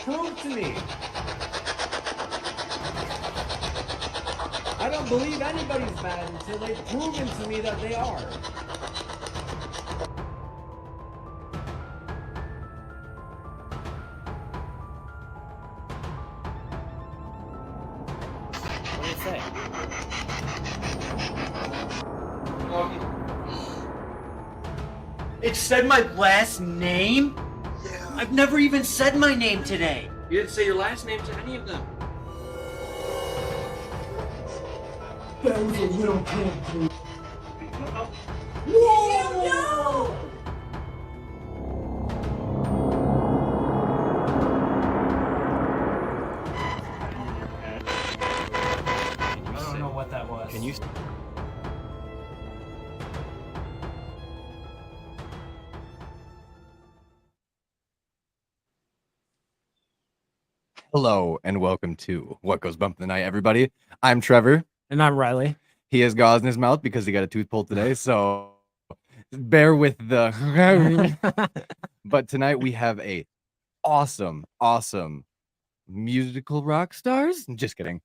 Prove to me. I don't believe anybody's mad until they've proven to me that they are. What did it say? It said my last name? Yeah. I've never even said my name today. You didn't say your last name to any of them. That was a little kid. Whoa! I don't know what that was. Can you? Hello and welcome to What Goes Bump in the Night, everybody. I'm Trevor. And I'm Riley. He has gauze in his mouth because he got a tooth pulled today, so bear with the. But tonight we have a awesome musical rock stars. Just kidding.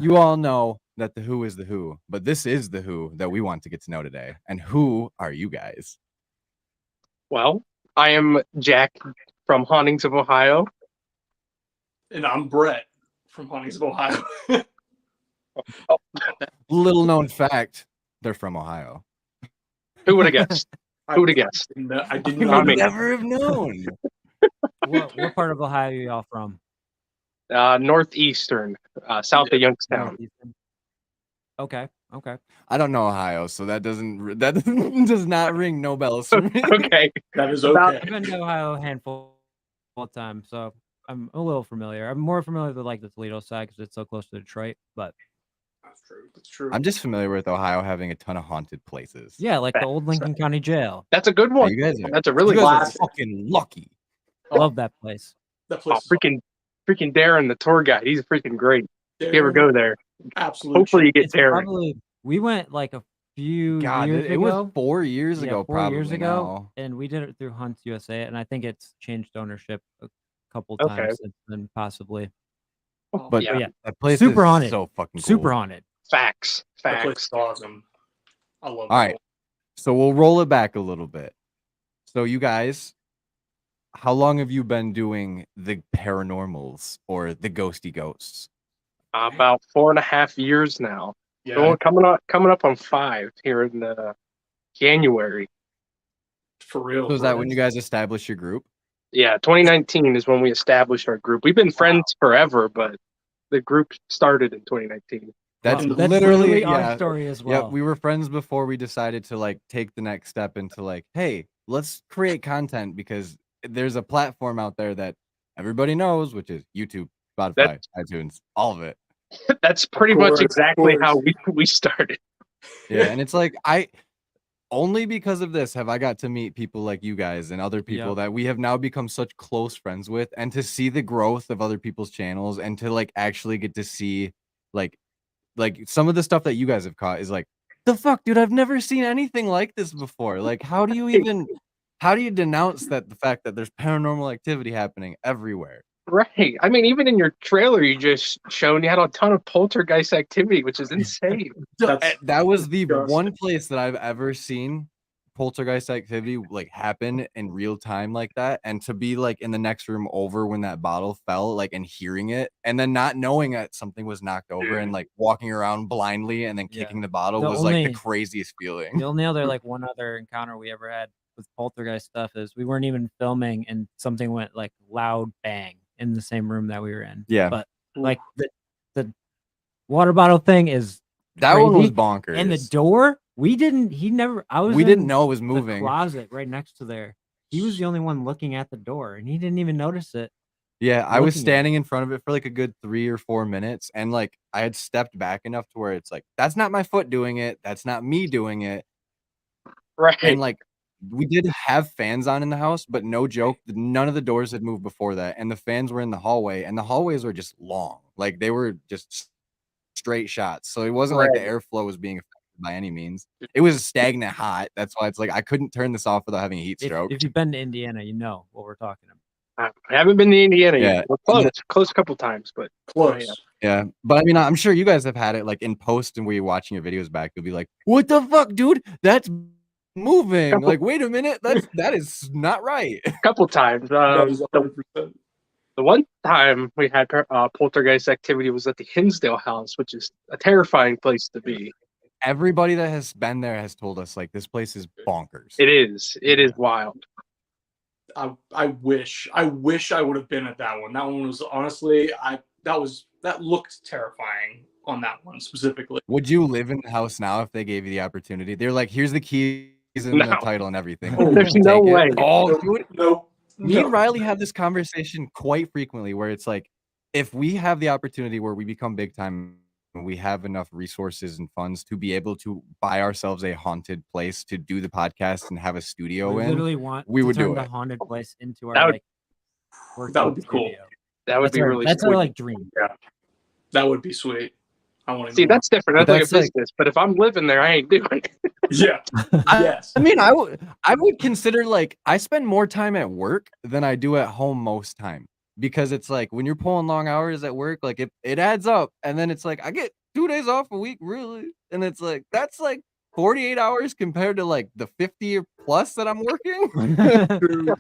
You all know that the Who is the Who, but this is the Who that we want to get to know today. And who are you guys? Well, I am Jack from Hauntings of Ohio. And I'm Brett from Hauntings of Ohio. Little known fact, they're from Ohio. Who would have guessed? Who would have guessed? I did I not would mean- never have known. What part of Ohio are y'all from? Northeastern, south of Youngstown. Northeastern. Okay. I don't know Ohio, so that does not ring no bells for me. Okay. That is About- okay. I've been to Ohio a handful of times, so I'm a little familiar. I'm more familiar with like the Toledo side because it's so close to Detroit. But That's true. That's true. I'm just familiar with Ohio having a ton of haunted places. yeah, like the old Lincoln County Jail. That's a good Yeah, one. you guys are, That's a really you guys are classic. fucking lucky. I love that place. That Oh, place is freaking Darren, the tour guide. He's freaking great. there. If you ever go there, Absolutely. hopefully you get It's Darren. probably we went like a few God, years it ago. was 4 years Yeah, ago, 4 probably years ago, now. and we did it through Hunts USA, and I think it's changed ownership a couple Okay. times since then, possibly. But Yeah. yeah, that place Super is haunted. so fucking cool. super haunted. Facts. That place Facts. is awesome. I love All right, so we'll roll it back a little bit. So you guys, how long have you been doing the paranormals or the ghosty ghosts? About 4.5 years now. Yeah. Going coming up on 5 here in January. For real. So is that when you guys established your group? Yeah, 2019 is when we established our group. We've been friends forever, but the group started in 2019. That's Wow, that's literally our yeah. story as well. Yep, we were friends before we decided to like take the next step into like, hey, let's create content because there's a platform out there that everybody knows, which is YouTube, Spotify, iTunes, all of it. That's pretty course, much of exactly how course. we started. Yeah, and it's like I only because of this have I got to meet people like you guys and other people Yep. that we have now become such close friends with, and to see the growth of other people's channels and to like actually get to see like some of the stuff that you guys have caught is like, the fuck, dude, I've never seen anything like this before. Like, how do you denounce that the fact that there's paranormal activity happening everywhere? Right. I mean, even in your trailer, you just shown you had a ton of poltergeist activity, which is insane. That's That was the disgusting. one place that I've ever seen poltergeist activity like happen in real time like that, and to be like in the next room over when that bottle fell, like, and hearing it and then not knowing that something was knocked over and like walking around blindly and then Yeah. kicking the bottle The was like only- the craziest feeling. The only other like one other encounter we ever had with poltergeist stuff is we weren't even filming and something went like loud bang in the same room that we were in. Yeah. But like the water bottle thing is That one was crazy. bonkers. And the door, we didn't didn't know it was the moving. closet right next to there. He was the only one looking at the door and he didn't even notice it. Yeah, I was looking at standing in front of it for like a good 3 or 4 minutes, and like I had stepped back enough to where it's like, that's not my foot doing it, that's not me doing it. Right. And like we did have fans on in the house, but no joke, none of the doors had moved before that, and the fans were in the hallway, and the hallways were just long, like they were just straight shots. So it wasn't like the airflow was being affected by any means. It was stagnant hot. That's why it's like I couldn't turn this off without having a heat stroke. If you've been to Indiana, you know what we're talking about. I haven't been to Indiana Yeah. yet. We're close a couple times, but Close. Yeah, but I mean, I'm sure you guys have had it like in post and where you're watching your videos back, you'll be like, "What the fuck, dude? That's moving!" Like, wait a minute, that is not right. a couple times. That is The 100%. one time we had poltergeist activity was at the Hinsdale house, which is a terrifying place to be. Everybody that has been there has told us like this place is bonkers. It is wild. I wish I would have been at that one. That one was honestly, that looked terrifying on that one specifically. Would you live in the house now if they gave you the opportunity? They're like, "Here's the keys and the No. title and everything." Oh, There's Take no it. way. Oh, dude, No, me and no. Riley have this conversation quite frequently where it's like, if we have the opportunity where we become big time and we have enough resources and funds to be able to buy ourselves a haunted place to do the podcast and have a studio We in, literally want we to would turn do the it. haunted place into our That would- like working That would be cool. studio. That would be really That's sweet. our like dream. That would be sweet. I want to See, that's different. But That's like a that's like- business. But if I'm living there, I ain't doing it. yeah. Yes. I mean, I would consider like I spend more time at work than I do at home most time because it's like when you're pulling long hours at work, like it adds up, and then it's like I get 2 days off a week, really, and it's like that's like 48 hours compared to like the 50 or plus that I'm working.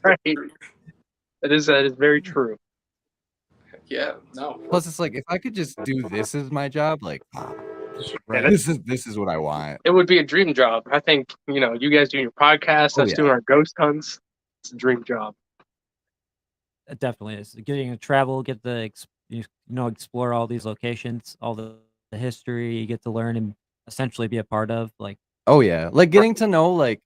Right. That is very true. Yeah. No. Plus, it's like if I could just do this as my job, like Right. this is what I want. It would be a dream job. I think, you guys doing your podcast, Oh, us yeah. doing our ghost hunts. It's a dream job. It definitely is. Getting to travel, get the explore all these locations, all the history you get to learn and essentially be a part of. Like, Oh yeah, like getting to know like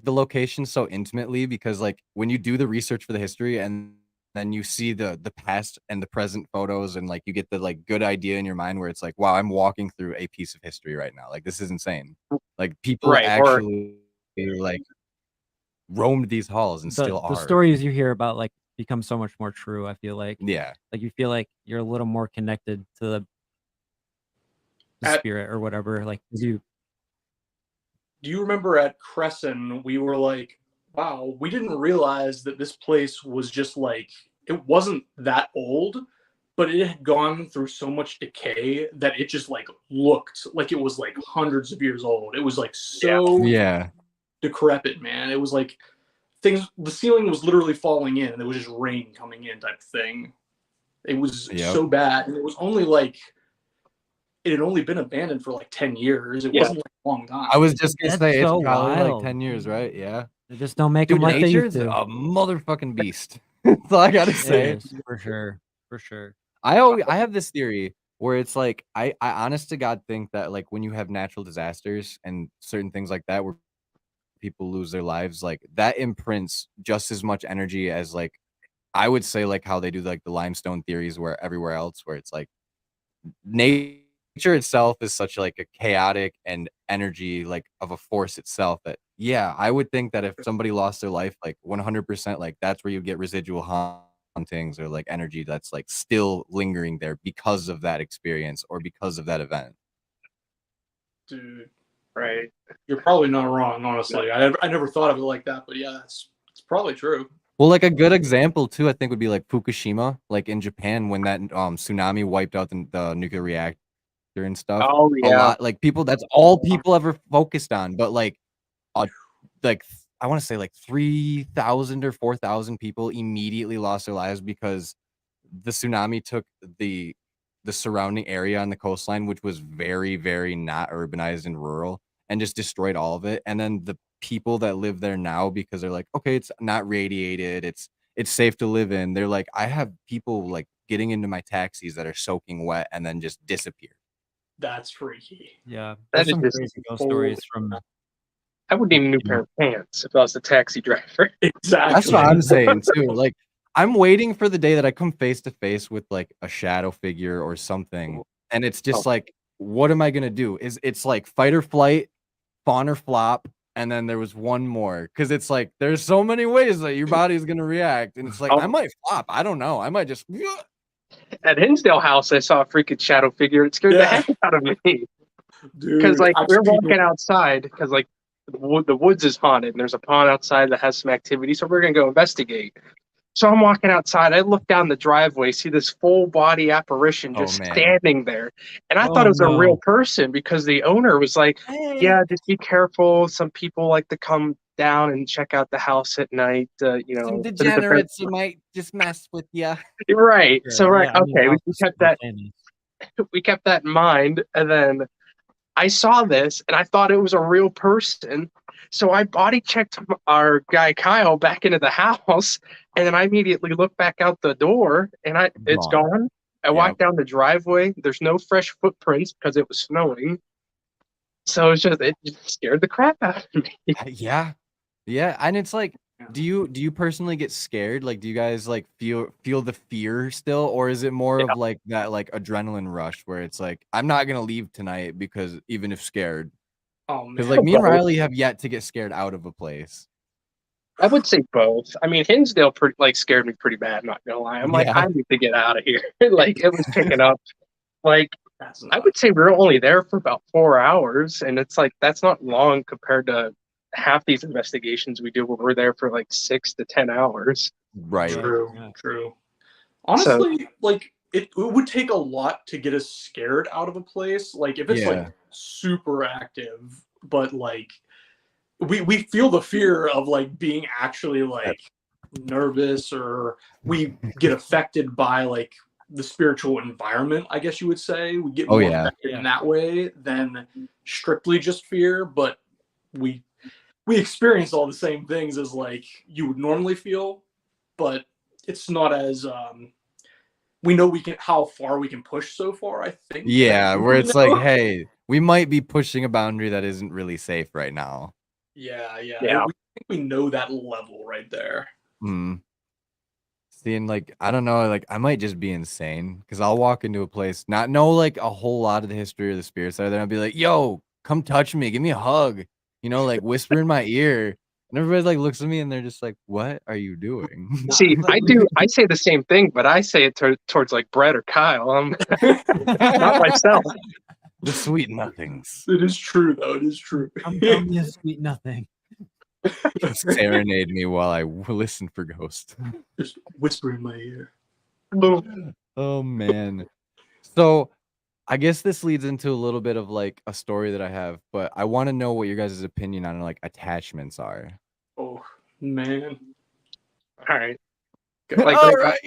the location so intimately because like when you do the research for the history and then you see the past and the present photos and like you get the like good idea in your mind where it's like, wow, I'm walking through a piece of history right now. Like this is insane. Like people Right, or- actually like roamed these halls and still the are. stories you hear about like become so much more true. I feel like Yeah. you feel like you're a little more connected to the At- spirit or whatever. Like you, Do you remember at Crescent, we were like, wow, we didn't realize that this place was just like, it wasn't that old, but it had gone through so much decay that it just like looked like it was like hundreds of years old. It was like so Yeah. decrepit, man. It was like the ceiling was literally falling in and there was just rain coming in type thing. It was Yep. so bad. And it was only like, it had only been abandoned for like 10 years. It Yeah. wasn't like a long time. I was just gonna That's say it's so probably like wild. 10 years, right? Yeah. they just don't make Dude, them like they nature's used to. a motherfucking beast. That's all I gotta It say. is, for sure, for sure. I have this theory where it's like I honest to God think that like when you have natural disasters and certain things like that where people lose their lives, like that imprints just as much energy as like I would say like how they do like the limestone theories where everywhere else where it's like nature itself is such like a chaotic and energy like of a force itself that yeah, I would think that if somebody lost their life like 100% like that's where you get residual hauntings or like energy that's like still lingering there because of that experience or because of that event. Dude, Right. you're probably not wrong, honestly. I never thought of it like that, but yeah, it's probably true. Well, like a good example too, I think would be like Fukushima, like in Japan when that tsunami wiped out the nuclear reactor and stuff. Oh, A yeah. lot like people that's all people ever focused on, but like I want to say like 3,000 or 4,000 people immediately lost their lives because the tsunami took the surrounding area on the coastline, which was very, very not urbanized and rural, and just destroyed all of it. And then the people that live there now, because they're like, okay, it's not radiated, it's safe to live in. They're like, I have people like getting into my taxis that are soaking wet and then just disappear. That's freaky. Yeah, That there's is some just crazy ghost whole- stories from. I wouldn't even need a pair of pants if I was the taxi driver. Exactly. That's what I'm saying too. Like, I'm waiting for the day that I come face to face with like a shadow figure or something, and it's just like, what am I gonna do? It's like fight or flight, fawn or flop, and then there was one more because it's like there's so many ways that your body's gonna react, and it's like I might flop. I don't know. I might just. At Hinsdale House, I saw a freaking shadow figure. It scared the Yeah. heck out of me. Dude, Because like I've we're seen- walking outside because like the woods is haunted and there's a pond outside that has some activity, so we're gonna go investigate. So I'm walking outside. I look down the driveway, see this full body apparition just man. standing there. And I Oh, thought it was a real no. person because the owner was like, Hey. yeah, just be careful. Some people like to come down and check out the house at night. Some But it degenerates who might just mess with you. depends. Right. So, right. Yeah, I mean, Okay. I We was kept gonna that. say this. We kept that in mind. And then I saw this and I thought it was a real person. So I body checked our guy Kyle back into the house, and then I immediately looked back out the door, and it's Gone. gone. I walked down the driveway. There's no fresh footprints because it was snowing. So it just scared the crap out of me. Yeah, and it's like, do you personally get scared? Like, do you guys like feel the fear still, or is it more of like that like adrenaline rush where it's like, I'm not gonna leave tonight because even if scared, Oh because man. like me and Riley have yet to get scared out of a place. I would say both. I mean, Hinsdale scared me pretty bad. Not gonna lie. I'm like, Yeah. I need to get out of here. Like it was picking up. Like That's I not, would say we were only there for about 4 hours, and it's like that's not long compared to half these investigations we do where we're there for like 6 to 10 hours. Right. true. Yeah. True. Honestly, like it would take a lot to get us scared out of a place. Like if it's Yeah. like super active, but like we feel the fear of like being actually like nervous, or we get affected by like the spiritual environment, I guess you would say. We get Oh, more yeah. affected in that way than strictly just fear, but we experience all the same things as like you would normally feel, but it's not as we know how far we can push so far, I think. Yeah, where We it's know. like, hey, we might be pushing a boundary that isn't really safe right now. Yeah. Yeah. We think we know that level right there. Hmm. Seeing like, I don't know, like I might just be insane because I'll walk into a place, not know like a whole lot of the history of the spirits that are there. I'll be like, yo, come touch me, give me a hug, like whisper in my ear. And everybody like looks at me and they're just like, what are you doing? See, I say the same thing, but I say it towards like Brett or Kyle. Not myself. The sweet nothings. It is true, though. It is true. I'm telling you, sweet nothing. Serenade me while I listen for ghosts. Just whisper in my ear. Oh man. So I guess this leads into a little bit of like a story that I have, but I want to know what your guys' opinion on like attachments are. Oh man. All right. All right.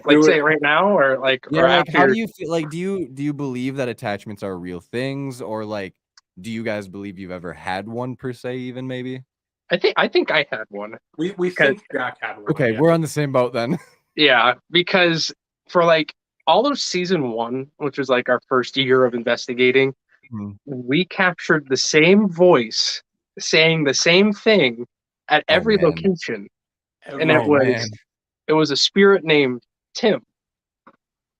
Like say it right now, or like Yeah, or like after. how do you feel? Like, do you believe that attachments are real things, or like, do you guys believe you've ever had one per se? Even maybe. I think I had one. We Okay. think Jack had one. Okay, yeah. we're on the same boat then. Yeah, because for like all of season 1, which was like our first year of investigating, we captured the same voice saying the same thing at every man. location, and Oh, man. it was a spirit named Tim,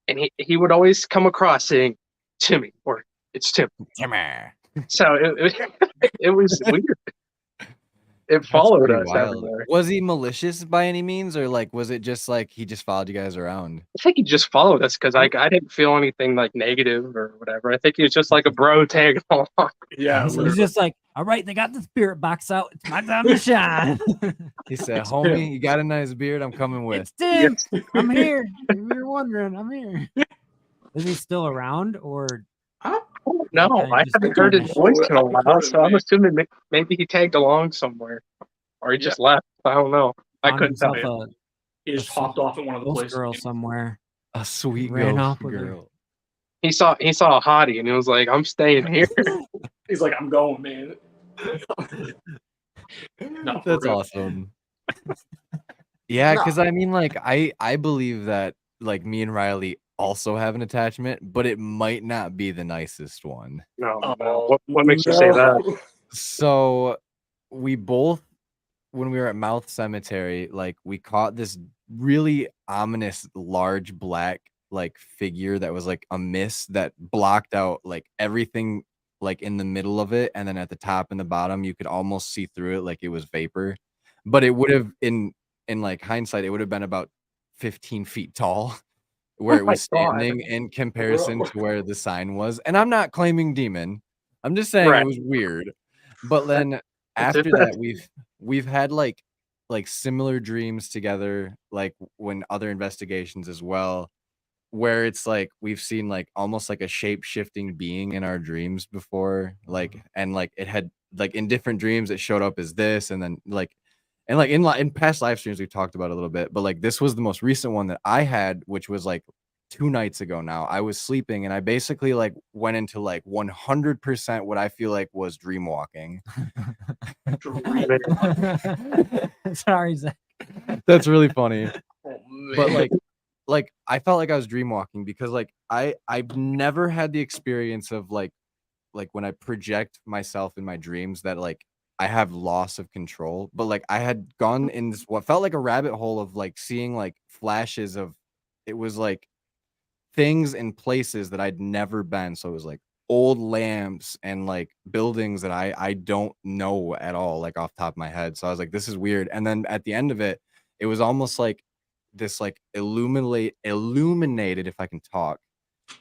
and he would always come across saying Timmy or it's Tim. So it was weird. It followed us everywhere. Was he malicious by any means, or like was it just like he just followed you guys around? I think he just followed us because I didn't feel anything like negative or whatever. I think he was just like a bro tagging along. Yeah. He's literally. just like, all right, they got the spirit box out. It's my time to shine. He said, "Homie, you got a nice beard. I'm coming with." It's Tim. I'm here. If you're wondering, I'm here. Is he still around, or No, Okay, I just haven't heard his vanished. voice in a I haven't while, heard so I'm it. assuming maybe he tagged along somewhere, or he just left. I don't know. I found couldn't tell himself you. He just hopped off at one of the ghost places. girl somewhere? A sweet Ran ghost off with her. girl. He saw a hottie, and he was like, "I'm staying here." He's like, I'm going, man. No, That's for real. awesome. Yeah, No. because I mean, like, I believe that like me and Riley also have an attachment, but it might not be the nicest one. No, no. Oh, What makes you say that? So we both, when we were at Mouth Cemetery, like we caught this really ominous large black like figure that was like a mist that blocked out like everything like in the middle of it, and then at the top and the bottom you could almost see through it like it was vapor. But it would have in like hindsight, it would have been about 15 feet tall where Oh it my was God. standing in comparison to where the sign was. And I'm not claiming demon. I'm just saying Right. it was weird. But then That's after it. that, we've had like like similar dreams together, like when other investigations as well, where it's like we've seen like almost like a shape-shifting being in our dreams before, like, and like it had like in different dreams it showed up as this, and then like and like in past live streams we've talked about it a little bit, but like this was the most recent one that I had, which was like 2 nights ago now. I was sleeping and I basically like went into like 100% what I feel like was dream walking. Sorry, Zach. That's really funny. Oh, But man. like I felt like I was dream walking because like I've never had the experience of like when I project myself in my dreams that like I have loss of control, but like I had gone in this what felt like a rabbit hole of like seeing like flashes of it was like things and places that I'd never been. So it was like old lamps and like buildings that I don't know at all, like off the top of my head. So I was like, this is weird. And then at the end of it, it was almost like this like illuminated, if I can talk,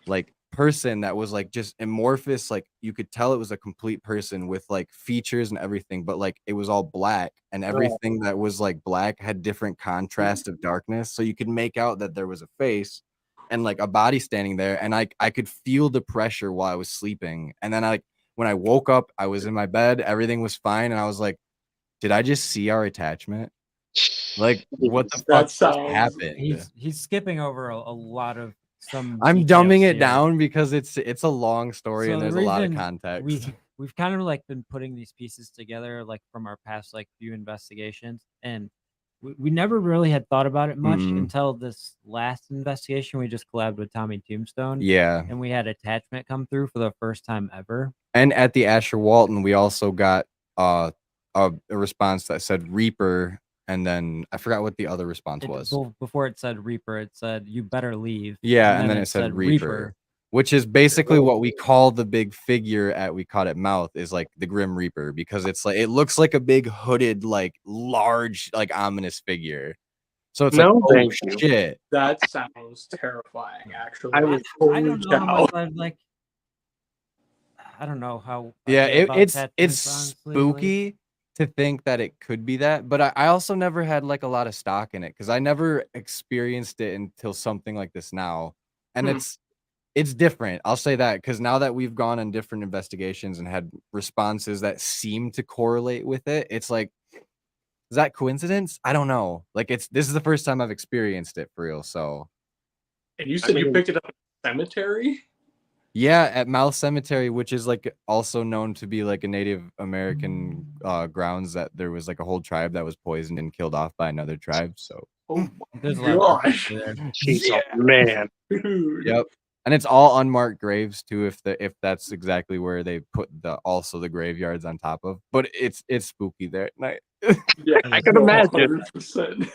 like person that was like just amorphous, like you could tell it was a complete person with like features and everything, but like it was all black, and everything that was like black had different contrast of darkness, so you could make out that there was a face and like a body standing there, and I could feel the pressure while I was sleeping. And then I when I woke up, I was in my bed, everything was fine, and I was like, did I just see our attachment? Like, what the That fuck just sounds- happened? He's skipping over a lot of some. I'm details dumbing it here. down because it's a long story So and the there's a lot of reason context. We've kind of like been putting these pieces together like from our past like few investigations, and we never really had thought about it much Mhm. until this last investigation. We just collabed with Tommy Tombstone, Yeah. and we had attachment come through for the first time ever. And at the Asher Walton, we also got a response that said Reaper, and then I forgot what the other response was. Before it said Reaper, it said you better leave. Yeah, and then it said Reaper, which is basically what we call the big figure at We Caught It Mouth, is like the Grim Reaper, because it's like it looks like a big hooded, like large, like ominous figure. So it's No, like, oh thank you. shit. That sounds terrifying, actually. I was- I don't know how much I've like. I don't know how. I Yeah, feel about it's attachments, honestly, like- spooky to think that it could be that, but I also never had like a lot of stock in it because I never experienced it until something like this now, and it's different. I'll say that, because now that we've gone on different investigations and had responses that seem to correlate with it, it's like, is that coincidence? I don't know. Like this is the first time I've experienced it for real. So And you said you mean- picked it up at the cemetery? yeah, at Mouth Cemetery, which is like also known to be like a Native American grounds, that there was like a whole tribe that was poisoned and killed off by another tribe. So Oh my There's a lot of gosh. people there. Jeez, Yeah. oh, man. Dude. yep. And it's all unmarked graves too, if that's exactly where they put the graveyards on top of. But it's spooky there at night. Yeah, I can imagine. 100%.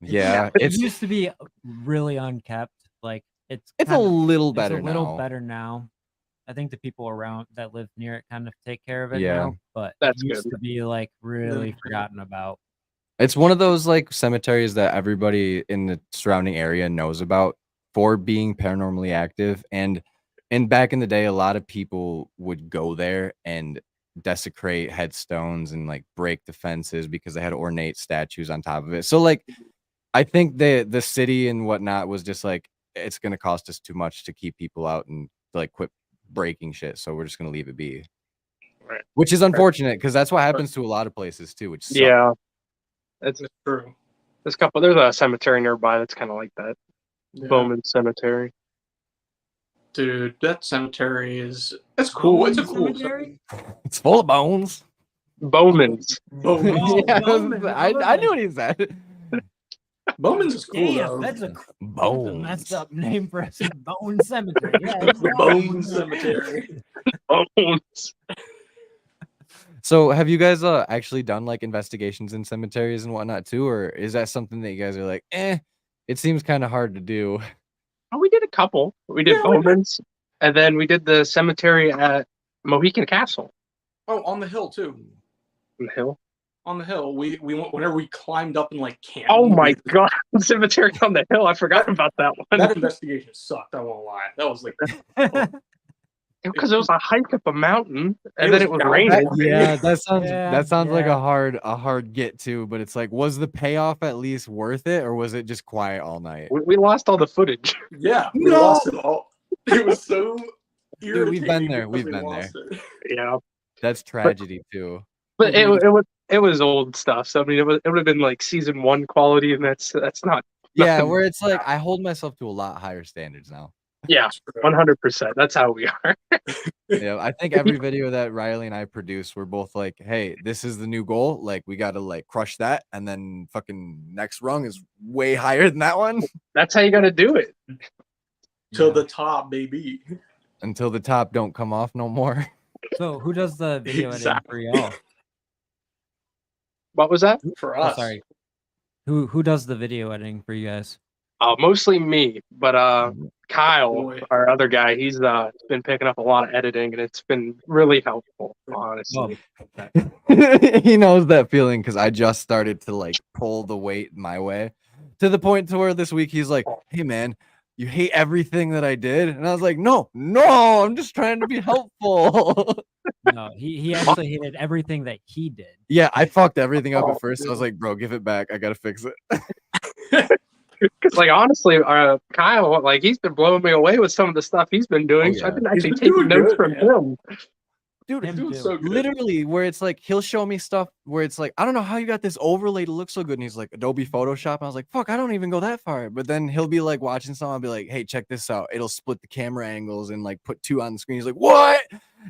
Yeah, It it's used to be really unkept. Like it's a kinda- little it's better a little now. better now. I think the people around that live near it kind of take care of it Yeah. now, but That's it used good. to be like really Yeah. forgotten about. It's one of those like cemeteries that everybody in the surrounding area knows about for being paranormally active. And back in the day, a lot of people would go there and desecrate headstones and like break the fences because they had ornate statues on top of it. So like, I think the city and whatnot was just like, it's gonna cost us too much to keep people out and like quit breaking shit. So we're just gonna leave it be. Right. Which is unfortunate because that's what happens to a lot of places too. Which sucks. Yeah. It's True. there's a cemetery nearby that's kind of like that. Yeah. Bowman Cemetery. Dude, that cemetery it's cool. It's a cool Cemetery? It's full of bones. Bowman's. Bowman's. Oh, Yeah, Bowman, I knew what he said. Bowman's is cool Damn, though. that's a Bones. messed up name for a Bone Cemetery. Yeah, it's The Bone Cemetery. Bowman's. So have you guys actually done like investigations in cemeteries and whatnot too, or is that something that you guys are like, it seems kind of hard to do? Oh, we did a couple. We did Yeah, we did. Bowman's, and then we did the cemetery at Mohican Castle Oh, on the hill too. on the hill. On the hill, we went whenever we climbed up and like camped. Oh my god, cemetery on the hill! I forgot about that one. That investigation sucked. I won't lie. That was like Because it was a hike up a mountain, and It then was it was down raining. Yeah, that Yeah, sounds like yeah. a hard get to, but it's like, was the payoff at least worth it, or was it just quiet all night? We lost all the footage. Yeah, we No! lost it all. It was so Dude, we've been irritating there. because We've we been lost there. it. Yeah, That's tragedy too. but it was old stuff. So I mean, it would have been like season 1 quality, and that's not. Yeah, nothing. where it's like I hold myself to a lot higher standards now. Yeah, 100%. That's how we are. Yeah, I think every video that Riley and I produce, we're both like, hey, this is the new goal. Like, we got to like crush that. And then fucking next rung is way higher than that one That's how you got to do it. To Yeah. the top, baby. until the top don't come off no more. So who does the video editing for Exactly. y'all? What was that? For Oh, us. sorry. Who does the video editing for you guys? Mostly me, but Kyle, Boy. our other guy, he's been picking up a lot of editing, and it's been really helpful, honestly. He knows that feeling because I just started to like pull the weight my way to the point to where this week he's like, hey man, you hate everything that I did. And I was like, no, I'm just trying to be helpful. No, he actually hated everything that he did. Yeah, I fucked everything up at first. I was like, bro, give it back. I gotta fix it. Because, like, honestly, Kyle, like, he's been blowing me away with some of the stuff he's been doing. Oh, So I've yeah. been He's actually been taking doing notes good, from man. him. Dude, Him Doing too. so good. literally, where it's like he'll show me stuff where it's like, I don't know how you got this overlay to look so good. And he's like, Adobe Photoshop. And I was like, fuck, I don't even go that far. But then he'll be like watching something. I'll be like, hey, check this out. It'll split the camera angles and like put 2 on the screen. He's like, what?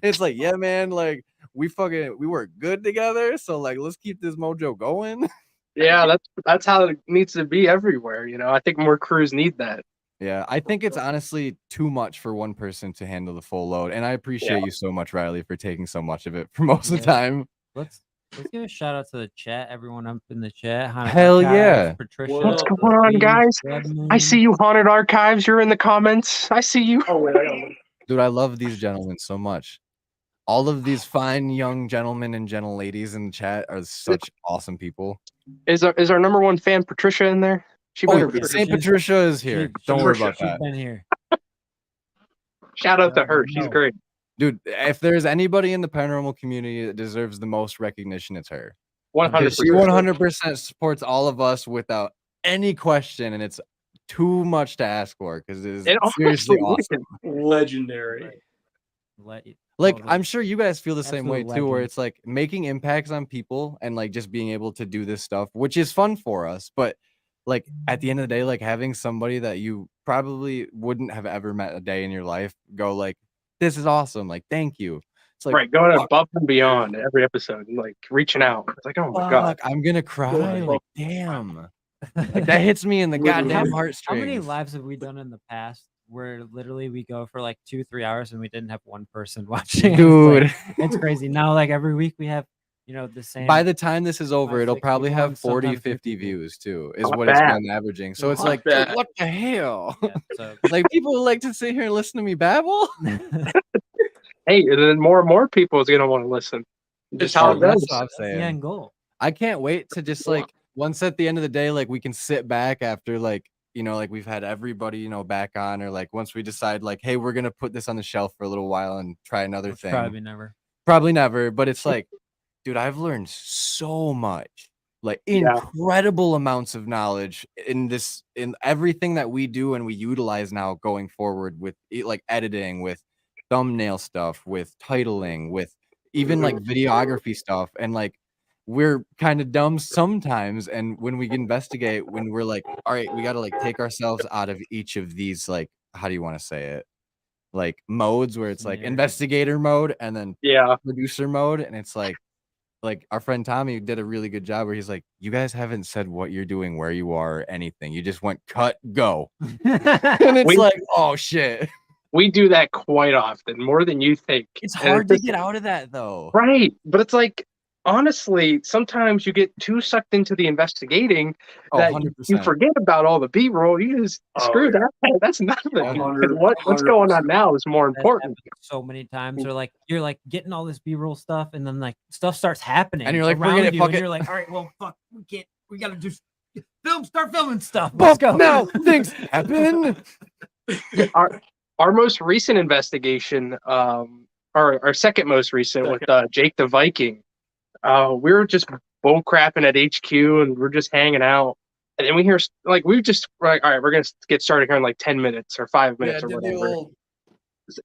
It's like, yeah, man, like we work good together. So like, let's keep this mojo going. Yeah, that's how it needs to be everywhere. You know, I think more crews need that. Yeah, I think it's honestly too much for one person to handle the full load. And I appreciate you so much, Riley, for taking so much of it for most of the Yeah. time. Let's give a shout out to the chat. Everyone up in the chat. Haunted Hell Archives, yeah. Patricia. What's going on, guys? I see you, Haunted Archives. You're in the comments. I see you. Oh, wait, I got one. Dude, I love these gentlemen so much. All of these fine young gentlemen and gentle ladies in the chat are such awesome people. Is our number 1 fan Patricia in there? She better be. St. Patricia is here. Don't worry about She's that. been here. Shout out to her. She's No. great. Dude, if there's anybody in the paranormal community that deserves the most recognition, it's her. 100%. Because she 100% supports all of us without any question, and it's too much to ask for because it is It seriously honestly awesome. Legendary. Like, Totally. I'm sure you guys feel the same way Absolute too, where legend. it's like making impacts on people and like just being able to do this stuff, which is fun for us. But like at the end of the day, like having somebody that you probably wouldn't have ever met a day in your life go like, this is awesome. Like, thank you. It's like, right, going fuck, above and beyond every episode and like reaching out. It's like, oh my god. fuck, I'm gonna cry. Yeah. Like, damn. Like that hits me in the Literally. goddamn How heartstrings. many lives have we done in the past where literally we go for like 2-3 hours and we didn't have one person watching? Dude. It's, like, it's crazy. Now, like every week we have, you know, the same. By the time this is over, 5, it'll 6 probably people have and 40, sometimes 50 people. views too, is Not what it's bad. been averaging. So it's Not like, bad. dude, what the hell? Yeah, so Like people like to sit here and listen to me babble. Hey, and then more and more people is gonna want to listen. Just It's how true. it That's goes. what I'm that's the saying. end goal. I can't wait to just like once at the end of the day, like we can sit back after like, you know, like we've had everybody, you know, back on, or like once we decide like, hey, we're gonna put this on the shelf for a little while and try another Which thing. Probably never. Never, but it's like, dude, I've learned so much, like Yeah. incredible amounts of knowledge in everything that we do and we utilize now going forward with like editing, with thumbnail stuff, with titling, with even like videography stuff. And like, we're kind of dumb sometimes. And when we investigate, when we're like, all right, we got to like take ourselves out of each of these, like, how do you want to say it? Like modes where it's like Scenarios. investigator mode and then Yeah. producer mode, and it's like our friend Tommy did a really good job where he's like, you guys haven't said what you're doing, where you are, or anything. You just went cut, go. And it's We- like, oh shit. We do that quite often, more than you think. It's And hard to just- get out of that though. Right. But it's like, honestly, sometimes you get too sucked into the investigating Oh, that 100%. you forget about all the B-roll. You just Oh, screw yeah. that. That's nothing. 100 And what's going on now is more That's important. happened so many times. Or like you're like getting all this B-roll stuff, and then like stuff starts happening, And you're like, around forget it, you, fuck and it. you're like, all right, well, fuck, we gotta do start filming stuff. But Let's go. now things happen. our most recent investigation, our second most recent with Jake the Viking, we were just bull crapping at HQ and we're just hanging out. And then we hear like we just like, all right, we're gonna get started here in like 10 minutes or 5 minutes or whatever.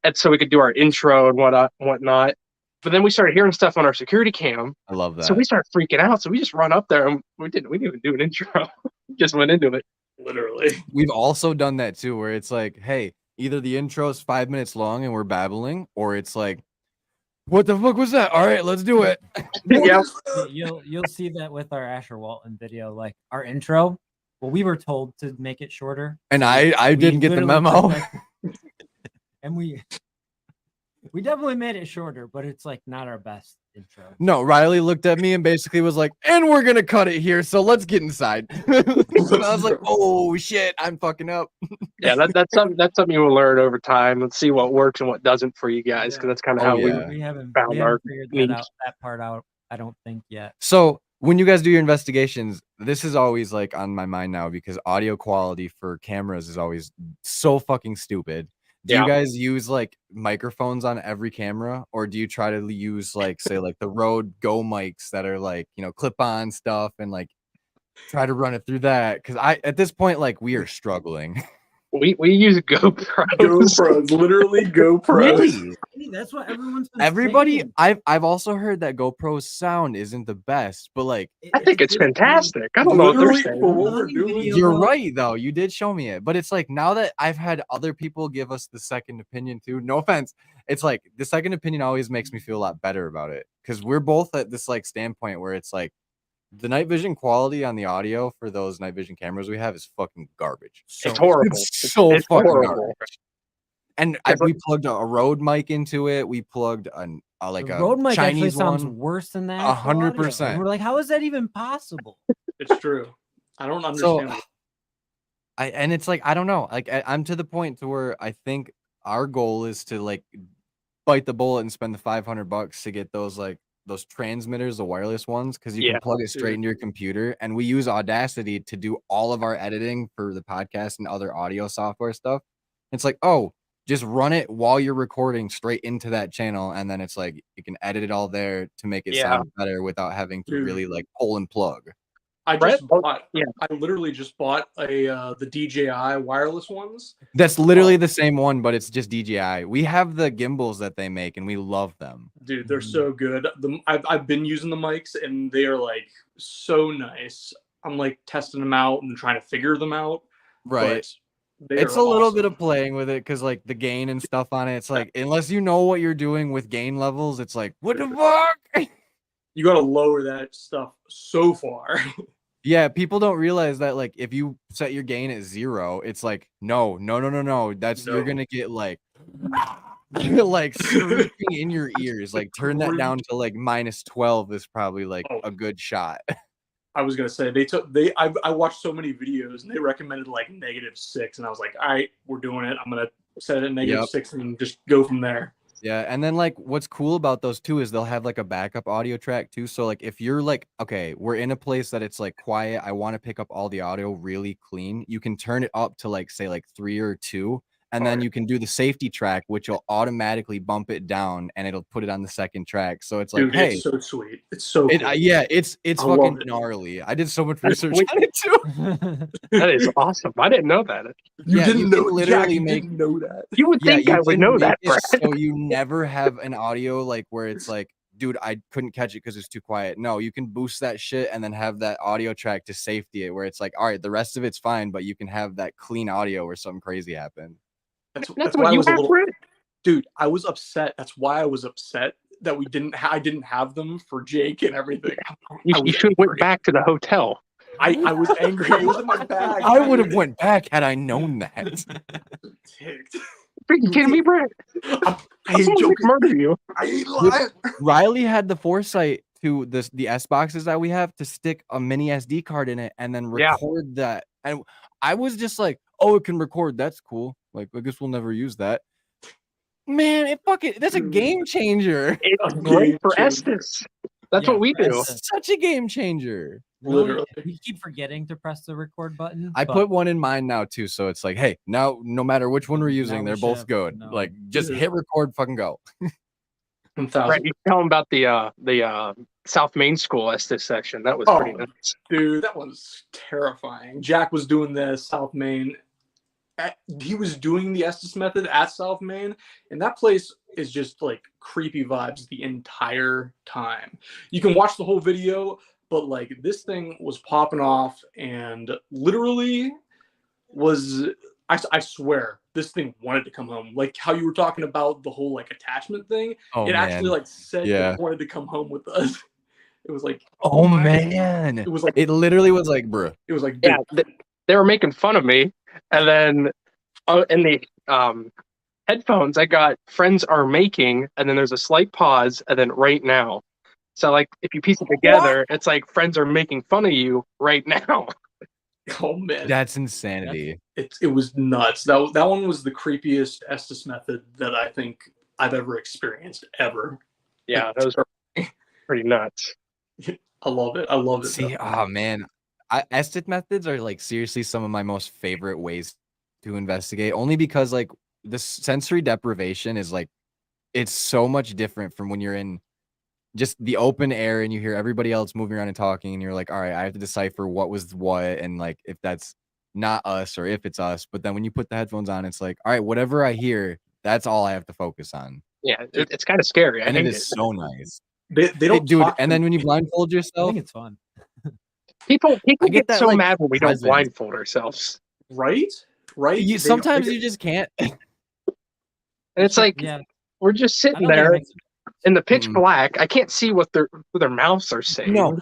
And so we could do our intro and whatnot. But then we started hearing stuff on our security cam. I love that. So we started freaking out. So we just run up there and we didn't even do an intro. Just went into it. Literally. We've also done that too, where it's like, hey, either the intro is 5 minutes long and we're babbling, or it's like, what the fuck was that? All right, let's do it. Yeah. You'll see that with our Asher Walton video, like our intro. Well, we were told to make it shorter, and I didn't get the memo. And we definitely made it shorter, but it's like not our best intro. No, Riley looked at me and basically was like, and we're gonna cut it here, so let's get inside. And I was like, oh shit, I'm fucking up. Yeah, that's something you will learn over time. Let's see what works and what doesn't for you guys, because that's kind of how we haven't figured that part out, I don't think, yet. So when you guys do your investigations, this is always like on my mind now, because audio quality for cameras is always so fucking stupid. Do you guys use like microphones on every camera, or do you try to use like, say, like the Rode Go mics that are like, you know, clip-on stuff and like try to run it through that? Because at this point, like, we are struggling. We use GoPros. Literally GoPros. Really? That's what everyone's been Everybody, saying. I've also heard that GoPro's sound isn't the best, but like, I think it's fantastic. I don't know what they're saying. For what we're doing. you're right though. You did show me it, but it's like, now that I've had other people give us the second opinion too, no offense, it's like the second opinion always makes me feel a lot better about it, because we're both at this like standpoint where it's like the night vision quality on the audio for those night vision cameras we have is fucking garbage. It's horrible. It's so It's fucking horrible. garbage. And we plugged a Rode mic into it. We plugged a Rode mic actually Chinese sounds one. worse than that. 100%. We're like, how is that even possible? It's true. I don't understand. So, and it's like, I don't know. Like, I'm to the point to where I think our goal is to like bite the bullet and spend the $500 to get those like those transmitters, the wireless ones, because you can plug it straight into your computer. And we use Audacity to do all of our editing for the podcast and other audio software stuff. It's like, oh, just run it while you're recording straight into that channel, and then it's like you can edit it all there to make it sound better without having to really like pull and plug. I literally just bought the DJI wireless ones. That's literally the same one, but it's just DJI. We have the gimbals that they make, and we love them. Dude, they're so good. I've been using the mics, and they are like so nice. I'm like testing them out and trying to figure them out. Right. It's a little bit of playing with it, because like the gain and stuff on it, it's like, unless you know what you're doing with gain levels, it's like, what the fuck? You got to lower that stuff so far. Yeah, people don't realize that, like, if you set your gain at 0, it's like, no. You're gonna get like like screaming in your ears. Like, turn that down to like -12 is probably like a good shot. I was gonna say I watched so many videos and they recommended like -6, and I was like, all right, we're doing it. I'm gonna set it at -6 and just go from there. Yeah, and then like what's cool about those too is they'll have like a backup audio track too. So like if you're like, okay, we're in a place that it's like quiet, I want to pick up all the audio really clean, you can turn it up to like, say, like 3 or 2, and then you can do the safety track, which will automatically bump it down and it'll put it on the second track. So it's like, dude, hey, it's so sweet. It's so cool. It's fucking gnarly. I did so much research on it too. That is awesome. I didn't know that. You didn't know literally didn't know that. You would think I would know that, Brad. So you never have an audio like where it's like, dude, I couldn't catch it because it's too quiet. No, you can boost that shit and then have that audio track to safety it, where it's like, all right, the rest of it's fine, but you can have that clean audio where something crazy happened. That's why I was a little, dude. I was upset. That's why I was upset that I didn't have them for Jake and everything. You should have went back to the hotel. I was angry. It was in my bag. I would have went back had I known that. Ticked. Are you kidding me, Brett? I ain't joking. Murder you. I ain't lying. Riley had the foresight to the S boxes that we have to stick a mini SD card in it and then record that. And I was just like, oh, it can record. That's cool. Like, I guess we'll never use that. Man, that's a game changer. It's great for Estes. That's Yeah, what we do. That's such a game changer. Literally. We keep forgetting to press the record button. I but put one in mine now too, so it's like, hey, now no matter which one we're Now using, we they're should both have good. known. Like, just Yeah. hit record, fucking go. 1,000. Right, you tell them about the South Main School Estes section. That was pretty Oh. nuts. Dude, that was terrifying. Jack was doing the South Main. He was doing the Estes method at South Main, and that place is just like creepy vibes the entire time. You can watch the whole video, but like this thing was popping off, and literally was I swear this thing wanted to come home. Like how you were talking about the whole like attachment thing. Oh, It actually like said Yeah. it wanted to come home with us. It was like, Oh man. it was like, It literally was like, bruh. it was like, Yeah, dude, they were making fun of me, and then in the headphones I got "friends are making," and then there's a slight pause, and then "right now." So like if you piece it together, it's like friends are making fun of you right now. oh man, That's insanity. it was nuts. That one was the creepiest Estes method that I think I've ever experienced ever. Yeah, those are pretty nuts. I love it. I love it. See, oh man. Estet methods are like seriously some of my most favorite ways to investigate, only because like the sensory deprivation is like, it's so much different from when you're in just the open air and you hear everybody else moving around and talking, and you're like, all right, I have to decipher what was what, and like if that's not us or if it's us. But then when you put the headphones on, it's like, all right, whatever I hear, that's all I have to focus on. Yeah, it's kind of scary. I And it hate is it. so nice. They don't Dude, talk and to then when you me, blindfold I yourself, think it's fun. People I get get that, so like, mad when we don't presence. blindfold ourselves, right? Right? you sometimes you just can't. and it's like Yeah, we're just I sitting don't think it there makes in the pitch Mm-mm. black. I can't see what their mouths are saying. No.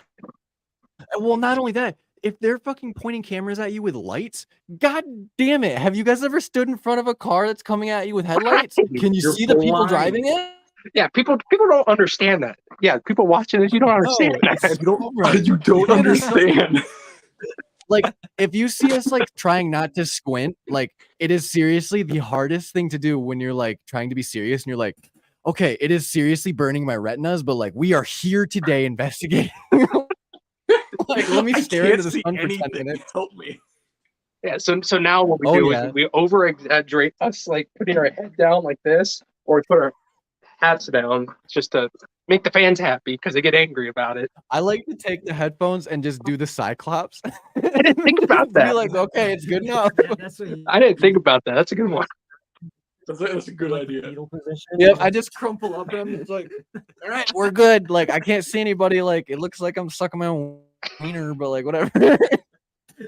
Well, not only that, if they're fucking pointing cameras at you with lights, god damn it. Have you guys ever stood in front of a car that's coming at you with headlights? Right. Can you You're see the people blind. driving it? Yeah, people don't understand that. Yeah, people watching this, you don't understand No, it's that. You don't, so right. you don't understand. Like, if you see us like trying not to squint, like it is seriously the hardest thing to do when you're like trying to be serious and you're like, okay, it is seriously burning my retinas, but like we are here today investigating. Like, let me I stare can't into the see sun for 10 anything. minutes. Help me. Yeah, so now what we Oh, do yeah. is we over exaggerate us like putting our head down like this, or we put our hats down just to make the fans happy because they get angry about it. I like to take the headphones and just do the Cyclops. I didn't think about Be that. like, okay, it's good enough. Yeah, that's what you I didn't think about that. That's a good one. That's a good like the idea. fetal position. Yep, I just crumple up and it's like, all right, we're good. Like, I can't see anybody. Like, it looks like I'm sucking my own wiener, but like, whatever.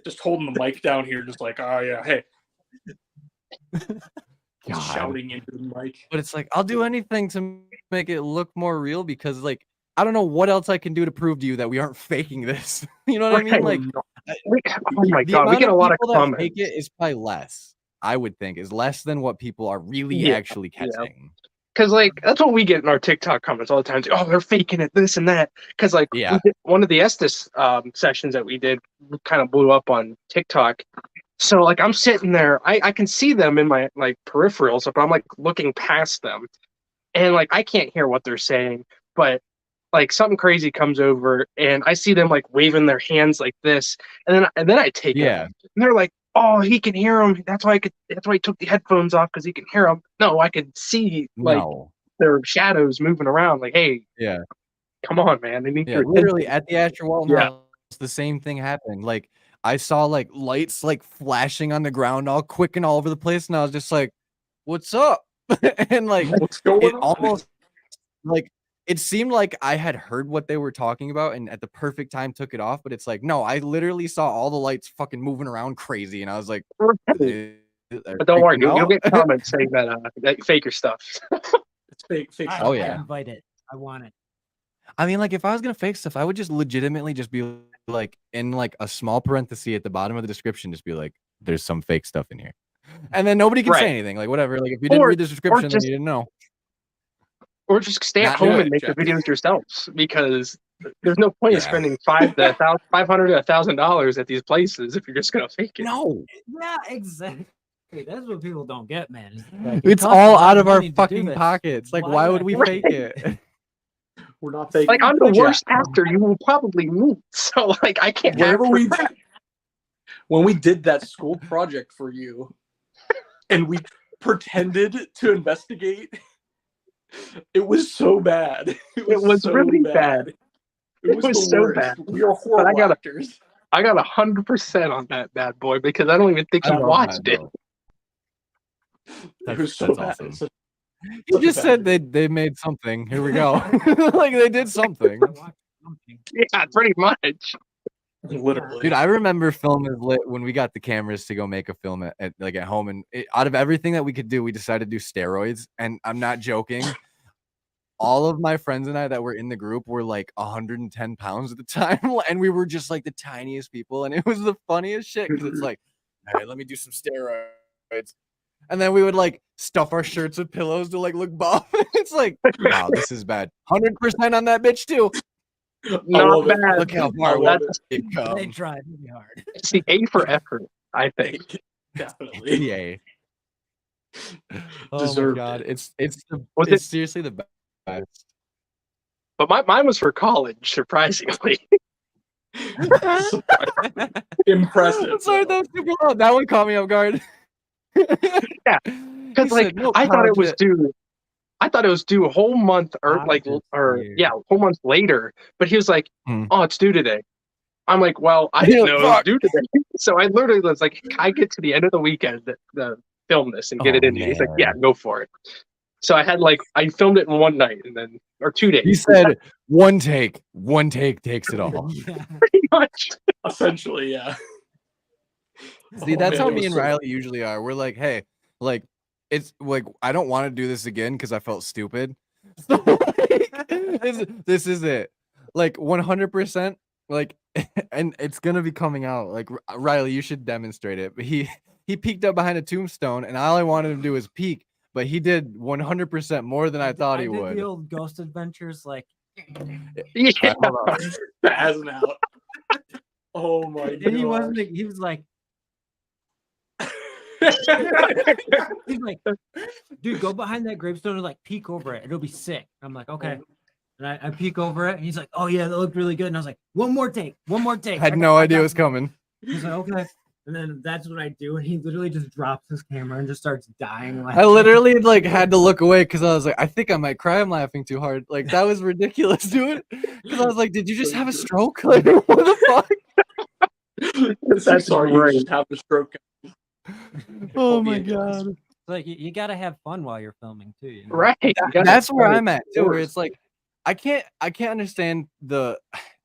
Just holding the mic down here, just like, oh yeah, hey, God. shouting into the mic. But it's like, I'll do anything to make it look more real because, like, I don't know what else I can do to prove to you that we aren't faking this. You know what I mean? Like, Oh my the god, we amount get a lot of people that comments. fake it is probably less. I would think is less than what people are really Yeah, actually yeah. catching. Because like that's what we get in our TikTok comments all the time. Oh, they're faking it, this and that. Because like Yeah. we did, one of the Estes sessions that we did kind of blew up on TikTok. So like I'm sitting there, I can see them in my like peripherals, but I'm like looking past them, and like I can't hear what they're saying, but like something crazy comes over, and I see them like waving their hands like this, and then I take it, Yeah. and they're like, "Oh, he can hear him. That's why he took the headphones off because he can hear them." No, I could see like No. their shadows moving around. Like, hey, Yeah. come on, man! I need Yeah. your Literally at the Asher Walton Yeah. house, the same thing happened. Like, I saw like lights like flashing on the ground all quick and all over the place, and I was just like, "What's up?" And like, What's going it on? almost like it seemed like I had heard what they were talking about and at the perfect time took it off, but it's like, no, I literally saw all the lights fucking moving around crazy, and I was like, But don't worry, you'll get comments saying that you fake your stuff. It's fake. I, Oh, I yeah. invite it. I want it. I mean, like, if I was gonna fake stuff, I would just legitimately just be like in like a small parenthesis at the bottom of the description, just be like, "There's some fake stuff in here," and then nobody can Right. say anything. Like, whatever. Like, if you didn't Or- read the description, then just- you didn't know. Or just stay at Not do home it, and make Jeff. the videos yourselves because there's no point in Yeah. spending $500 to $1,000 at these places if you're just gonna fake it. No, Yeah, exactly. That's what people don't get, man. Like, it it's costs a all lot out of our money to do fucking this. pockets. Like, Why why the would we heck? fake it? We're not taking. Like, I'm the But yeah. worst actor you will probably meet. So, like, I can't Whenever act we for when we did that school project for you, and we pretended to investigate, it was so bad. It was so really bad. It was, It was the so worst. bad. We are But horrible actors. I got 100% on that bad boy because I don't even think I he love watched that, it. It was so That's bad. awesome. Such You a just bad said movie. they made something. Here we go. Like they did something. Yeah, pretty much. Literally. Dude, I remember film is lit when we got the cameras to go make a film at home, and out of everything that we could do, we decided to do steroids. And I'm not joking. All of my friends and I that were in the group were like 110 pounds at the time, and we were just like the tiniest people, and it was the funniest shit because it's like, all right, let me do some steroids. And then we would like stuff our shirts with pillows to like look buff. It's like, wow, this is bad. 100% on that bitch too. Not love it. bad. Look how I far love we've They come. tried really hard. It's the A for effort, I think. Definitely. Yay. Oh my Deserved god, it. it's Was it's seriously the best. But mine was for college, surprisingly. Impressive. Sorry, that was super loud. That one caught me off guard. Yeah, Because like I thought it was due. I thought it was due a whole month or whole month later. But he was like, Hmm. "Oh, it's due today." I'm like, "Well, I didn't know it was due today." So I literally was like, "I get to the end of the weekend to film this and get it in." He's like, "Yeah, go for it." So I filmed it in one night and then or 2 days. He said one take takes it all. Yeah. Pretty much. Essentially, yeah. See, that's man, how it me was and so Riley usually are. We're like, hey, like it's like I don't want to do this again because I felt stupid. So like, this is it. Like 100%. Like, and it's gonna be coming out. Like Riley, you should demonstrate it. But he peeked up behind a tombstone, and all I wanted him to do was peek. But he did 100% more than I thought he did would. the old Ghost Adventures, like, Yeah. All right, hold on. spazzing out. Oh my god. and he wasn't. He was like, he's like, dude, go behind that gravestone and like peek over it. It'll be sick. I'm like, okay. And I peek over it, and he's like, oh yeah, that looked really good. And I was like, one more take. Had no idea it was coming. He's like, okay. And then that's what I do. And he literally just drops his camera and just starts dying. I literally like had to look away because I was like, I think I might cry. I'm laughing too hard. Like that was ridiculous, dude. Because I was like, did you just have a stroke? Like what the fuck? That's sorry, you just have a stroke. Oh my god. It's like you got to have fun while you're filming too. You know? Right. That's where I'm at too. Where it's like, I can't understand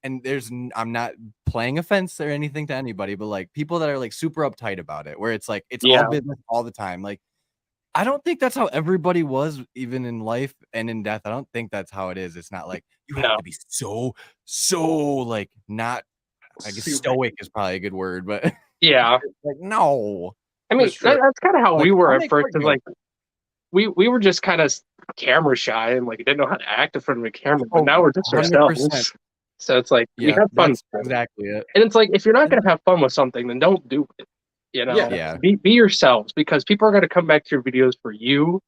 and I'm not playing offense or anything to anybody, but like people that are like super uptight about it, where it's like it's all business all the time. Like I don't think that's how everybody was, even in life and in death. I don't think that's how it is. It's not like you have to be so like not. I guess stoic is probably a good word, but yeah, like no. I mean that's kind of how we were at first. Like, like we were just kind of camera shy and like didn't know how to act in front of a camera. But now we're just 100%. ourselves. So it's like we have fun. That's exactly it. And it's like if you're not gonna have fun with something, then don't do it. You know, be yourselves because people are gonna come back to your videos for you,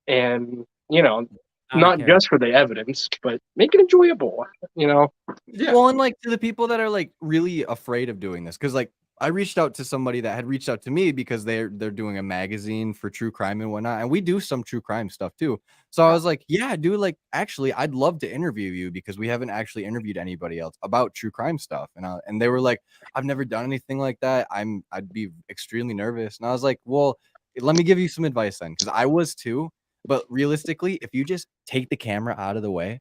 and you know, not just for the evidence, but make it enjoyable. You know. Yeah. Well, and like to the people that are like really afraid of doing this, because like I reached out to somebody that had reached out to me because they're doing a magazine for true crime and whatnot, and we do some true crime stuff too. So I was like, yeah, dude, like actually, I'd love to interview you because we haven't actually interviewed anybody else about true crime stuff. And they were like, I've never done anything like that. I'd be extremely nervous. And I was like, well, let me give you some advice then, because I was too. But realistically, if you just take the camera out of the way,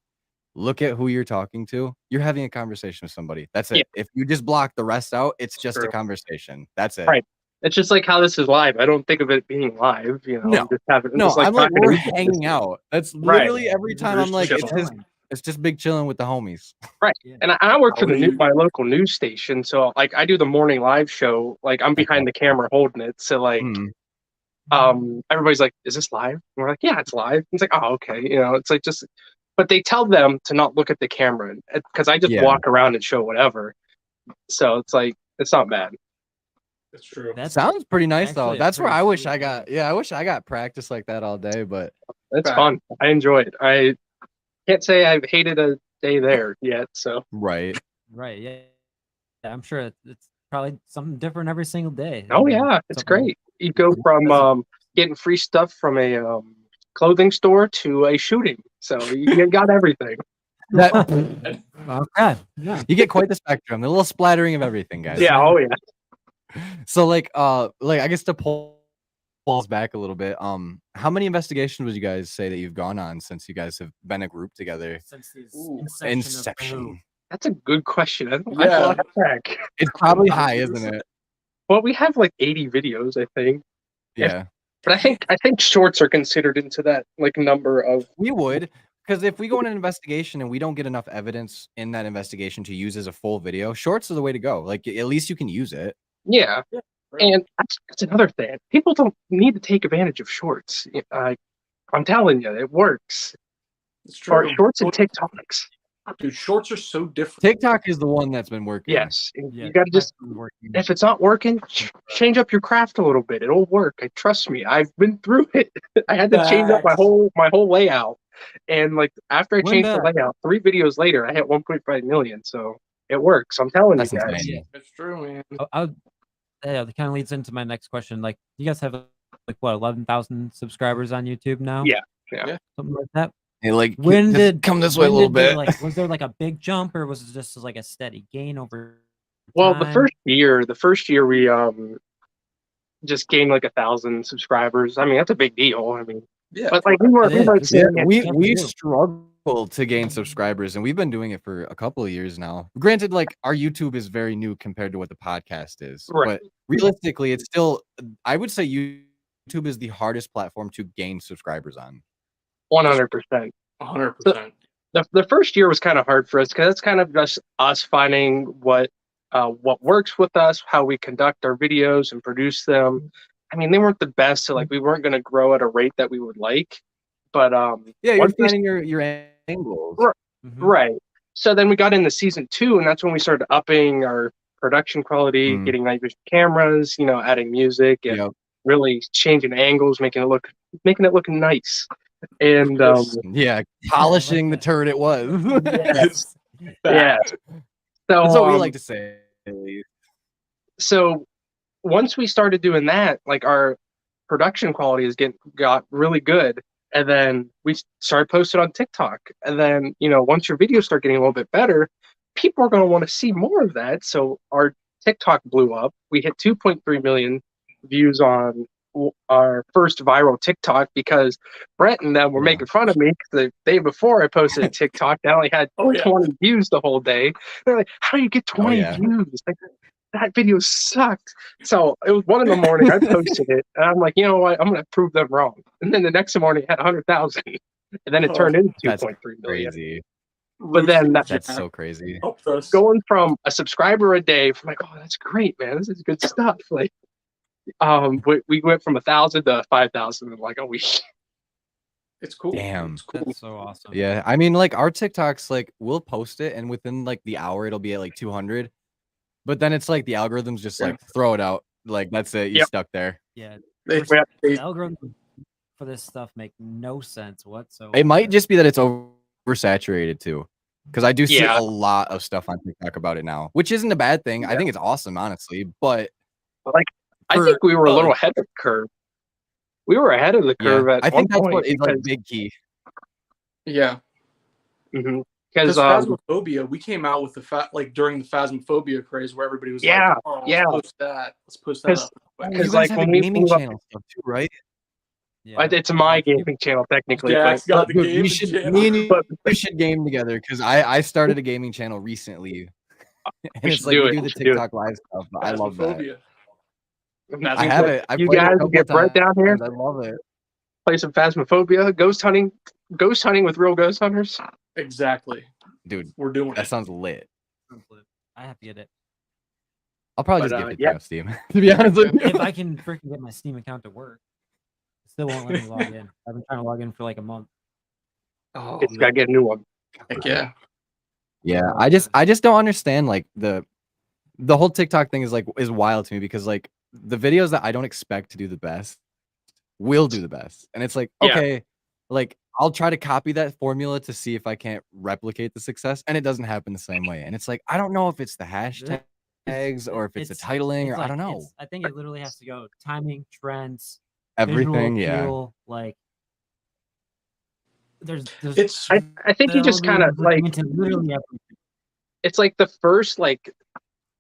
look at who you're talking to, you're having a conversation with somebody. That's it. If you just block the rest out, it's just a conversation. That's it. Right. It's just like how this is live. I don't think of it being live, you know. I'm like we're hanging out. That's literally every time I'm like, it's just big chilling with the homies. Right. And I work for my local news station, so like I do the morning live show. Like I'm behind the camera holding it. So like everybody's like, is this live? And we're like, yeah, it's live. And it's like, oh, okay. You know, it's like just but they tell them to not look at the camera because I just walk around and show whatever. So it's like it's not bad. That's true. That sounds pretty nice though. That's where I wish I got. Yeah, I wish I got practice like that all day. But it's fun. I enjoy it. can't say I've hated a day there yet. So Right. Right. Yeah. Yeah, I'm sure it's probably something different every single day. oh yeah, it's Something- great. You go from getting free stuff from a clothing store to a shooting. So you got everything. That Okay. Yeah. you get quite the spectrum, the little splattering of everything, guys. Yeah, oh yeah. So like I guess to pull us back a little bit, how many investigations would you guys say that you've gone on since you guys have been a group together? Since these Ooh, Inception. That's a good question. I don't Yeah. lost track. It's probably high, isn't it? Well, we have like 80 videos, I think. Yeah. But I think shorts are considered into that like number of. We would, because if we go on an investigation and we don't get enough evidence in that investigation to use as a full video, shorts are the way to go. Like at least you can use it. Yeah, and that's another thing. People don't need to take advantage of shorts. I'm telling you, it works. It's Or true. shorts and TikToks. Dude, shorts are so different. TikTok is the one that's been working. Yes, Yeah, you got to just. working. If it's not working, change up your craft a little bit. It'll work. Trust me. I've been through it. I had to change up my whole layout, and like after I When changed the back. layout, 3 videos later, I hit 1.5 million. So it works. I'm telling That's you guys. insane. Yeah. That's true, man. Yeah, that kind of leads into my next question. Like, you guys have like what 11,000 subscribers on YouTube now? Yeah. Something like that. Hey, like When just did come this way a when little did there, bit? Like, was there like a big jump, or was it just like a steady gain over? Well, time? the first year we just gained like 1,000 subscribers. I mean, that's a big deal. I mean, Yeah. but like we weren't It is. saying Yeah, it. we struggle to gain subscribers, and we've been doing it for a couple of years now. Granted, like our YouTube is very new compared to what the podcast is, Right. but realistically, it's still. I would say YouTube is the hardest platform to gain subscribers on. 100%. 100%. The first year was kind of hard for us because it's kind of just us finding what works with us, how we conduct our videos and produce them. I mean, they weren't the best, so like we weren't going to grow at a rate that we would like. But Yeah, you're once we- finding your angles. Right. Mhm. right. So then we got into season 2, and that's when we started upping our production quality, Mm. getting night vision cameras, adding music and Yep. really changing angles, making it look nice. And Yeah, polishing the turd it was. yes, yeah. So That's what we like to say. At least. so once we started doing that, like our production quality got really good, and then we started posting on TikTok, and then once your videos start getting a little bit better, people are going to want to see more of that. So our TikTok blew up. We hit 2.3 million views on our first viral TikTok because Brett and them were Yeah. making fun of me because the day before I posted a TikTok, I only had Oh, yeah. 20 views the whole day. They're like, "How do you get 20 yeah. views? Like, that video sucked." So it was 1 a.m. I posted it, and I'm like, you know what? I'm gonna prove them wrong. And then the next morning, it had 100,000, and then it turned into That's 2.3 million. Crazy. But then That's so crazy. helped us. Going from a subscriber a day, from like, oh, that's great, man. This is good stuff. Like, we went from 1,000 to 5,000 in like a week. It's cool. Damn. It's cool. That's so awesome. Yeah, I mean, like our TikToks, like we'll post it, and within like the hour, it'll be at like 200. But then it's like the algorithms just like throw it out. Like that's it. You Yep. stuck there. Yeah. They- The they- algorithms for this stuff make no sense whatsoever. It might just be that it's oversaturated too, because I do see Yeah. a lot of stuff on TikTok about it now, which isn't a bad thing. I think it's awesome, honestly. But Like, I For- think we were a little ahead of the curve. We were ahead of the yeah, curve at I think one that's point what is like because big key. Yeah. because Because Phasmophobia, we came out with during the Phasmophobia craze where everybody was Yeah, like, oh, yeah. let's post that. Let's post that 'Cause- up. You Because guys like have when a we gaming blew up, channel stuff too, right? Yeah. it's my gaming channel technically. Jack's but got the Dude, game. we should, me and you, But- we should game together because I started a gaming channel recently, and We it's should like do we it, do we the should do it. TikTok live stuff. But I love that. Phasmophobia. I have it. I You played it a guys couple get Brett down here, times. I love it. play some Phasmophobia, ghost hunting with real ghost hunters. Exactly. Dude, We're doing that it. sounds lit. I have to get it. I'll probably But, just gift it yeah. to you, Steam. To be honest with you. If I can freaking get my Steam account to work, it still won't let me log in. I've been trying to log in for like a month. Oh, It's got to get a new one. heck yeah. Yeah, I just don't understand like the whole TikTok thing is wild to me because like the videos that I don't expect to do the best will do the best. And it's like, Yeah. okay, like I'll try to copy that formula to see if I can't replicate the success, and it doesn't happen the same way. And it's like, I don't know if it's the hashtags or if it's the titling, or I don't know. I think it literally has to go timing, trends, Everything, visual yeah. appeal, like there's It's I think you just kind of like literally everything. it's like the first like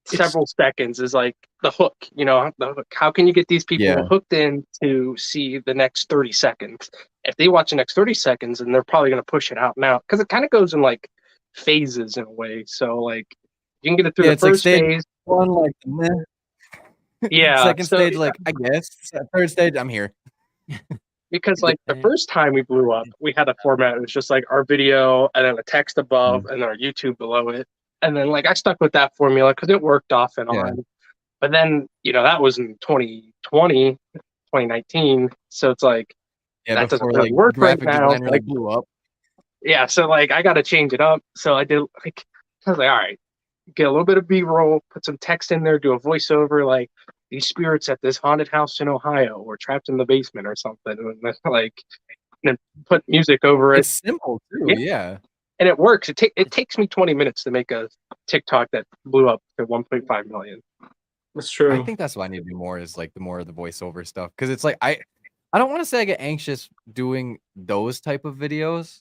several seconds is like the hook, you know, the hook. How can you get these people Yeah. hooked in to see the next 30 seconds? If they watch the next 30 seconds, and they're probably going to push it out now because it kind of goes in like phases in a way. So like you can get it through the it's like first stage phase. one, like meh. Yeah. Second so- stage, like I guess. Third stage, I'm here. Because like the first time we blew up, we had a format. It was just like our video and then a text above and then our YouTube below it. And then like I stuck with that formula because it worked off and Yeah. on. But then, you know, that was in 2020, 2019. So it's like, Yeah, that doesn't before really like work right graphic now. design really Like, blew up. yeah. So like I got to change it up. So I did like, I was like, all right, get a little bit of B-roll, put some text in there, do a voiceover like, these spirits at this haunted house in Ohio were trapped in the basement or something. And then, like, and then put music over it. It's simple too. Yeah. And it works. It takes me 20 minutes to make a TikTok that blew up to 1.5 million. That's true. I think that's what I need to do more is like the more of the voiceover stuff. Cause it's like I don't want to say I get anxious doing those type of videos.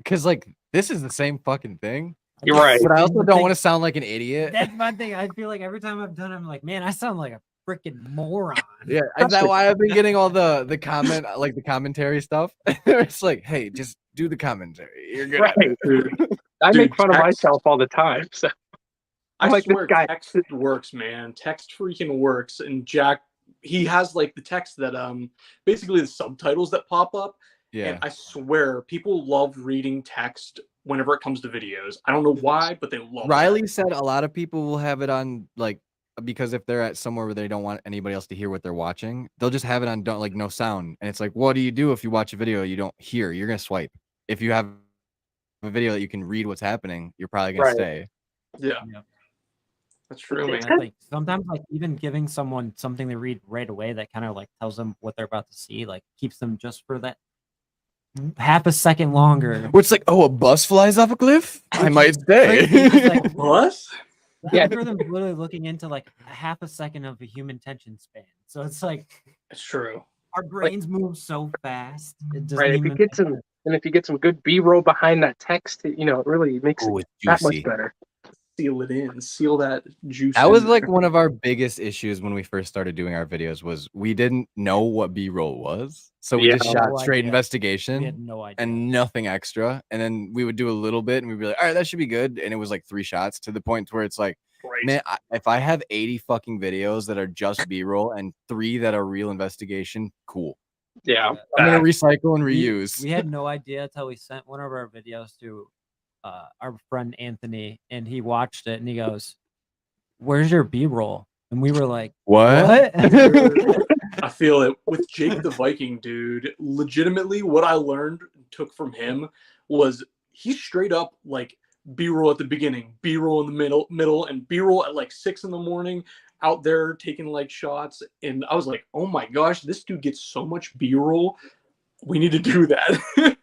Cause like this is the same fucking thing. You're right. But I also don't want to sound like an idiot. That's my thing. I feel like every time I've done it, I'm like, man, I sound like a freaking moron. Yeah, is that why I've been getting all the comment, like the commentary stuff? It's like, hey, just do the commentary. You're good. Right. I Dude, make fun of text- myself all the time. So I like this swear, guy. text works, man. Text freaking works. And Jack, he has like the text that basically the subtitles that pop up. Yeah. And I swear, people love reading text whenever it comes to videos. I don't know why, but they love Riley it. said a lot of people will have it on like because if they're at somewhere where they don't want anybody else to hear what they're watching, they'll just have it on don't like no sound. And it's like, what do you do if you watch a video you don't hear? You're gonna swipe. If you have a video that you can read what's happening, you're probably gonna Right. stay. Yeah. Yep. That's true, I man. think sometimes like even giving someone something to read right away that kind of like tells them what they're about to see, like keeps them just for that half a second longer. Which like, oh, a bus flies off a cliff? I might Crazy. It's stay. like, What? the Yeah. algorithm's literally looking into like a half a second of a human attention span. So it's like It's true. our brains move so fast. It doesn't Right. If even you get some, and if you get some good B-roll behind that text, you know, it really makes Ooh, it it's that much juicy. better. Seal it in. Seal that juice. That was in like there. one of our biggest issues when we first started doing our videos was we didn't know what B-roll was. So we Yeah. just shot No straight idea. investigation we had no idea. and nothing extra. And then we would do a little bit and we'd be like, all right, that should be good. And it was like 3 shots to the point where it's like, Right. man, if I have 80 fucking videos that are just B-roll and 3 that are real investigation, cool. Yeah. I'm gonna recycle and We- reuse. We had no idea until we sent one of our videos to our friend Anthony, and he watched it and he goes, "Where's your B-roll?" And we were like, What? I feel it with Jake the Viking, dude. Legitimately, what I learned and took from him was he's straight up like B-roll at the beginning, B-roll in the middle, and B-roll at like 6 a.m. out there taking like shots. And I was like, oh my gosh, this dude gets so much B-roll. We need to do that.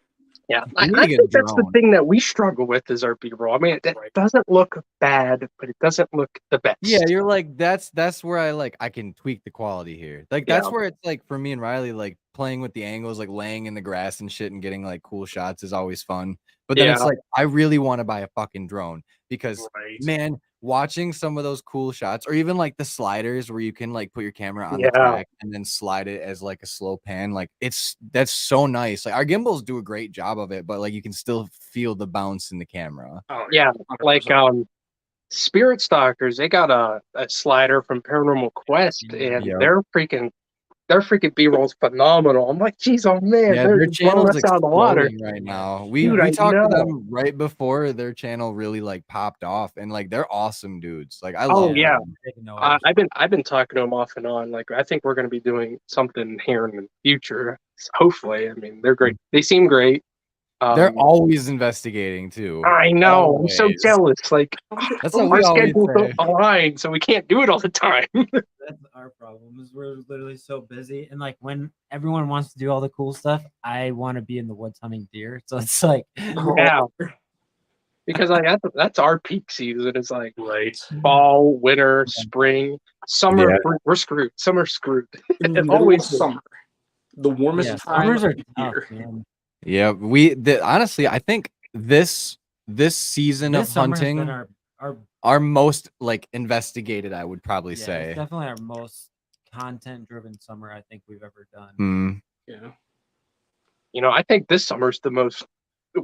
Yeah, We need I to get think a that's the drone. thing that we struggle with is our B-roll. I mean, it Right. doesn't look bad, but it doesn't look the best. Yeah, you're like that's where I can tweak the quality here. Like that's Yeah. where it's like for me and Riley, like playing with the angles, like laying in the grass and shit and getting like cool shots is always fun. But then it's Yeah. like I really want to buy a fucking drone because Right. man, watching some of those cool shots or even like the sliders where you can like put your camera on the Yeah. track and then slide it as like a slow pan, like that's so nice. Like our gimbals do a great job of it, but like you can still feel the bounce in the camera. Oh, Yeah, 100%. like Spirit Stalkers, they got a slider from Paranormal Quest, and Yep. their freaking B-roll's phenomenal. I'm like, geez, oh man, Yeah, they're their just blowing channel's us out of the water. exploding right now. We Dude, I talked to know. them right before their channel really like popped off, and like they're awesome dudes. Like I Oh, love yeah. them. Taking no I've action. been talking to them off and on. Like, I think we're going to be doing something here in the future. Hopefully, I mean, they're great. They seem great. They're always investigating too. I know. I'm so Always. jealous. Like, That's what our we always schedules don't say. align, so we can't do it all the time. That's our problem. Is we're literally so busy, and like when everyone wants to do all the cool stuff, I want to be in the woods hunting deer. So it's like, Yeah. Because like that's our peak season. It's like Right. fall, winter, spring, summer. Yeah. We're screwed. Summer's screwed. In the It middle always of is. summer, the warmest yeah, time summers are of the tough, year. man. Yeah, honestly, I think this season This of summer's hunting been our our most like investigated, I would probably yeah, say. it's definitely our most content-driven summer I think we've ever done. Mm. Yeah. You know, I think this summer's the most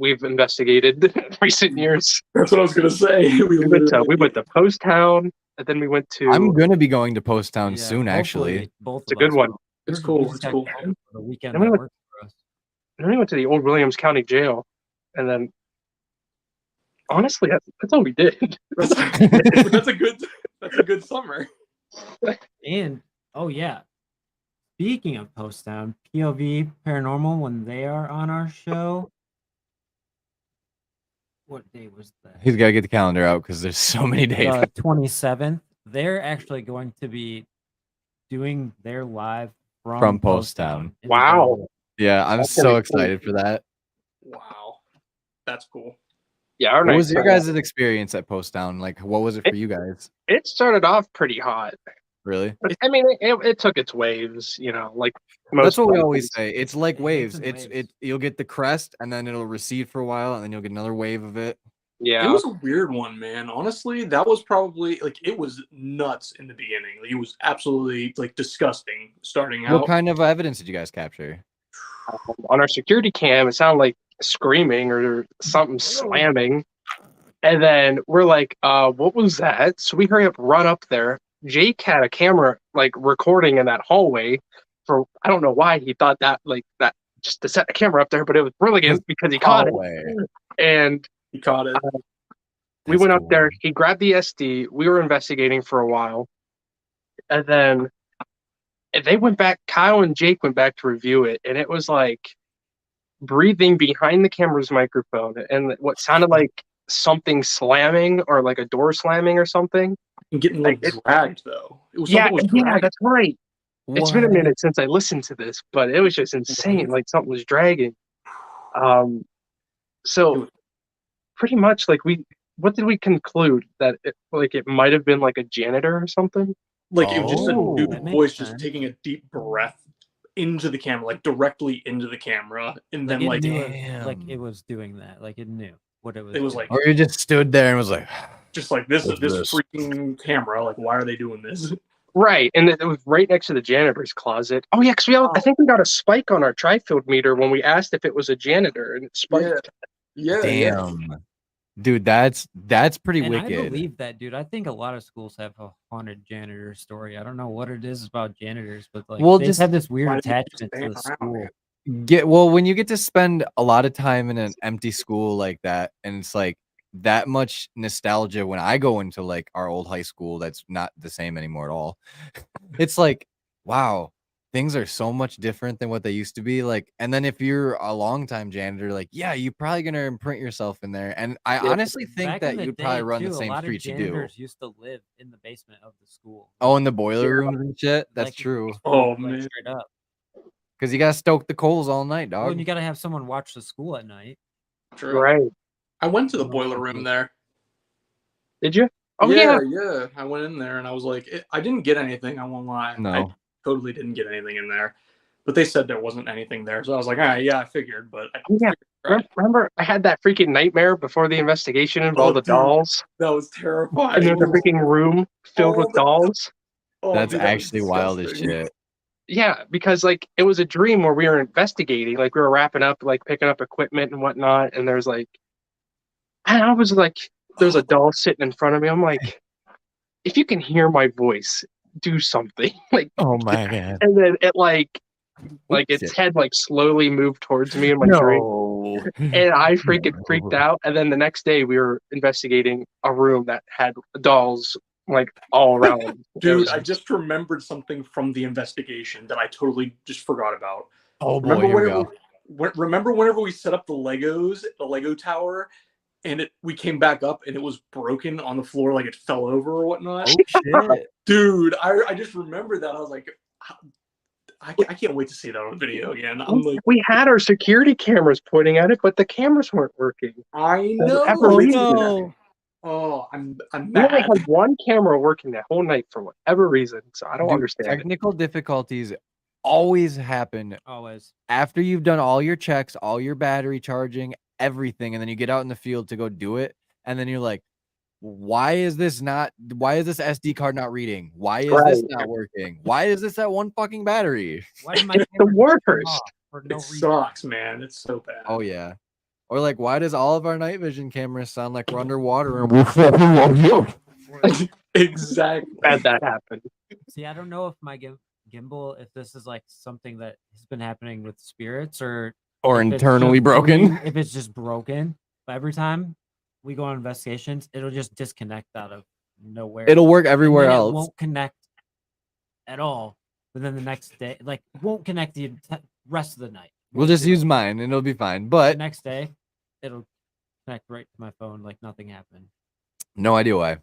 we've investigated in recent years. That's what I was gonna say. We went to Post Town, and then we went to. I'm gonna be going to Post Town Yeah, soon, actually. hopefully both It's a of good us. one. It's We cool. just It's got cool. called for the weekend And we that went- worked for us. And then we went to the old Williams County Jail, and then honestly, that's all we did. That's a good summer. And oh yeah, speaking of Post Town, POV Paranormal, when they are on our show, what day was that? He's got to get the calendar out because there's so many days. The 27th. They're actually going to be doing their live From Post Town. in the Wow. Valley. Yeah, I'm That's so gonna be excited for that. Wow. That's cool. Yeah, our What night was your started- guys' experience at Post Town? Like, what was it for you guys? It started off pretty hot, Really? but I mean, it took its waves. You know, like most. That's what we places. always say. It's like It hits waves. in It's waves. you'll get the crest and then it'll recede for a while and then you'll get another wave of it. Yeah, It was a weird one, man. Honestly, that was probably like it was nuts in the beginning. Like, it was absolutely like disgusting starting out. What kind of evidence did you guys capture? on our security cam, it sounded like screaming or something slamming. And then we're like, what was that? So we hurry up, run up there. Jake had a camera like recording in that hallway for I don't know why he thought that like that just to set the camera up there, but it was brilliant because he caught it. Hallway. And He caught it. we That's went up cool. there, he grabbed the SD, we were investigating for a while. And then they went back, Kyle and Jake went back to review it, and it was like breathing behind the camera's microphone and what sounded like something slamming or like a door slamming or something. And getting like Like, dragged though. It was Yeah, something was yeah, dragged. that's right. It's been a What? minute since I listened to this, but it was just insane. Like something was dragging. So pretty much like what did we conclude that it might have been like a janitor or something? Like it was just a Oh, dude's that makes voice just sense. taking a deep breath into the camera, like directly into the camera, and then it like knew like damn. it was doing that. Like it knew what it was. it was doing. like Or you just stood there and was like, just like this What's this this? freaking camera. Like, why are they doing this? Right, and it was right next to the janitor's closet. Oh yeah, because I think we got a spike on our tri-field meter when we asked if it was a janitor, and it spiked. Yeah. damn. Dude, that's pretty and I wicked. believe that, dude. I think a lot of schools have a haunted janitor story. I don't know what it is about janitors, but like Well, they just- just have this weird Why do you attachment stay to the around? school. When you get to spend a lot of time in an empty school like that, and it's like that much nostalgia when I go into like our old high school that's not the same anymore at all. It's like, wow, things are so much different than what they used to be. Like, and then if you're a longtime janitor, like, yeah, you're probably gonna imprint yourself in there. And I Yeah. honestly think Back that in the you'd probably day, run too, the a same lot of streets you do. janitors used to live in the basement of the school. Oh, in the boiler rooms and shit. That's Like, true. Oh, like, man. straight up. Because you gotta stoke the coals all night, Well, dog. and you got to have someone watch the school at night. True. Right? I went to the boiler room there. Did you? Oh yeah. Yeah. I went in there and I was like, I didn't get anything. I won't lie. No. I totally didn't get anything in there. But they said there wasn't anything there, so I was like, all right, yeah, I figured. But I Oh, yeah. Right. Remember, I had that freaking nightmare before the investigation of all the dude. dolls, that was terrifying. and there's a freaking room filled with the- dolls. Oh, That's dude, that was actually wild as disgusting. shit. Yeah, because like it was a dream where we were investigating, like we were wrapping up, like picking up equipment and whatnot, and there's like, and I was like, there's a doll sitting in front of me. I'm like, if you can hear my voice, do something. Like, Oh my god. and then it like its Shit. head like slowly moved towards me in my dream, No. and I freaking freaked out. And then the next day we were investigating a room that had dolls like all around. It Dude, was- I just remembered something from the investigation that I totally just forgot about. Oh boy, Remember here we when go. remember whenever we set up the Lego tower, and we came back up and it was broken on the floor, like it fell over or whatnot. Oh shit! Dude, I just remember that. I was like, I can't wait to see that on video again. I'm like, We had our security cameras pointing at it, but the cameras weren't working. I know. Oh, no. Oh, I'm We only mad. had one camera working that whole night for whatever reason, so I don't Dude, understand it. technical difficulties always happen Always. after you've done all your checks, all your battery charging, everything, and then you get out in the field to go do it, and then you're like, why is this SD card not reading? Why is this Right. not working? Why is this at one fucking battery? Why did my It's the camera turn worst. off for no It reason? sucks, man. It's so bad. Oh yeah. Or like, why does all of our night vision cameras sound like we're underwater? Exactly. Had that happen. See, I don't know if my gimbal, if this is like something that has been happening with spirits or Or if it's internally just broken? doing- if it's just broken. But every time we go on investigations, it'll just disconnect out of nowhere. It'll work And everywhere then else. It won't connect at all. But then the next day, like, won't connect the rest of the night. We'll Won't just do it. use mine and it'll be fine. The But next day, it'll connect right to my phone like nothing happened. no idea why.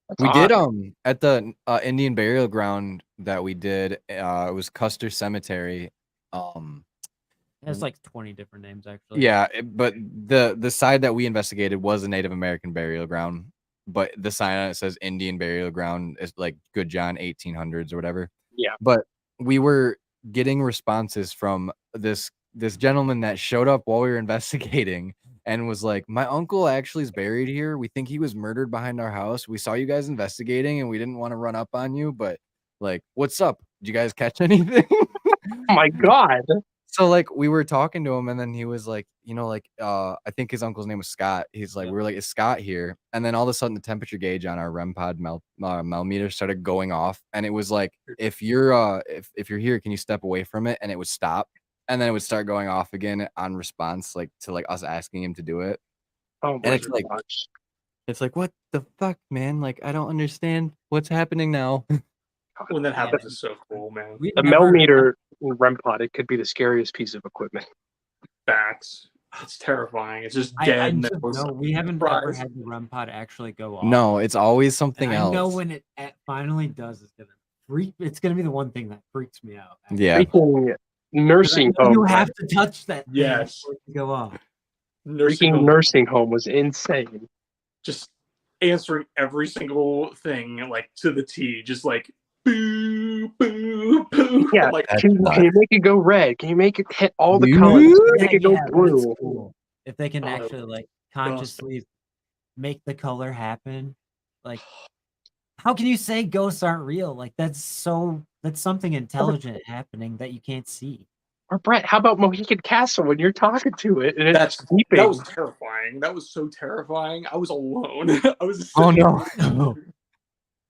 That's We odd. did at the Indian burial ground that we did. It was Custer Cemetery. It has like 20 different names actually. Yeah, but the side that we investigated was a Native American burial ground, but the sign on it says Indian burial ground is like Good John 1800s or whatever. Yeah. But we were getting responses from this gentleman that showed up while we were investigating and was like, my uncle actually is buried here. We think he was murdered behind our house. We saw you guys investigating and we didn't want to run up on you, but like, what's up? Did you guys catch anything? Oh my god. So like we were talking to him and then he was like, I think his uncle's name was Scott. He's like, we were like, is Scott here? And then all of a sudden the temperature gauge on our REM pod meter started going off. And it was like, if you're here, can you step away from it? And it would stop. And then it would start going off again on response, like to like us asking him to do it. Oh my And it's like, gosh. what the fuck, man? Like, I don't understand what's happening now. When that happens, it's so cool, man. We've The never- millimeter REM pod, it could be the scariest piece of equipment. Facts. It's terrifying. It's just I dead. just no know we haven't ever surprise. had the REM pod actually go off. No, it's always something And else. I know when it finally does, it's gonna be the one thing that freaks me out. Yeah. Freaking nursing home. You have to touch that. thing Yes. for it to go off. Nursing Freaking home, nursing home was insane. just answering every single thing like to the T, just like boo, boo, boo. Yeah, Like, That's Can nuts. you make it go red? Can you make it hit all the You- colors? Can you make Yeah, it go yeah, but it's blue? cool. If they can Oh, actually like consciously make the color happen, like how can you say ghosts aren't real? Like that's something intelligent happening that you can't see. Or Brett, how about Mohican Castle when you're talking to it and it's that beeping? was terrifying. That was so terrifying. I was alone. I was Oh, sitting- no.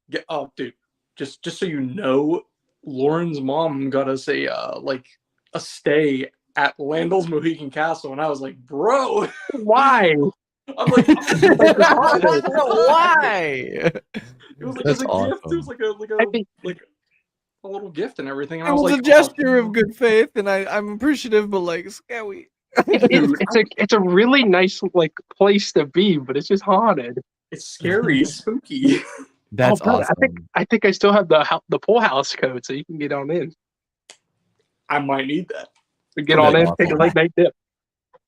Yeah, oh, dude. Just so you know, Lauren's mom got us a stay at Landell's Mohican Castle, and I was like, bro. Why? I'm like, Why? it was like That's as a gift. It awesome. was I think like a little gift and everything. And It I was was like, a gesture of good faith, and I'm appreciative, but like scary. it's a really nice like place to be, but it's just haunted. it's scary, it's spooky. That's Brett, awesome. I think I still have the pool house code, so you can get on in. I might need that. Get on That's in, take a awesome. late night dip.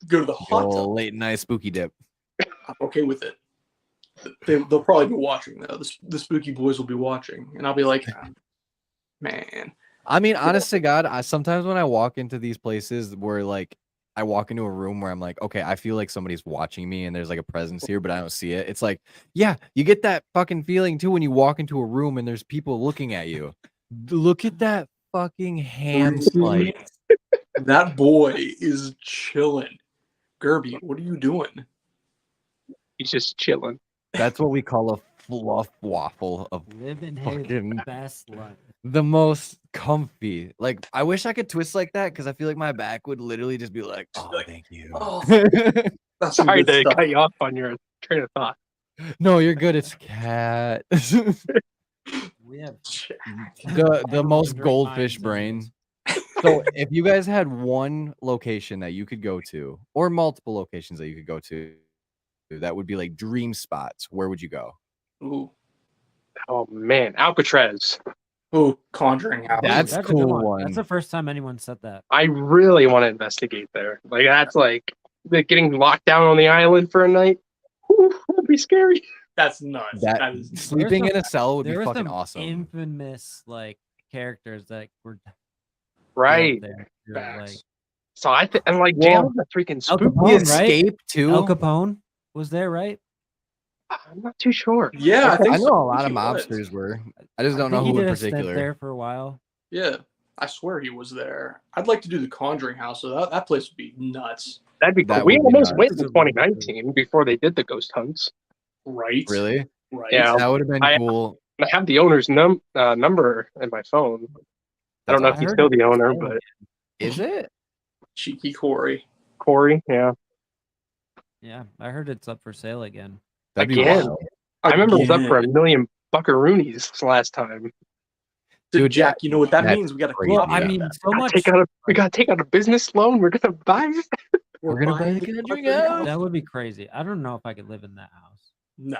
Go to the hot Oh, tub. late night spooky dip. I'm okay with it. They'll probably be watching though. The spooky boys will be watching, and I'll be like, "Ah, man, I mean, honest to God, sometimes when I walk into these places where like I walk into a room where I'm like, okay, I feel like somebody's watching me and there's like a presence here, but I don't see it. It's like, yeah, you get that fucking feeling too when you walk into a room and there's people looking at you. Look at that fucking ham slice. that boy is chilling." Gerby, what are you doing? He's just chilling. That's what we call a fluff waffle of Living his fucking best life. the most comfy. Like, I wish I could twist like that because I feel like my back would literally just be like, oh, thank you. Oh, that's some Sorry good to stuff. cut you off on your train of thought. No, you're good. It's cat. We have the most Wondering goldfish minds brain. So if you guys had one location that you could go to, or multiple locations that you could go to, that would be like dream spots, where would you go? Ooh, Oh man, Alcatraz. ooh, Conjuring House. That's a cool good one. That's the first time anyone said that. I really want to investigate there. Like that's like getting locked down on the island for a night. Whew, that'd be scary. That's nuts. That That is sleeping in a cell would be There were fucking some awesome. infamous like characters that were Right. there. Too, facts. like So I think, and like jail is a freaking Al spooky. Capone, The right? Escape too. Al Capone was there, right? I'm not too sure. Yeah, I think I know so. a lot of He was. mobsters were. I just don't I know think who he in did a stint particular. there for a while. Yeah, I swear he was there. I'd like to do the Conjuring House, so that place would be nuts. That'd be cool. That We would be almost nuts. went in That's a really 2019 before they did the ghost hunts. Right? Really? Right. Yeah. That would have been I- cool. I have the owner's number in my phone. I don't know if I he's heard still it the was owner, Salem. but Is it? Cheeky Corey. Corey, yeah. Yeah, I heard it's up for sale again. That'd be Again. wild. I remember it was up for Again. $1 million buckaroonies last time. Dude, Dude, Jack, you know what that that's means? We got to crazy. Well, Yeah. I mean, so much We gotta take out a business loan. We're gonna buy it. We're gonna buy the Conjuring House. that would be crazy. I don't know if I could live in that house. No.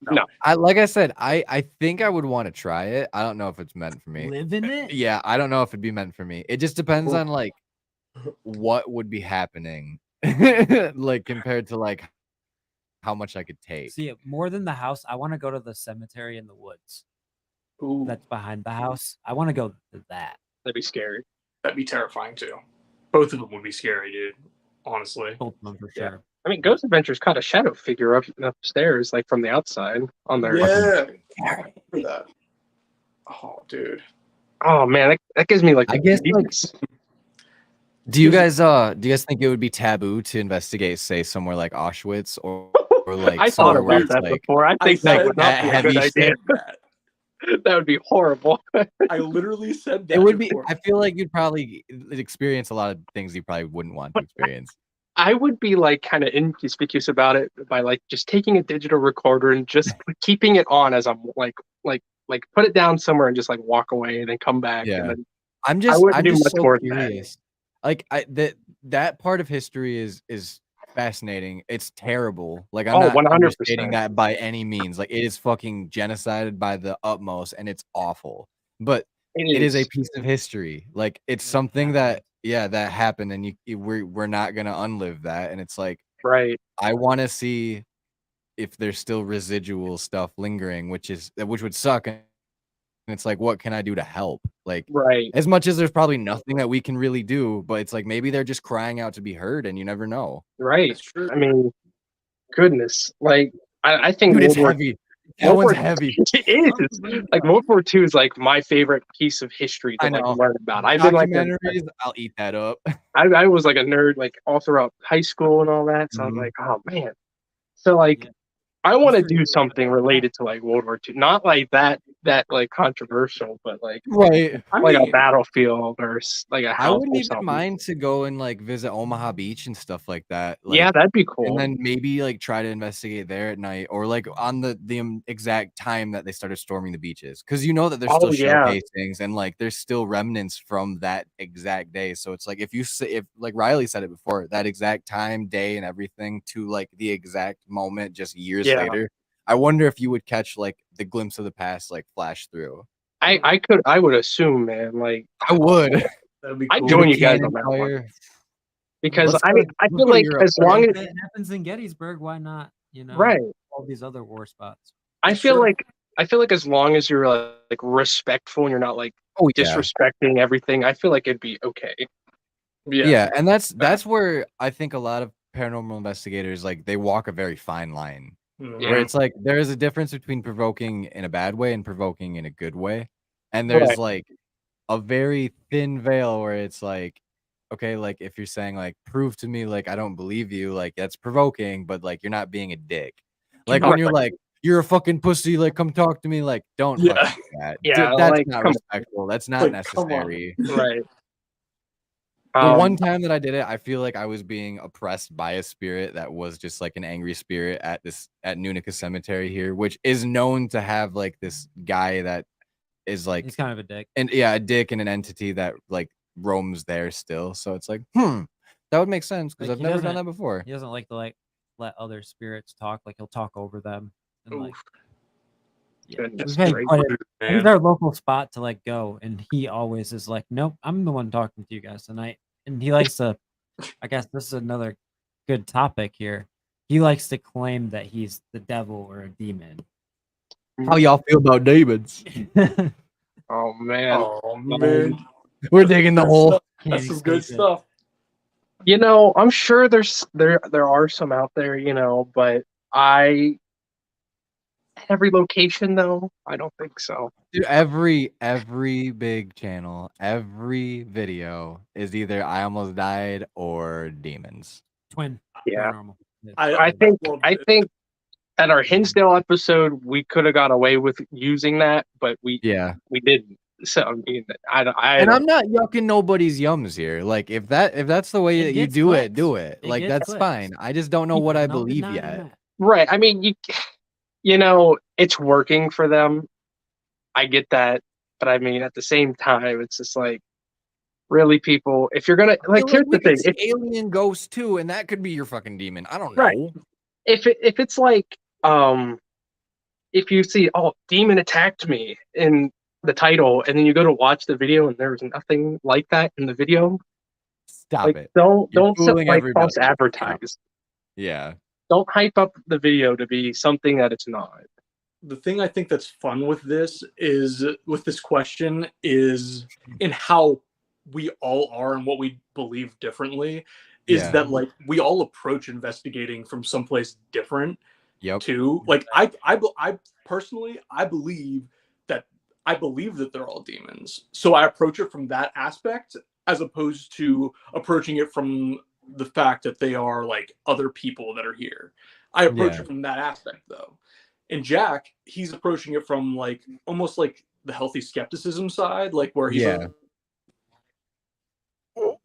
No. I like I said, I think I would want to try it. I don't know if it's meant for me. Live in it? Yeah, I don't know if it'd be meant for me. It just depends on like what would be happening, like compared to like how much I could take. See, more than the house, I want to go to the cemetery in the woods Ooh, that's behind the house. I want to go to that. That'd be scary. that'd be terrifying too. Both of them would be scary, dude. Honestly. Both of them for Yeah. sure. I mean, Ghost Adventures caught a shadow figure upstairs, like from the outside on their. Yeah. For that. Oh, dude. Oh man, that gives me like. I the guess, like, creeps. Do you guys think it would be taboo to investigate, say, somewhere like Auschwitz or like I thought somewhere where about it's that like before. I think that said would not that be a heavy good idea. shit? That. That would be horrible. I literally said that. it would be before. I feel like you'd probably experience a lot of things you probably wouldn't want to experience. I would be like kind of inconspicuous about it by like just taking a digital recorder and just keeping it on as I'm like put it down somewhere and just like walk away and then come back. Yeah. And then I'm just wouldn't do much so more than that. curious. Like that part of history is fascinating. It's terrible. Like I'm not 100%. understating that by any means. Like it is fucking genocided by the utmost and it's awful. But it is a piece of history. Like it's something that that happened and we're not gonna unlive that. And it's like right. I want to see if there's still residual stuff lingering, which would suck. And it's like, what can I do to help? Like, Right. as much as there's probably nothing that we can really do, but it's like maybe they're just crying out to be heard, and you never know. Right. That's true. I mean, goodness. Like I think Dude, it's World War heavy. That World one's War- heavy. It is. Like World War II is like my favorite piece of history to I like know. learn about. I've been like Documentaries, I'll eat that up. I was like a nerd like all throughout high school and all that. So I was Mhm. like, oh man. So like Yeah. I want to History do is something related to like World War II. Not like that like controversial, but like Right. like a battlefield or like a I house wouldn't or even something. mind to go and like visit Omaha Beach and stuff like that. Like, Yeah, that'd be cool. and then maybe like try to investigate there at night or like on the exact time that they started storming the beaches, because you know that there's still yeah. showcasings and like there's still remnants from that exact day. So it's like if like Riley said it before, that exact time, day, and everything to like the exact moment just years Yeah. later. I wonder if you would catch like the glimpse of the past like flash through. I would assume, man, like I would. That'd be I'd cool. join you Cannon guys on that one. fire. Because Let's I go- mean I let's feel go to like Europe. as long as If it happens in Gettysburg, why not? You know, right. all these other war spots. I feel Sure. like as long as you're like respectful and you're not like Oh yeah. disrespecting everything, I feel like it'd be okay. Yeah, and that's where I think a lot of paranormal investigators like they walk a very fine line. Mhm. Yeah. Where it's like there is a difference between provoking in a bad way and provoking in a good way. And there's Right. like a very thin veil where it's like, okay, like if you're saying like prove to me like I don't believe you, like that's provoking, but like you're not being a dick. Like when you're like, you're a fucking pussy, like come talk to me, like don't Yeah. fucking do that. Yeah, That's like, not come on. respectful. That's not Like, come on. necessary. Right. The one time that I did it, I feel like I was being oppressed by a spirit that was just like an angry spirit at Nunica Cemetery here, which is known to have like this guy that is like He's kind of a dick. a dick and an entity that like roams there still. So it's like, that would make sense because Like, I've he never done doesn't- that before. He doesn't like to let other spirits talk. Like he'll talk over them. And like, Oof. yeah, Goodness we've had gracious. quite a, he's Man. our local spot to like go, and he always is like, nope, I'm the one talking to you guys tonight. And he likes to, I guess this is another good topic here. He likes to claim that he's the devil or a demon. How y'all feel about demons? Oh man. Oh man, We're digging the hole. that's some good escape it. stuff. You know, I'm sure there are some out there, you know, but every location though, I don't think so. Dude, every big channel, every video is either I almost died or demons. Twin. Yeah. Paranormal. I think at our Hinsdale episode we could have got away with using that, but we didn't. So I mean, I'm not yucking nobody's yums here. Like if that's the way It that you gets do clicks. it, do it. It Like gets that's clicks. fine. I just don't know what I believe yet. right. I mean, you know, it's working for them. I get that, but I mean, at the same time, it's just like, really, people. If you're gonna like, here's we the thing: could see alien ghosts too, and that could be your fucking demon. I don't know. Right. if it's like, if you see, oh, demon attacked me in the title, and then you go to watch the video, and there's nothing like that in the video, Stop like, it. don't fooling like everybody. false advertise. Yeah. Don't hype up the video to be something that it's not. The thing I think that's fun with this question is in how we all are and what we believe differently is Yeah. that like we all approach investigating from someplace different Yep. too. Like I personally I believe that they're all demons. So I approach it from that aspect as opposed to approaching it from the fact that they are like other people that are here. I approach it from that aspect though. And Jack, he's approaching it from like almost like the healthy skepticism side, like where he's like,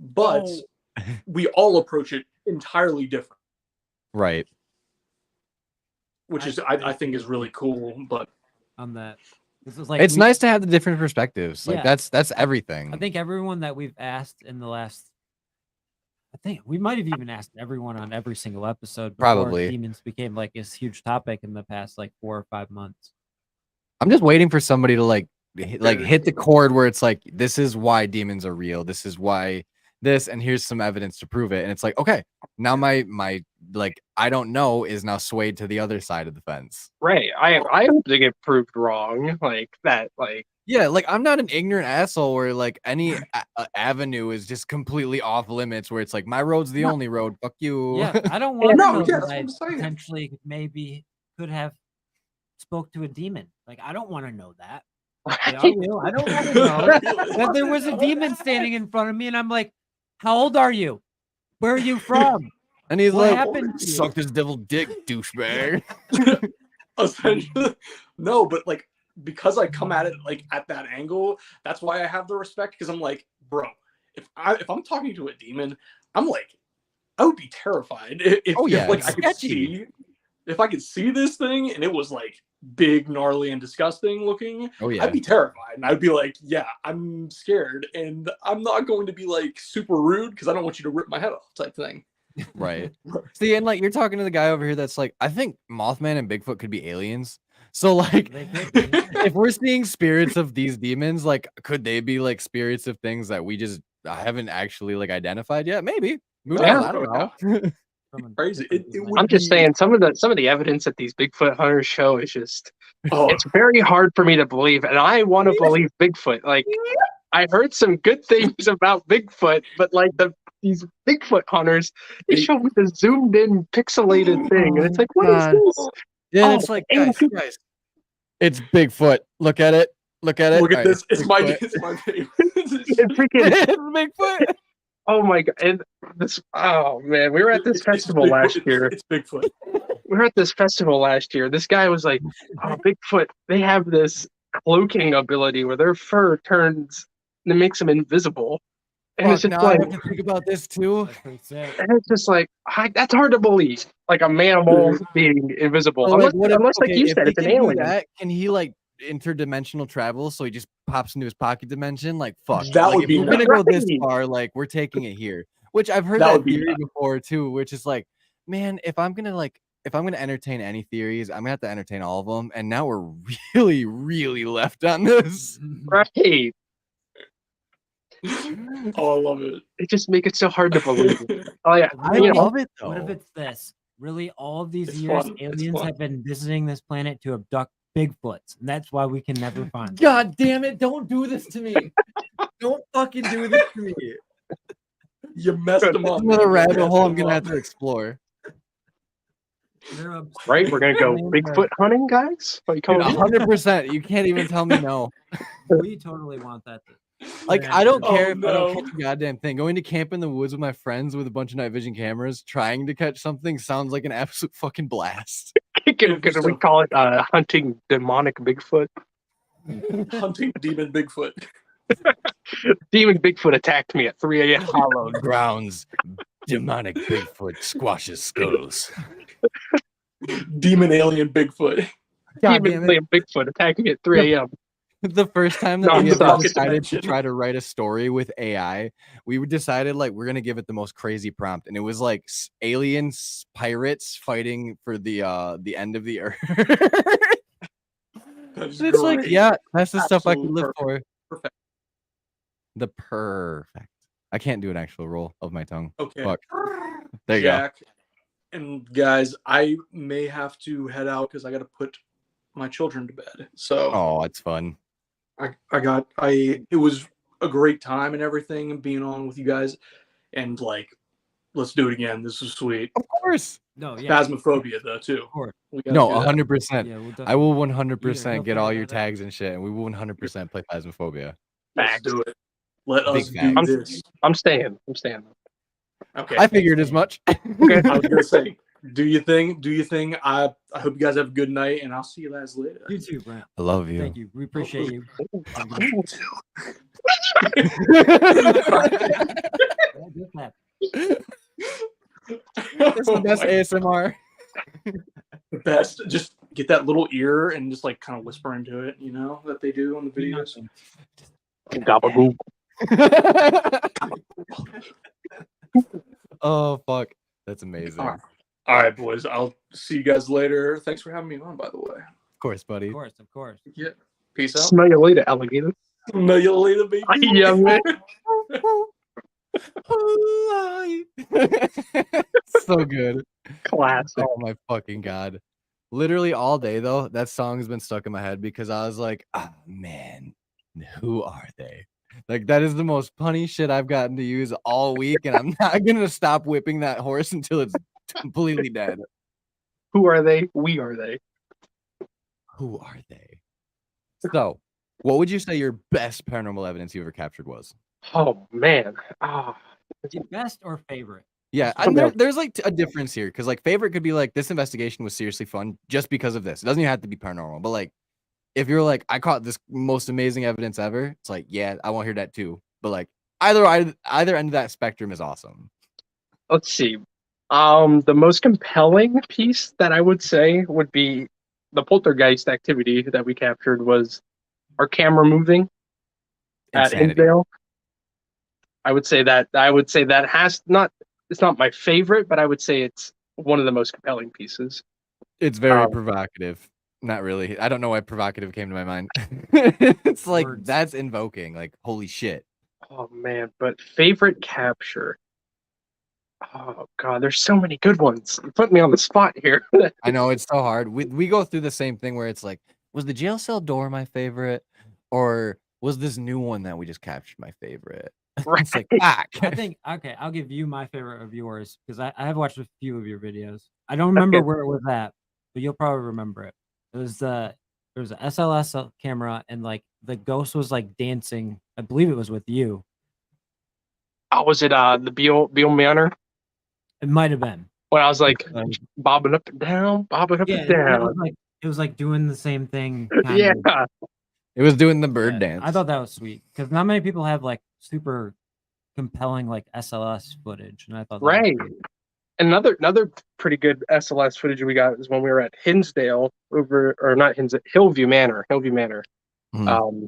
but we all approach it entirely different. Right. Which is I think is really cool. But on that, this is like It's nice to have the different perspectives. Like Yeah. that's everything. I think everyone that we've asked in the last, I think we might have even asked everyone on every single episode. Before Probably. demons became like this huge topic in the past like 4 or 5 months. I'm just waiting for somebody to like hit the chord where it's like, this is why demons are real. This is why this, and here's some evidence to prove it. And it's like, okay, now my like I don't know is now swayed to the other side of the fence. Right. I hope to get proved wrong like that. Like, Yeah, like I'm not an ignorant asshole where like any avenue is just completely off limits where it's like my road's the only road. Fuck you. Yeah, I don't want to No, know yeah, that that's what I I'm saying. potentially maybe could have spoke to a demon. Like I don't want to know that. Like, are you? I don't want to know that there was a demon standing in front of me, and I'm like, "How old are you? Where are you from?" And he's What like, happened to you? suck this devil dick, douchebag. essentially, no, but like because I come at it like at that angle, that's why I have the respect because I'm like, bro, if I'm talking to a demon, I'm like, I would be terrified if like I could see if I could see this thing and it was like big, gnarly, and disgusting looking. Oh yeah. I'd be terrified and I'd be like, yeah, I'm scared and I'm not going to be like super rude because I don't want you to rip my head off type thing. Right. See, and like you're talking to the guy over here that's like, I think Mothman and Bigfoot could be aliens. So like They could be. if we're seeing spirits of these demons, like could they be like spirits of things that we just haven't actually like identified yet? Maybe. Yeah. I don't know. From a Crazy. different It would dimension. I'm just saying some of the evidence that these Bigfoot hunters show is just Oh, it's very hard for me to believe, and I want to believe Bigfoot. Like I heard some good things about Bigfoot, but like these Bigfoot hunters, they show me the zoomed in pixelated thing, and it's like, what is God. this? Yeah, Oh, it's like and guys, it's Bigfoot. Look at it. Look at it. look at All this. right, It's my Bigfoot. favorite. And freaking, It's Bigfoot. oh my god! And this, oh man, we were at this festival Bigfoot. last year. It's Bigfoot. We were at this festival last year. This guy was like, "Oh, Bigfoot! They have this cloaking ability where their fur turns and it makes them invisible." And it's Fuck, just now like, I have to think about this too. That's pretty sick. and it's just like, that's hard to believe. Like a mammal being invisible, So, unless, like, what if, like okay, you if said, he it's an can do alien. that, can he like interdimensional travel, so he just pops into his pocket dimension. Like, fuck. That Like, would if be we're gonna go this right. far, like, we're taking it here. Which I've heard That that would be theory nuts. before too, which is like, man, if I'm gonna entertain any theories, I'm gonna have to entertain all of them. And now we're really, really left on this. Right. Oh, I love it. They just make it so hard to believe. Oh yeah, I you know, love it though. What if it's this? Really, all of these It's years, fun. It's aliens fun. have been visiting this planet to abduct Bigfoots, and that's why we can never find them. God damn it! Don't do this to me. Don't fucking do this to me. You messed them up. Another You rabbit messed hole I'm them gonna up. have to explore. They're obsessed right? We're gonna with go aliens Bigfoot hunting, guys. What you Dude, coming? 100%. You can't even tell me no. We totally want that. Like, I don't Oh, care if I don't no. catch a goddamn thing. Going to camp in the woods with my friends with a bunch of night vision cameras, trying to catch something sounds like an absolute fucking blast. Can we call it hunting demonic Bigfoot? Hunting demon Bigfoot. Demon Bigfoot attacked me at 3 a.m. Hallowed grounds, demonic Bigfoot squashes skulls. Demon alien Bigfoot. God Demon damn it. alien Bigfoot attacked me at 3 a.m. The first time that No, we it's ever not. decided to Dimension. try to write a story with AI, we decided like we're gonna give it the most crazy prompt, and it was like aliens, pirates fighting for the end of the earth. That's It's like, great. yeah, that's the stuff I Absolute could live perfect. for. Perfect. The perfect. I can't do an actual roll of my tongue. Okay. Fuck. There you go. Jack and guys, I may have to head out because I got to put my children to bed. So Oh, it's fun. it was a great time and everything and being on with you guys, and like, let's do it again. This is sweet. Of course. No, yeah, Phasmophobia though too. of course. We gotta No, do that. 100%. Yeah, we'll I will Either 100% he'll get all figure your that out. tags and shit, and we will 100% play Phasmophobia. Let's Facts. do it. Let Big us do facts. this. I'm staying. Okay. I figured as much. Okay. I was gonna say, do your thing. Do your thing. I hope you guys have a good night, and I'll see you guys later. You too, Brent. I love you. Thank you. We appreciate you. That's the best ASMR. The best. Just get that little ear and just like kind of whisper into it. You know that they do on the videos. Gabagool. Oh fuck, that's amazing. All right, boys. I'll see you guys later. Thanks for having me on, by the way. Of course, buddy. Of course. Yeah. Peace out. Smell you later, alligator. Smell you later, baby. Yeah, man. So good. Classic. Oh my fucking god. Literally all day though, that song has been stuck in my head because I was like, ah man, who are they? Like that is the most punny shit I've gotten to use all week, and I'm not gonna stop whipping that horse until it's completely dead. Who are they? We are they. Who are they? So, what would you say your best paranormal evidence you ever captured was? Oh man. Ah. Is it best or favorite? Yeah, So there's like a difference here because like favorite could be like this investigation was seriously fun just because of this. It doesn't even have to be paranormal, but like if you're like I caught this most amazing evidence ever, it's like yeah, I want to hear that too. But like either end of that spectrum is awesome. Let's see. The most compelling piece that I would say would be the poltergeist activity that we captured was our camera moving at Insanity. Hinsdale. I would say that has not. It's not my favorite, but I would say it's one of the most compelling pieces. It's very Um, provocative. Not really. I don't know why provocative came to my mind. It's like Words. that's invoking. Like holy shit. Oh man, but favorite capture. Oh god, there's so many good ones. You put me on the spot here. I know it's so hard. We go through the same thing where it's like, was the jail cell door my favorite, or was this new one that we just captured my favorite? It's like, fuck. I think okay, I'll give you my favorite of yours because I have watched a few of your videos. I don't remember where it was at, but you'll probably remember it. It was there was a SLS camera and like the ghost was like dancing. I believe it was with you. Oh, was it the Beale Manor? It might have been. When I was like Um, bobbing up and down, bobbing up Yeah, and it down. was like doing the same thing. kind Yeah. of. It was doing the bird Yeah, dance. I thought that was sweet because not many people have like super compelling like SLS footage, and I thought that was Right. great. And another pretty good SLS footage we got is when we were at Hinsdale Hillview Manor. Mhm.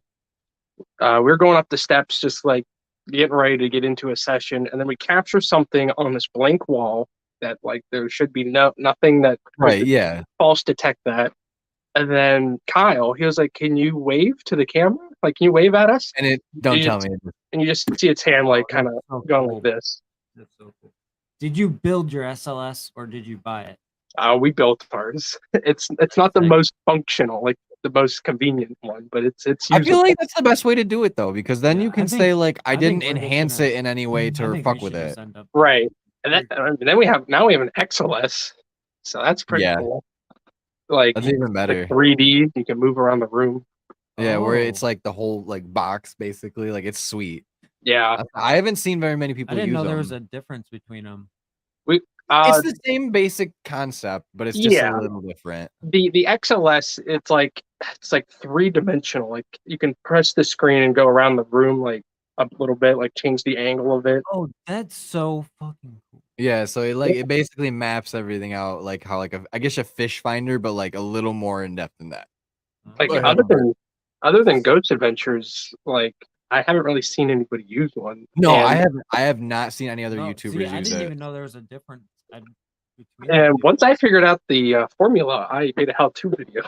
We were going up the steps, just like getting ready to get into a session, and then we capture something on this blank wall that like there should be nothing that Right, yeah. false detect that. And then Kyle, he was like, "Can you wave to the camera? Like, can you wave at us?" And it don't You tell just- me. And you just see its hand like kind of That's so going cool. like this. That's so cool. Did you build your SLS or did you buy it? We built ours. It's not the Sick. most functional, like the most convenient one, but it's I feel usable. like that's the best way to do it though, because then Yeah, you I can think- say like I I think didn't we're just enhance gonna- it in any way I to think fuck we with should it. just end up Right. And then we have an XLS, so that's pretty Yeah. cool. Like That's even better. 3D, you can move around the room. Yeah, where it's Oh. like the whole like box basically, like it's sweet. Yeah. I haven't seen very many I people didn't use know there them. was a difference between them. It's the same basic concept, but it's just Yeah. a little different. The XLS, it's like 3-dimensional. Like you can press the screen and go around the room like a little bit, like change the angle of it. Oh, that's so fucking cool. Yeah, so it basically maps everything out like how like I guess a fish finder, but like a little more in depth than that. Like Go other ahead. other than Ghost Adventures, like I haven't really seen anybody use one. No, And- I have not seen any other No, YouTubers see, I use didn't it. even know there was a difference between And the two. once I figured out the formula, I made a how-to video.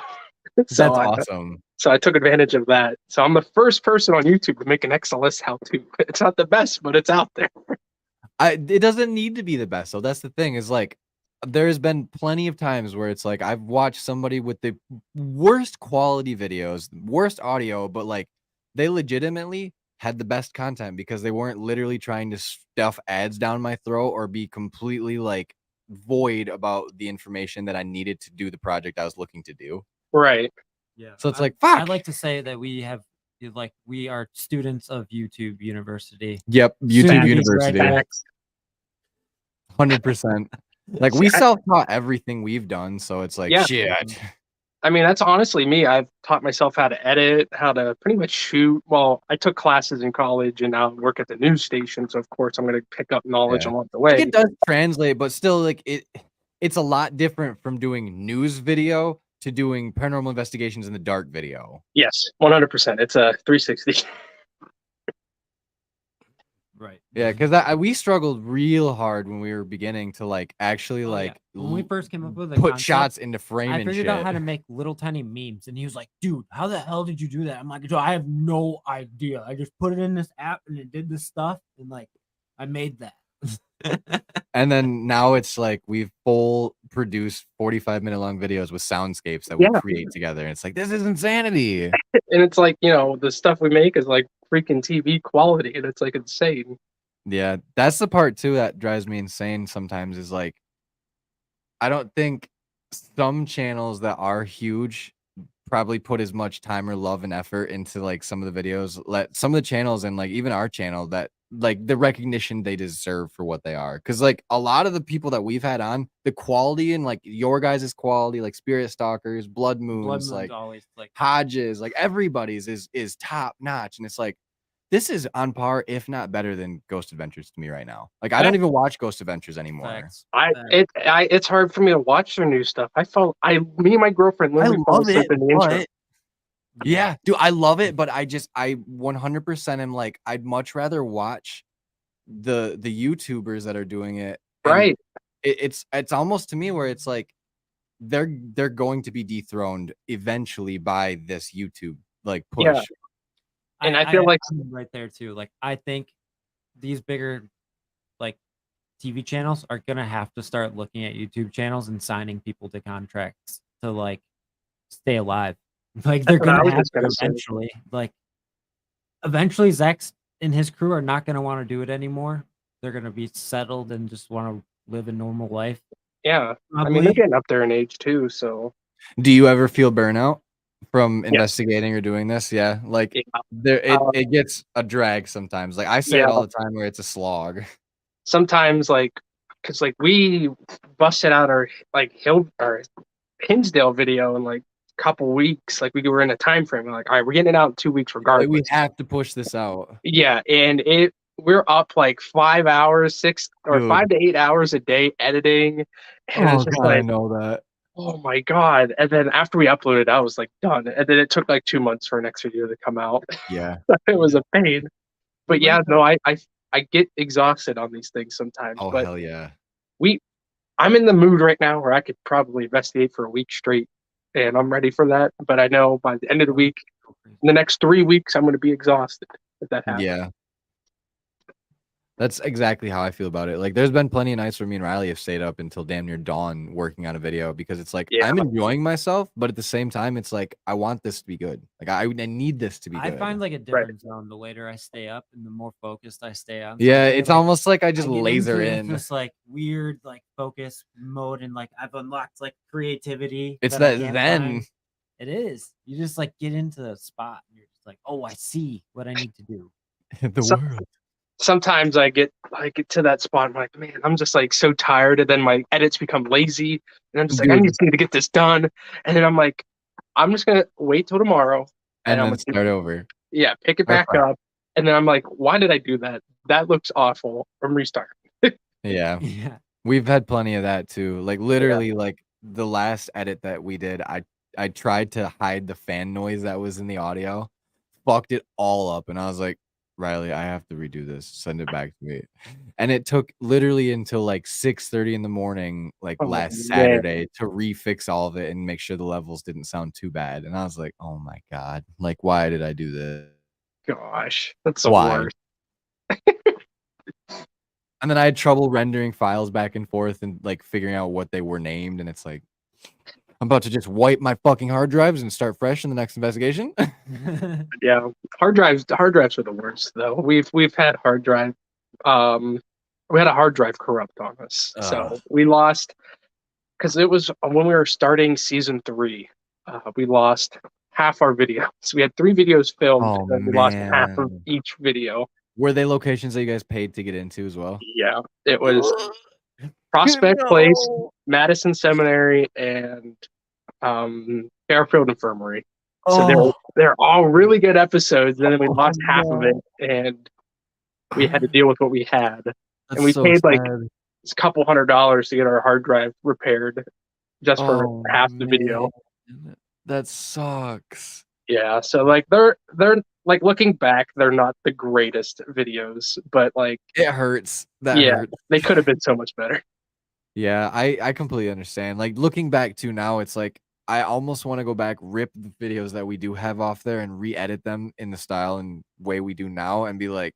That's so awesome. I took advantage of that. So I'm the first person on YouTube to make an XLS how-to. It's not the best, but it's out there. It doesn't need to be the best. So that's the thing is like there's been plenty of times where it's like I've watched somebody with the worst quality videos, worst audio, but like they legitimately had the best content because they weren't literally trying to stuff ads down my throat or be completely like void about the information that I needed to do the project I was looking to do. Right. Yeah. So it's I- like, fuck. I'd like to say that we are students of YouTube University. Yep, Soon YouTube to be University. graduates. 100%. Like we self-taught everything we've done, so it's like Yeah. shit. I mean, that's honestly me. I've taught myself how to edit, how to pretty much shoot. Well, I took classes in college and now I work at the news station. So, of course, I'm going to pick up knowledge Yeah. along the Like way. it does translate, but still like it's a lot different from doing news video to doing paranormal investigations in the dark video. Yes, 100%. It's a 360. Right. Yeah, because we struggled real hard when we were beginning to like actually Oh, yeah. like When we first came up with the put concept, shots into frame I and figured shit. out how to make little tiny memes, and he was like, "Dude, how the hell did you do that?" I'm like, "Dude, I have no idea. I just put it in this app, and it did this stuff, and like, I made that." And then now it's like we've full produced 45-minute long videos with soundscapes that we Yeah. create together. And it's like this is insanity. And it's like, the stuff we make is like freaking TV quality, and it's like insane. Yeah, that's the part too that drives me insane sometimes is like I don't think some channels that are huge probably put as much time or love and effort into like some of the videos. Let some of the channels and like even our channel that like the recognition they deserve for what they are. Because like a lot of the people that we've had on, the quality and like your guys' quality, like Spirit Stalkers, Blood Moons, like always like Hodges, like everybody's is top notch. And it's like this is on par, if not better than Ghost Adventures to me right now. Like I don't even watch Ghost Adventures anymore. facts. It's hard for me to watch their new stuff. Me and my girlfriend literally fall asleep in the intro. Yeah, dude, I love it, but I 100% am like I'd much rather watch the YouTubers that are doing it. And Right. It's almost to me where it's like they're going to be dethroned eventually by this YouTube like push. Yeah. And I feel like I'm right there too. Like I think these bigger like TV channels are gonna have to start looking at YouTube channels and signing people to contracts to like stay alive. Like they're That's what I gonna was have just to gonna say. eventually. Like eventually, Zach and his crew are not gonna want to do it anymore. They're gonna be settled and just want to live a normal life. yeah. I mean, Probably. they're getting up there in age too, so Do you ever feel burnout from Yes. investigating or doing this? Yeah, like yeah. it gets a drag sometimes. Like I say it all the time where it's a slog. Sometimes because we busted out our Hinsdale video in like a couple weeks. Like we were in a time frame. We're like, all right, we're getting it out in 2 weeks Like, regardless. we have to push this out. Yeah, and we're up like 5 hours, 5 Dude. to 8 hours a day editing, and Oh it's just god, I like, know that. oh my god! And then after we uploaded, I was like done, and then it took like 2 months for our next video to come out. Yeah. It was a pain, but We yeah, went no, I get exhausted on these things sometimes, Oh but hell yeah. I'm in the mood right now where I could probably investigate for a week straight, and I'm ready for that. But I know by the end of the week, in the next 3 weeks, I'm going to be exhausted if that happens. Yeah. That's exactly how I feel about it. Like, there's been plenty of nights where me and Riley have stayed up until damn near dawn working on a video because it's like Yeah. I'm enjoying myself, but at the same time, it's like I want this to be good. Like, I need this to be I good. find like a different zone the later I stay up and the more focused I stay on. Yeah, something. it's Like, almost like I just I get laser into in. this like weird like focus mode, and like I've unlocked like creativity. It's I that can't then. find. It is. You just like get into the spot and you're just like, oh, I see what I need to do. The So- world. Sometimes I get to that spot. I'm like, man, I'm just like so tired, and then my edits become lazy, and I'm just like, I Dude. just need to get this done. And then I'm like, I'm just gonna wait till tomorrow, And I'm then gonna start over. pick it back up. And then I'm like, why did I do that? That looks awful. I'm restarting. Yeah. Yeah. We've had plenty of that too. Like literally, like the last edit that we did, I tried to hide the fan noise that was in the audio, fucked it all up, and I was like, Riley, I have to redo this. Send it back to me. And it took literally until like 6:30 in the morning, like Oh, last man. Saturday, to refix all of it and make sure the levels didn't sound too bad. And I was like, oh my god, like why did I do this? Gosh, that's the Why? worst. And then I had trouble rendering files back and forth and like figuring out what they were named. And it's like, I'm about to just wipe my fucking hard drives and start fresh in the next investigation. Yeah, hard drives are the worst though. We've had hard drive we had a hard drive corrupt on us. So Ugh. we lost because it was when we were starting season 3. We lost half our videos. We had 3 videos filmed, Oh, and we lost half of man. each video. Were they locations that you guys paid to get into as well? Yeah, it was Prospect Place, Madison Seminary, and Fairfield Infirmary. So Oh, they're all really good episodes, and then we Oh, lost half of it, no. and we had to deal with what we had. that's we so paid, like, sad. It's a couple $100 to get our hard drive repaired just for Oh, half the video. man. That sucks. Yeah, so like they're like looking back, they're not the greatest videos, but like It hurts. That Yeah. hurts. they could have been so much better. Yeah, I completely understand. Like looking back to now, it's like I almost want to go back, rip the videos that we do have off there and re-edit them in the style and way we do now and be like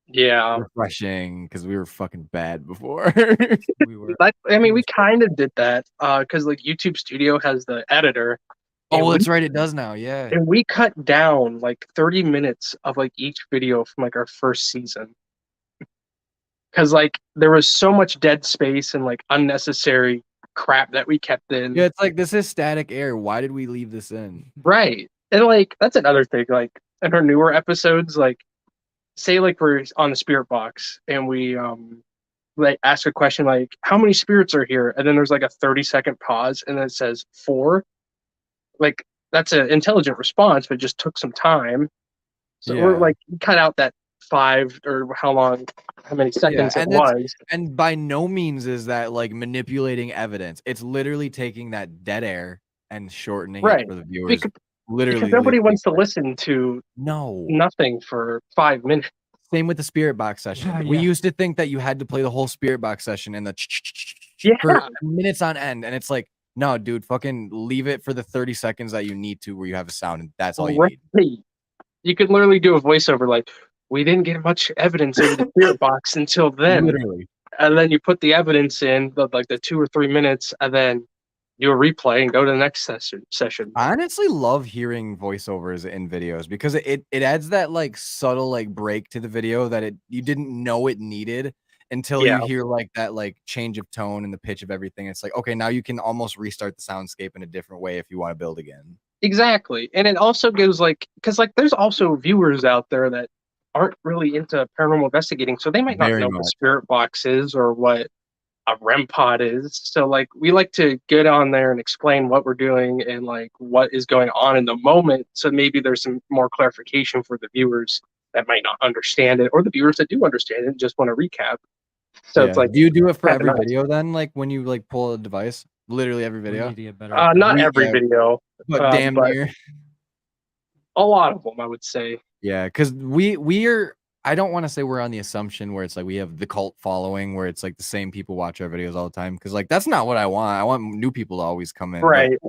Yeah. refreshing because we were fucking bad before. We were. I mean, we kind of did that because like YouTube Studio has the editor. Oh, and that's right, it does now. Yeah. And we cut down like 30 minutes of like each video from like our first season. Because like there was so much dead space and like unnecessary crap that we kept in. Yeah, it's like this is static air. Why did we leave this in? Right. And like that's another thing. Like in our newer episodes, like say like we're on the spirit box and we like ask a question like how many spirits are here? And then there's like a 30-second pause and then it says 4. Like that's an intelligent response, but it just took some time. So we're Yeah. like cut out that 5 or how many seconds it and that's- was. And by no means is that like manipulating evidence. It's literally taking that dead air and shortening Right. it for the viewers. Because Literally, nobody literally. wants to listen to No. nothing for 5 minutes. Same with the spirit box session. Yeah, We yeah. used to think that you had to play the whole spirit box session and the Yeah. for minutes on end, and it's like, no, dude, fucking leave it for the 30 seconds that you need to, where you have a sound, and that's all you need. Right. You could literally do a voiceover like, we didn't get much evidence in the spirit box until then. Literally. And then you put the evidence in, like the 2 or 3 minutes, and then do a replay and go to the next session. I honestly love hearing voiceovers in videos because it adds that like subtle like break to the video that you didn't know it needed until Yeah. you hear like that like change of tone and the pitch of everything. It's like, okay, now you can almost restart the soundscape in a different way if you want to build again. Exactly. And it also gives like, because like there's also viewers out there that aren't really into paranormal investigating, so they might not Very know what much. spirit box is or what a REM pod is. So like we like to get on there and explain what we're doing and like what is going on in the moment, so maybe there's some more clarification for the viewers that might not understand it, or the viewers that do understand it and just want to recap. So it's like, do you do it for kinda every nice. video then? Like when you like pull a device, literally every We video, need to get better at that. not We- every yeah, video, but damn but near. a lot of them, I would say. Yeah, because we're I don't want to say we're on the assumption where it's like we have the cult following where it's like the same people watch our videos all the time. Because like that's not what I want. I want new people to always come in. but Right.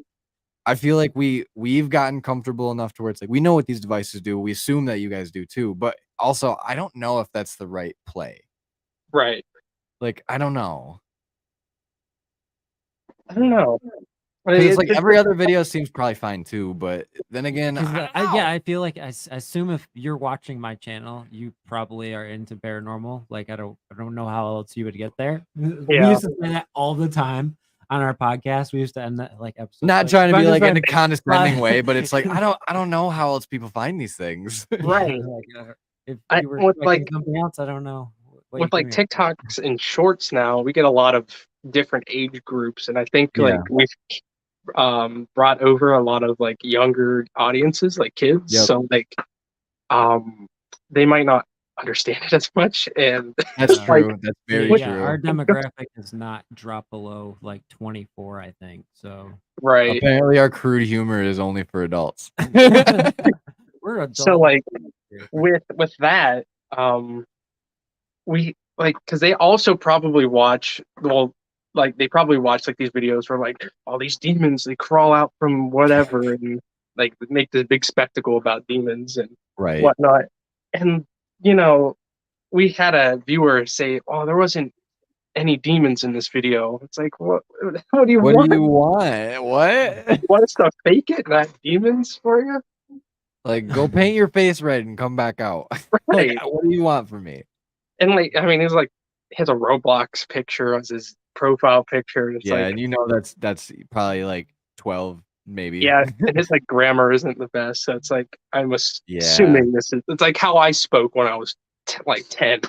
I feel like we've gotten comfortable enough to where it's like we know what these devices do. We assume that you guys do too. But also, I don't know if that's the right play. Right. Like I don't know. I don't know. 'Cause it's like every other video seems probably fine too. But then again, 'Cause, I don't yeah, know. I feel like I assume if you're watching my channel, you probably are into paranormal. Like I don't know how else you would get there. We Yeah. used to say that all the time on our podcast. We used to end that like episodes. Not like, trying to be find a like in a friend. condescending way, but it's like I don't know how else people find these things. Right. Like, if I- you were with, expecting like- something else, I don't know. what With you're like doing. TikToks and shorts now, we get a lot of different age groups, and I think Yeah. like we've brought over a lot of like younger audiences, like kids. Yep. So like they might not understand it as much, and That's Yeah. true. That's very yeah, true. our demographic does not drop below like 24, I think. So right. Apparently, our crude humor is only for adults. we're adults. So like with that, we like because they also probably watch they probably watch like these videos where like all these demons they crawl out from whatever and like make this big spectacle about demons and Right. whatnot. And you know, we had a viewer say, "Oh, there wasn't any demons in this video." It's like, what do you What want? do you want? What? You want us to fake it, not demons for you? Like, go paint your face red and come back out. Right. Like, what do you want from me? And like, I mean, he has a Roblox picture as his profile picture. It's Yeah, like, and you know that's probably like 12, maybe. yeah, and his like grammar isn't the best. So it's like I'm Yeah. assuming it's like how I spoke when I was like 10.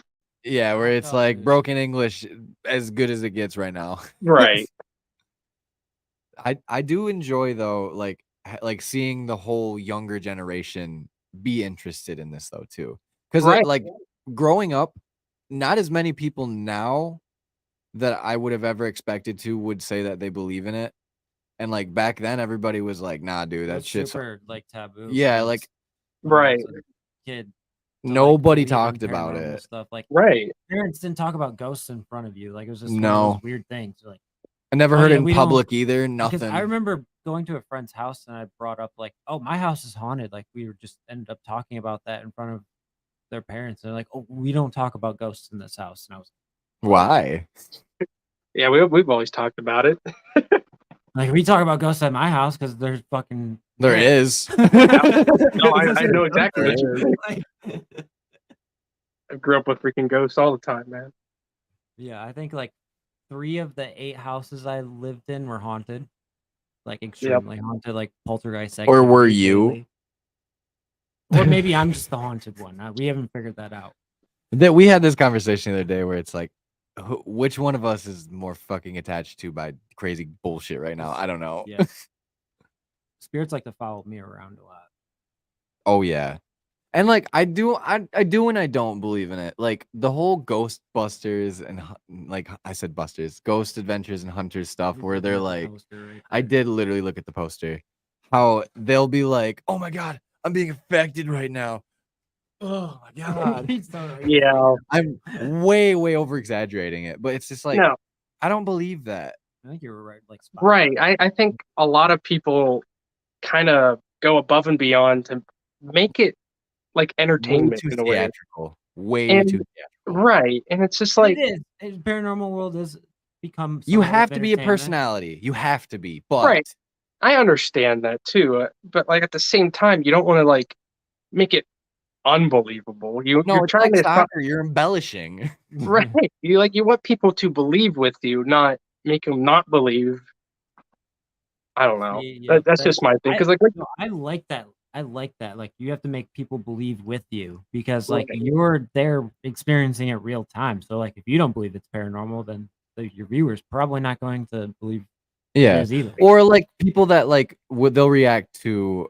Yeah, where it's Oh, like dude. broken English as good as it gets right now. Right. I do enjoy though, like seeing the whole younger generation be interested in this though too. Because Right. like growing up, not as many people now that I would have ever expected to would say that they believe in it. And like back then, everybody was like, "Nah, dude, that That's shit's super like taboo. yeah." when Like it's- when I Right. was a kid. to, like, nobody believe in talked about paranormal it. Stuff like Right. parents didn't talk about ghosts in front of you. Like it was just one of No. those weird things. Like I never Oh, heard yeah, it in we don't- public either. because Nothing. I remember going to a friend's house and I brought up like, "Oh, my house is haunted." Like we were just ended up talking about that in front of their parents. They're like, "Oh, we don't talk about ghosts in this house." And I was Why? Yeah, we've always talked about it. like, "We talk about ghosts at my house because there's fucking There yeah." is. No, I know exactly what you mean. Like, I grew up with freaking ghosts all the time, man. yeah, I think like 3 of the 8 houses I lived in were haunted, like extremely haunted, like poltergeist. Or were activity you? daily. Or maybe I'm just the haunted one. We haven't figured that out. That we had this conversation the other day where it's like, which one of us is more fucking attached to by crazy bullshit right now? I don't know. Yeah. Spirits like to follow me around a lot. Oh yeah. And like I do and I don't believe in it. Like the whole Ghostbusters and like I said Busters, Ghost Adventures and Hunters stuff where they're like, I did literally look at the poster. How they'll be like, "Oh my god, I'm being affected right now." Oh my god. Yeah. I'm way over exaggerating it, but it's just like No. I don't believe that. I think you were right. Like spot Right. on. I think a lot of people kind of go above and beyond to make it like Way entertainment too in a way. theatrical. Way And- too theatrical. Right. And it's just like, it is. Paranormal world has become. You somewhat have of to be a entertainment. personality. You have to be. But Right. I understand that too. But like at the same time, you don't want to like make it unbelievable. no, You're it's trying like to soccer. You're embellishing. right. You want people to believe with you, not make them not believe. I don't know. Yeah, That's just my thing. Because like No, I like that. I like that. Like you have to make people believe with you because like Right. you're there experiencing it real time. So like if you don't believe it's paranormal, then your viewers probably not going to believe it Yeah. is either. Or like people that like they'll react to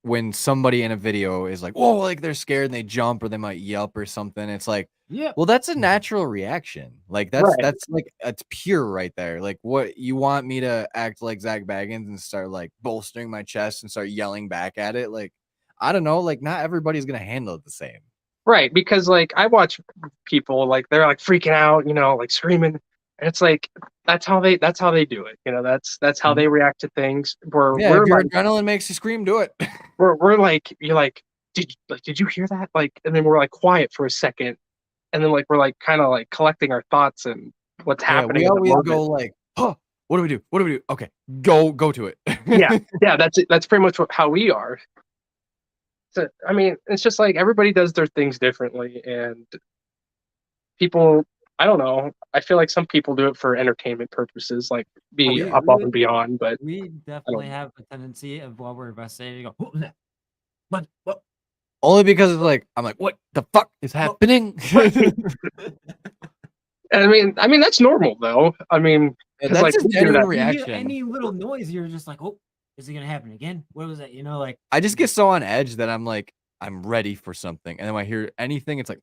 when somebody in a video is like, whoa, like they're scared and they jump or they might yelp or something. It's like, Yeah. well, that's a natural reaction. Like Right. that's like it's pure right there. Like what you want me to act like Zach Baggins and start like bolstering my chest and start yelling back at it? Like, I don't know, like not everybody's gonna handle it the same. Right, because like I watch people like they're like freaking out, like screaming, and it's like that's how they do it. That's how they react to things. Where Yeah, we're if your like adrenaline makes you scream, do it. we're like you're like did you hear that? Like, and then we're like quiet for a second, and then like we're like kind of like collecting our thoughts and what's Yeah, happening. we in the always moment. go like, huh, what do we do? What do we do? Okay, go to it. yeah, that's it. That's pretty much how we are. So I mean, it's just like everybody does their things differently, and people. I don't know. I feel like some people do it for entertainment purposes, like be we- above we- and beyond. But We definitely have a tendency of while we're investigating, to go, what was that? What? Only because it's like I'm like, what the fuck is happening? and I mean that's normal though. I mean, Yeah, 'cause, that's like, just we do genuine that. You hear reaction. any little noise, you're just like, oh, is it gonna happen again? What was that? Like I just get so on edge that I'm like, I'm ready for something, and then when I hear anything, it's like,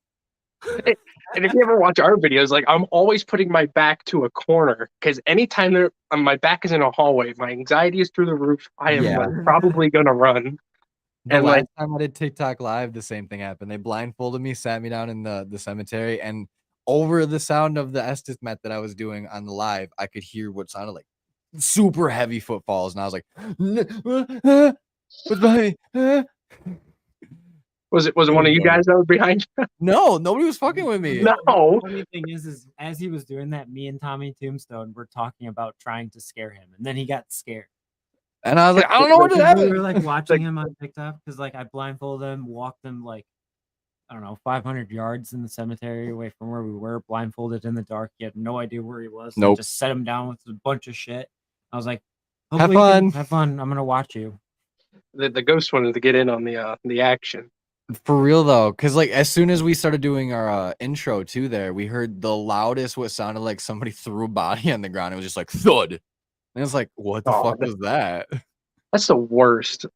And if you ever watch our videos, like I'm always putting my back to a corner because anytime my back is in a hallway, my anxiety is through the roof. I am Yeah. like, probably gonna run. the And, last like- time I did TikTok live, the same thing happened. They blindfolded me, sat me down in the cemetery, and over the sound of the Estes Met that I was doing on the live, I could hear what sounded like super heavy footfalls, and I was like, what's behind me? Was it one of you guys that was behind you? No, nobody was fucking with me. No. The funny thing is as he was doing that, me and Tommy Tombstone were talking about trying to scare him, and then he got scared. And I was like, I don't know what to We happen. were like watching him on TikTok because like I blindfolded him, walked him like I don't know 500 yards in the cemetery away from where we were, blindfolded in the dark. He had no idea where he was. Nope. Just set him down with a bunch of shit. I was like, Have "Hopefully you can fun. have fun. I'm gonna watch you." The ghost wanted to get in on the action. For real though, because like as soon as we started doing our intro to there, we heard the loudest what sounded like somebody threw a body on the ground. It was just like thud. And it's like, what the fuck was that? That's the worst.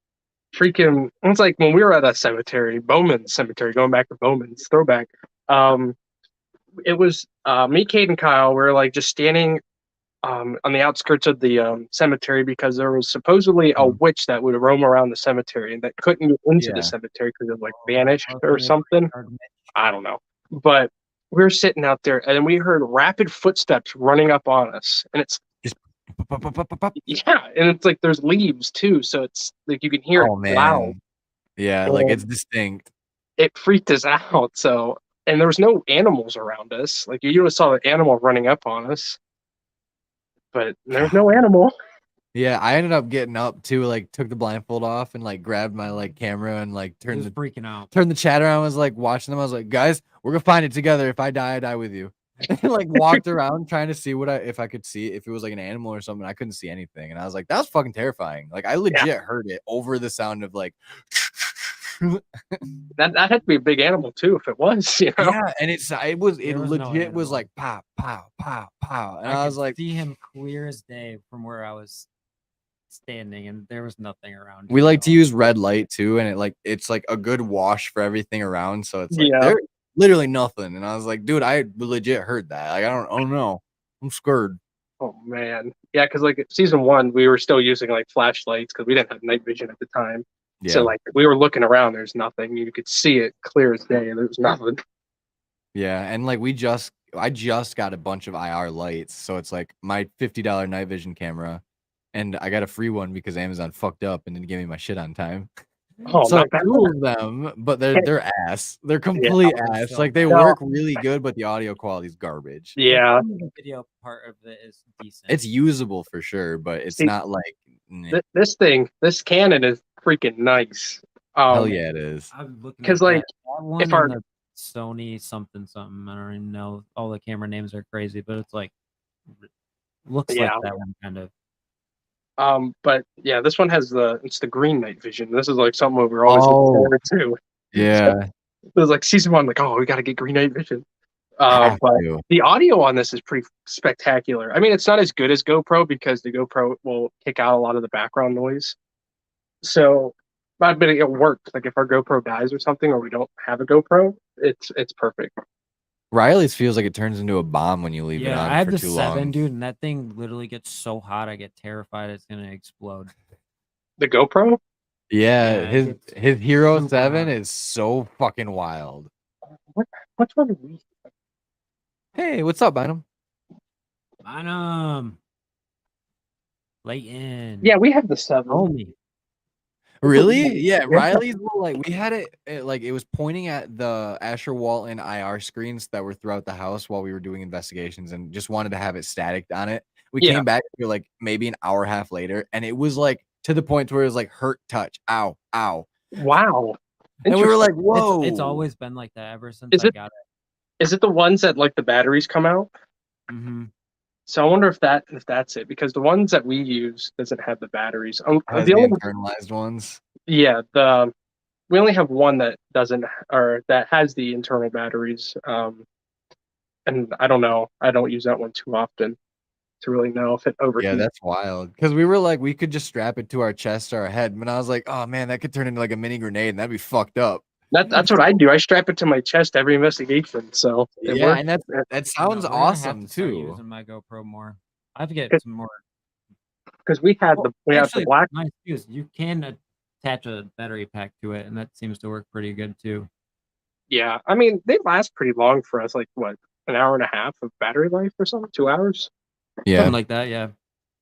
Freaking! It's like when we were at a cemetery, Bowman Cemetery, going back to Bowman's throwback. It was me, Kate, and Kyle. We were like just standing on the outskirts of the cemetery because there was supposedly a witch that would roam around the cemetery and that couldn't get into the cemetery because it like vanished or something. I don't know. But we were sitting out there and then we heard rapid footsteps running up on us, and it's yeah, and it's like there's leaves too, so it's like you can hear it loud. Yeah, like it's distinct. It freaked us out. So, and there was no animals around us. Like you just saw the animal running up on us, but there's no animal. Yeah, I ended up getting up too, like took the blindfold off and like grabbed my like camera and like He was freaking out. turned the chat around. I was like watching them. I was like, guys, we're gonna find it together. If I die with you. And like walked around trying to see if I could see if it was like an animal or something. I couldn't see anything, and I was like, that was fucking terrifying. Like I legit heard it over the sound of like that had to be a big animal too, if it was. You know? Yeah, and it There was no legit was animal. like pow pow pow pow, and I I was could like, see him clear as day from where I was standing, and there was nothing around. we him like at to all. use red light too, and it's like a good wash for everything around. So it's like Yeah. there's literally nothing, and I was like, dude, I legit heard that. Like I don't know, I'm scared. Oh man, yeah, because like season 1, we were still using like flashlights because we didn't have night vision at the time. Yeah, So like we were looking around, there's nothing. You could see it clear as day. There's nothing. yeah, and like I just got a bunch of IR lights, so it's like my $50 night vision camera, and I got a free one because Amazon fucked up and didn't give me my shit on time. Oh, So not bad. 2 of them, but they're ass. They're complete ass. so Like they No. work really good, but the audio quality is garbage. Yeah, The video part of it is decent. It's usable for sure, but it's See, not like this Canon is freaking nice. hell yeah, it is. I'm looking 'cause, at like, that one if our- and the Sony something. I don't even know. All the camera names are crazy, but it's like looks Yeah. like that one kind of. But yeah, this one has it's the green night vision. This is like something we were always Oh. looking forward to. Yeah, It was like season 1, like, oh, we got to get green night vision. have But to. the audio on this is pretty spectacular. I mean, it's not as good as GoPro because the GoPro will kick out a lot of the background noise. So but it works. Like if our GoPro dies or something, or we don't have a GoPro, it's perfect. Riley's feels like it turns into a bomb when you leave it Yeah, on I have for the too 7, long. dude, and that thing literally gets so hot. I get terrified it's gonna explode. The GoPro. Yeah, Yeah, it gets his Hero super 7 hot. is so fucking wild. Which one do we? Hey, what's up, Bynum? Layton. Yeah, we have the 7. Homie. Really? Yeah, Yeah. Riley's like we had it like it was pointing at the Asher Walton IR screens that were throughout the house while we were doing investigations and just wanted to have it static on it. We Yeah. came back to like maybe an hour and a half later, and it was like to the point where it was like hurt touch, ow, ow. Wow. And we were like, It's whoa. always been like that ever since Is I it- got Is it the ones that like the batteries come out? it. Mm-hmm. So I wonder if that's it, because the ones that we use doesn't have the batteries. Has The the only internalized ones. Yeah, we only have one that doesn't, or that has the internal batteries. And I don't know. I don't use that one too often to really know if it overheats. Yeah, that's wild. Because we were like, we could just strap it to our chest or our head. But I was like, oh man, that could turn into like a mini grenade, and that'd be fucked up. That's what I do. I strap it to my chest every investigation. So it Yeah, works. and that sounds No, we're gonna have awesome to start too. Using my GoPro more. I have to get Cause- some more. Because we have Well, the actually, black. nice is you can attach a battery pack to it, and that seems to work pretty good too. Yeah, I mean they last pretty long for us. Like what, an hour and a half of battery life or something? 2 hours. Yeah, Something like that. Yeah.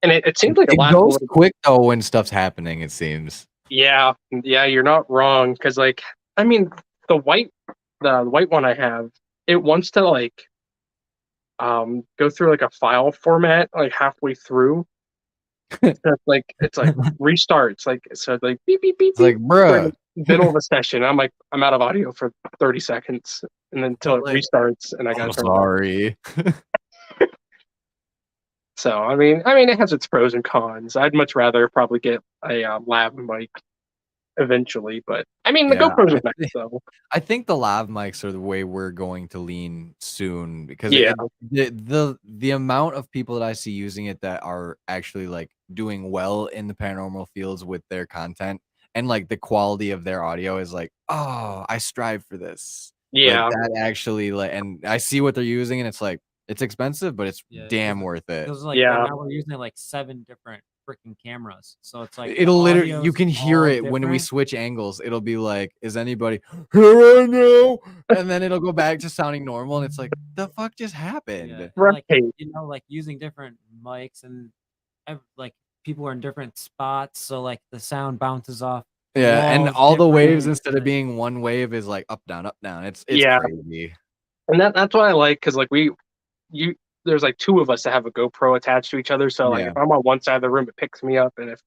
And it seems like it a lot. goes quick though when stuff's happening. It seems. Yeah, you're not wrong. Because like, I mean, the white one I have, it wants to like, go through like a file format like halfway through. So it's like restarts, like so like beep beep beep. It's like, beep, bruh. middle of a session. I'm like, I'm out of audio for 30 seconds, and then until it Like, restarts, and I I'm gotta turn. sorry. So I mean, it has its pros and cons. I'd much rather probably get a lav mic eventually, but I mean, the Yeah, GoPros are nice though. I think the lav mics are the way we're going to lean soon because Yeah. the amount of people that I see using it that are actually like doing well in the paranormal fields with their content and like the quality of their audio is like, oh, I strive for this. Yeah, Like that actually like, and I see what they're using and it's like it's expensive, but it's Yeah, damn worth it. Because like Yeah. right now we're using like 7 different freaking cameras, so it's like It'll the literally you audio's can hear all it when we different. switch angles. It'll be like, is anybody here right now? And then it'll go back to sounding normal, and it's like, the fuck just happened? Yeah, and, Right. like like using different mics and like people are in different spots, so like the sound bounces off. Yeah, and walls all the waves different, instead of like- being one wave is like up down up down. It's Yeah. crazy. and that's what I like, because like there's like 2 of us that have a GoPro attached to each other. So like Yeah. if I'm on one side of the room, it picks me up, and if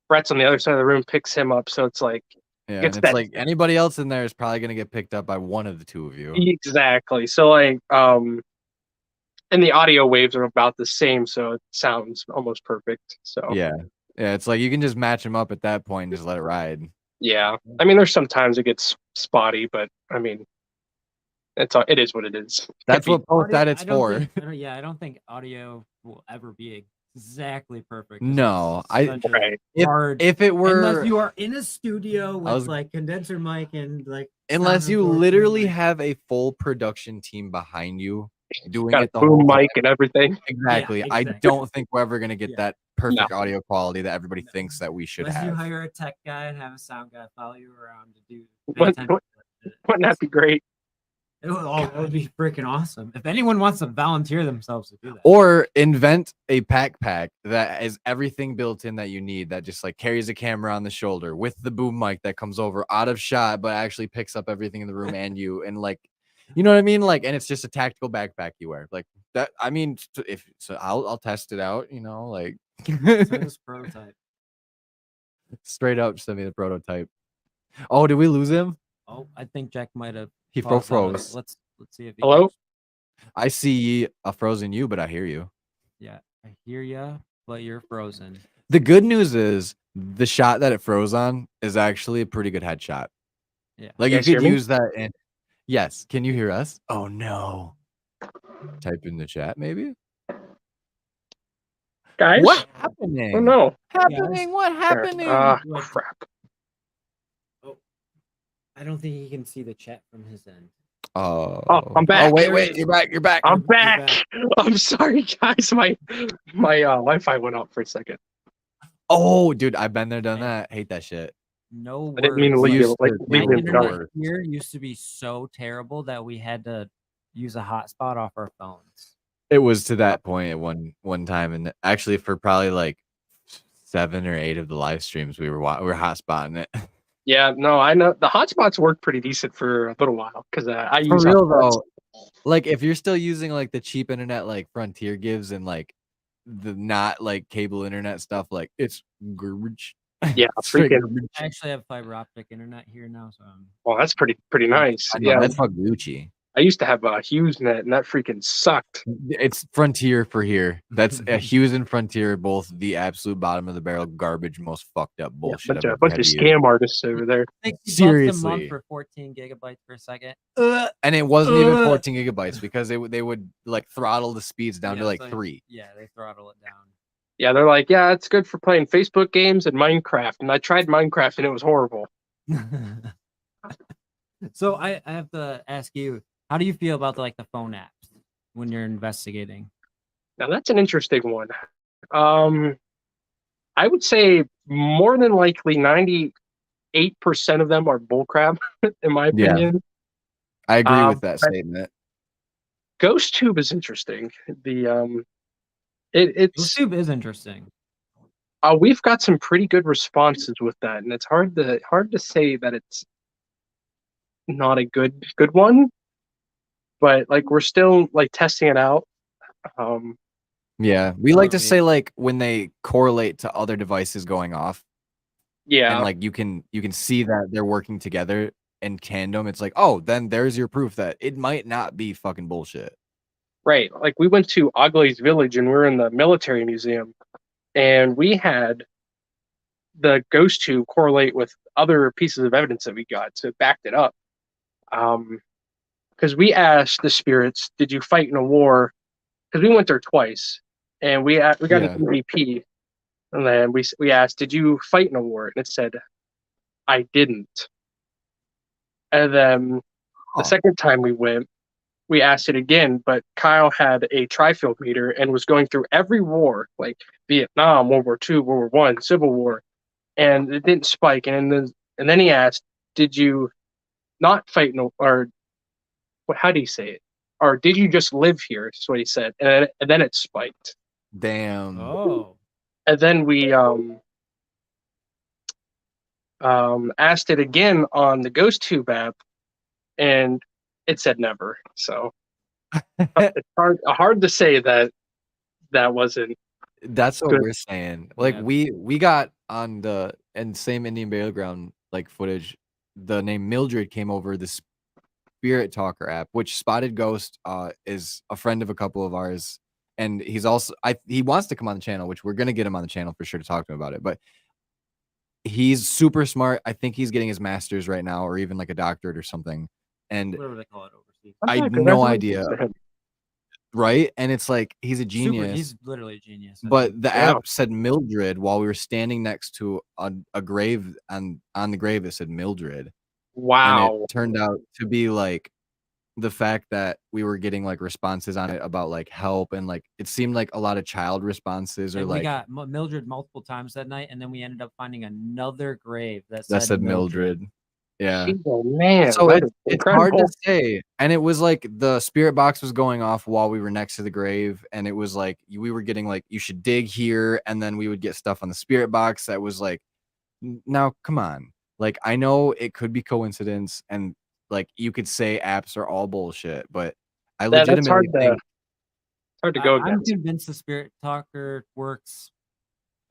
Brett's on the other side of the room, picks him up. So it's like Yeah, It's and it's that- like anybody else in there is probably gonna get picked up by one of the 2 of you. exactly. So like and the audio waves are about the same, so it sounds almost perfect. So Yeah, it's like you can just match them up at that point and just let it ride. yeah. I mean, there's sometimes it gets spotty, but I mean, it is what it is. That's what post Audio- edit's I don't for. think- I don't think audio will ever be exactly perfect. 'cause No, it's I- such a Right. hard. If it were Unless you are in a studio with was- like condenser mic and like unless sound you absorption, literally like- have a full production team behind you doing Got it a the boom whole mic and everything. Exactly. I exactly. don't think we're ever gonna get Yeah. that perfect audio quality that everybody No. thinks that we should Unless you have. hire a tech guy and have a sound guy follow you around to do. What- Wouldn't that be great? That would be freaking awesome. If anyone wants to volunteer themselves to do that. Or invent a pack that is everything built in that you need, that just like carries a camera on the shoulder with the boom mic that comes over out of shot, but actually picks up everything in the room and you, and like, you know what I mean? Like, and it's just a tactical backpack you wear. Like that. I mean, if so, I'll test it out. You know, like Send us a prototype. straight up, send me the prototype. Oh, did we lose him? Oh, I think Jack might have. He paused out of it. froze. Let's see if. He Hello? I see a frozen you, but I hear you. Yeah, I hear ya, but you're frozen. The good news is the shot that it froze on is actually a pretty good headshot. Yeah. Like You you guys hear could me? use that in. Yes, can you hear us? Oh no. Type in the chat, maybe. Guys? What happening? Oh no. Happening? What happening? Ah, What? crap. I don't think he can see the chat from his end. Oh, I'm back. Oh, wait, There wait, it you're back. You're back. I'm You're back. back. I'm sorry, guys. My Wi-Fi went out for a second. Oh, dude, I've been there, done that. Hate that shit. No I didn't mean to words. leave you Used like to leave be you in the Internet dark. here used to be so terrible that we had to use a hotspot off our phones. It was to that point at one time, and actually for probably like 7 or 8 of the live streams, we were hotspotting it. Yeah, no, I know the hotspots worked pretty decent for a little while because I For use real hotspots. though, like if you're still using like the cheap internet like Frontier gives and like the not like cable internet stuff, like it's garbage. Yeah, Straight freaking. garbage. I actually have fiber optic internet here now, so Well, that's pretty nice. I know, Yeah, that's fuck Gucci. I used to have a HughesNet, and that freaking sucked. It's Frontier for here. That's Hughes and Frontier, both the absolute bottom of the barrel garbage, most fucked up bullshit. I've ever Bunch had of to use. scam artists over there. $60 a Seriously. month for 14 gigabytes per second. And it wasn't even 14 gigabytes because they would like throttle the speeds down to Yeah, like it's 3. Yeah, they throttle it down. Yeah, they're like, yeah, it's good for playing Facebook games and Minecraft. And I tried Minecraft, and it was horrible. So I have to ask you, how do you feel about the phone apps when you're investigating? Now that's an interesting one. I would say more than likely 98% of them are bullcrap, in my Yeah. opinion. I agree with but that statement. GhostTube is interesting. It's YouTube is interesting. we've got some pretty good responses with that, and it's hard to say that it's not a good one. But like we're still like testing it out. Yeah, we like to Absolutely. say like when they correlate to other devices going off, Yeah, and like you can see that they're working together in tandem. It's like, oh, then there's your proof that it might not be fucking bullshit. right. Like we went to Ogley's Village, and we're in the military museum, and we had the ghost tube correlate with other pieces of evidence that we got, so it backed it up. Because we asked the spirits, "Did you fight in a war?" Because we went there twice, and we got Yeah. an EVP, and then we asked, "Did you fight in a war?" And it said, "I didn't." And then the Huh. second time we went, we asked it again, but Kyle had a tri-field meter and was going through every war, like Vietnam, World War II, World War I, Civil War, and it didn't spike. And then he asked, "Did you not fight or how do you say it? Or did you just live here?" Is what he said, and then it spiked. Damn. Oh, And then we asked it again on the GhostTube app, and it said never. So it's hard to say that wasn't. That's what Good. we're saying. Like Yeah. we got on the same Indian burial ground like footage. The name Mildred came over the Spirit Talker app, which Spotted Ghost is a friend of a couple of ours, and he's also he wants to come on the channel, which we're gonna get him on the channel for sure to talk to him about it. But he's super smart. I think he's getting his master's right now, or even like a doctorate or something. And whatever they call it overseas. I had no idea. Right? And it's like he's a genius. He's literally a genius. But the Yeah. app said Mildred while we were standing next to a grave, and on the grave it said Mildred. And Wow. it turned out to be like the fact that we were getting like responses on it about like help, and like it seemed like a lot of child responses, or And we like got Mildred multiple times that night, and then we ended up finding another grave that that said Mildred. Yeah. Oh, man. So that it's is hard to incredible. say. And it was like the spirit box was going off while we were next to the grave, and it was like we were getting like, you should dig here, and then we would get stuff on the spirit box that was like, now come on. Like I know it could be coincidence, and like you could say apps are all bullshit, but I That's legitimately think hard to go I'm against. convinced the Spirit Talker works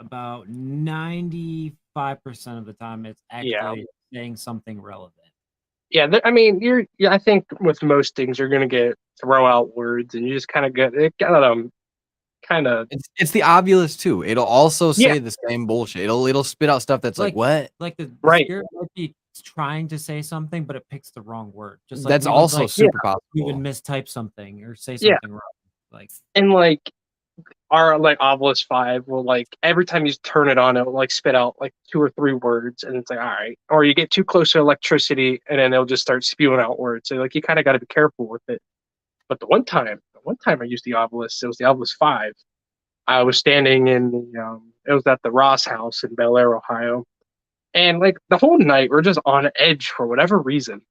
about 95% of the time. It's actually saying something relevant. Yeah, I mean, I think with most things you're gonna get throw out words, and you just kind of get it. Kind of. it's the obvious too. It'll also say Yeah. the same bullshit. It'll spit out stuff that's like what? Like the Right. Spirit might be trying to say something, but it picks the wrong word. Just like That's we would, also like, super we would possible. mistype something or say Yeah. something wrong. Like And like our like Obelisk 5 will like every time you turn it on, it will like spit out like 2 or 3 words, and it's like all right. Or you get too close to electricity, and then it'll just start spewing out words. So like you kind of got to be careful with it. But the one time I used the Obelisk, it was the Obelisk 5. I was standing in the it was at the Ross House in Bel Air, Ohio, and like the whole night we're just on edge for whatever reason.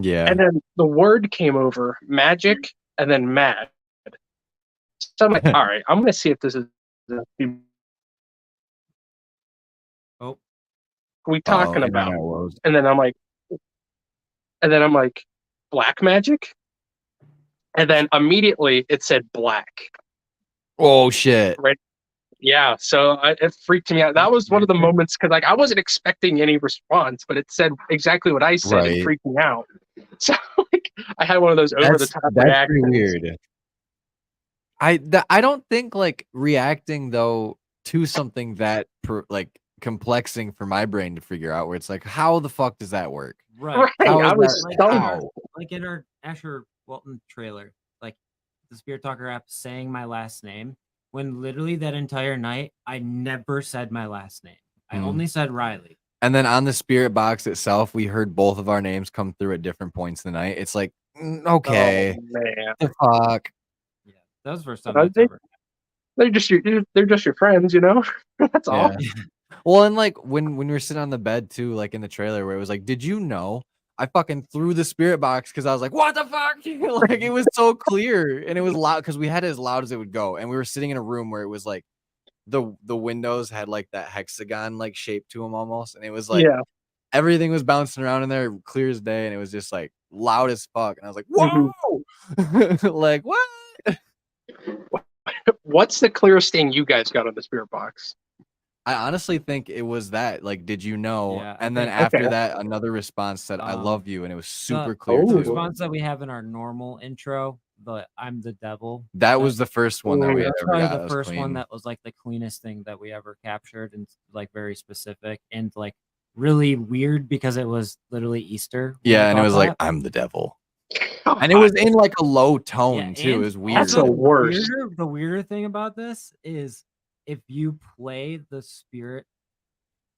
Yeah. And then the word came over, magic, and then mad. So I'm like, all right, I'm gonna see if this is Oh, we talking internet about. woes. And then I'm like, black magic, and then immediately it said black. Oh shit. Right? Yeah. So it freaked me out. That was one of the moments because like I wasn't expecting any response, but it said exactly what I said. Right. It freaked me out. So like I had one of those over the top That's reactions. pretty weird. I don't think like reacting though to something that like complexing for my brain to figure out where it's like how the fuck does that work? right. How I is was that- stunned. how? Like in our Asher Walton trailer, like the Spirit Talker app saying my last name, when literally that entire night I never said my last name. I Mhm. only said Riley. And then on the spirit box itself, we heard both of our names come through at different points in the night. It's like, okay, Oh, man. the fuck. Yeah, that was the first time Well, that's ever. They're just your friends, you know. That's all. Yeah. Well, and like when we were sitting on the bed too, like in the trailer where it was like, did you know? I fucking threw the spirit box because I was like, what the fuck? Like it was so clear and it was loud because we had it as loud as it would go. And we were sitting in a room where it was like the windows had like that hexagon like shape to them almost. And it was like Yeah. everything was bouncing around in there clear as day. And it was just like loud as fuck. And I was like, whoa, like what? What's the clearest thing you guys got on the spirit box? I honestly think it was that. Like, did you know? Yeah, I And then think- after Okay. that, another response said, "I Um, love you," and it was super The clear Oh. too. response that we have in our normal intro, the I'm the devil. That was the first one that we had That's ever probably got. the That was first one clean. that was like the cleanest thing that we ever captured and like very specific and like really weird because it was literally Easter. when we Yeah, and it caught was like, that. "I'm the devil," and it was in like a low tone Yeah, too. It and was weird. That's also the worst. The weirder thing about this is if you play the spirit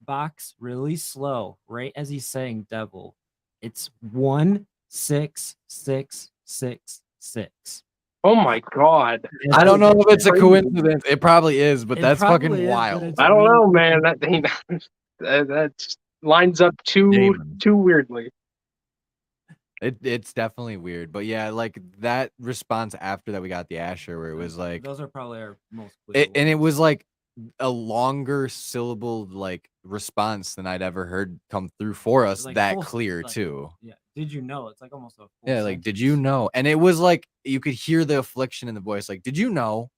box really slow, right as he's saying devil, it's 1666. Oh my god. I don't know if it's a crazy. coincidence. It probably is, but It that's probably fucking is, but wild. it's I don't really know, man. That thing that lines up too Damon. weirdly. It's definitely weird, but yeah, like that response after that we got the Asher where it was like, those are probably our most clear and it ones. was like a longer syllable like response than I'd ever heard come through for us like that full- clear like, too. Yeah. Did you know? It's like almost a full Yeah, like did sentence. you know? And it was like you could hear the affliction in the voice, like, did you know?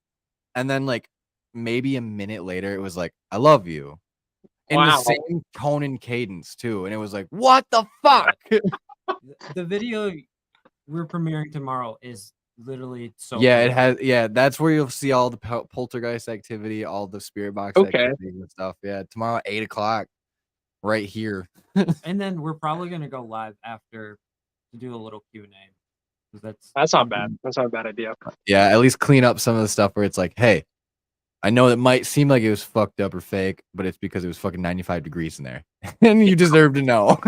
And then like maybe a minute later, it was like, I love you. In Wow. the same tone and cadence too. And it was like, what the fuck? The video we're premiering tomorrow is literally so Yeah, it clear. has. Yeah, that's where you'll see all the poltergeist activity, all the spirit box Okay. activity and stuff. Yeah, tomorrow at 8:00, right here. And then we're probably gonna go live after to do a little Q&A. Because That's not bad. That's not a bad idea. Yeah, at least clean up some of the stuff where it's like, hey, I know it might seem like it was fucked up or fake, but it's because it was fucking 95 degrees in there, and you deserve to know.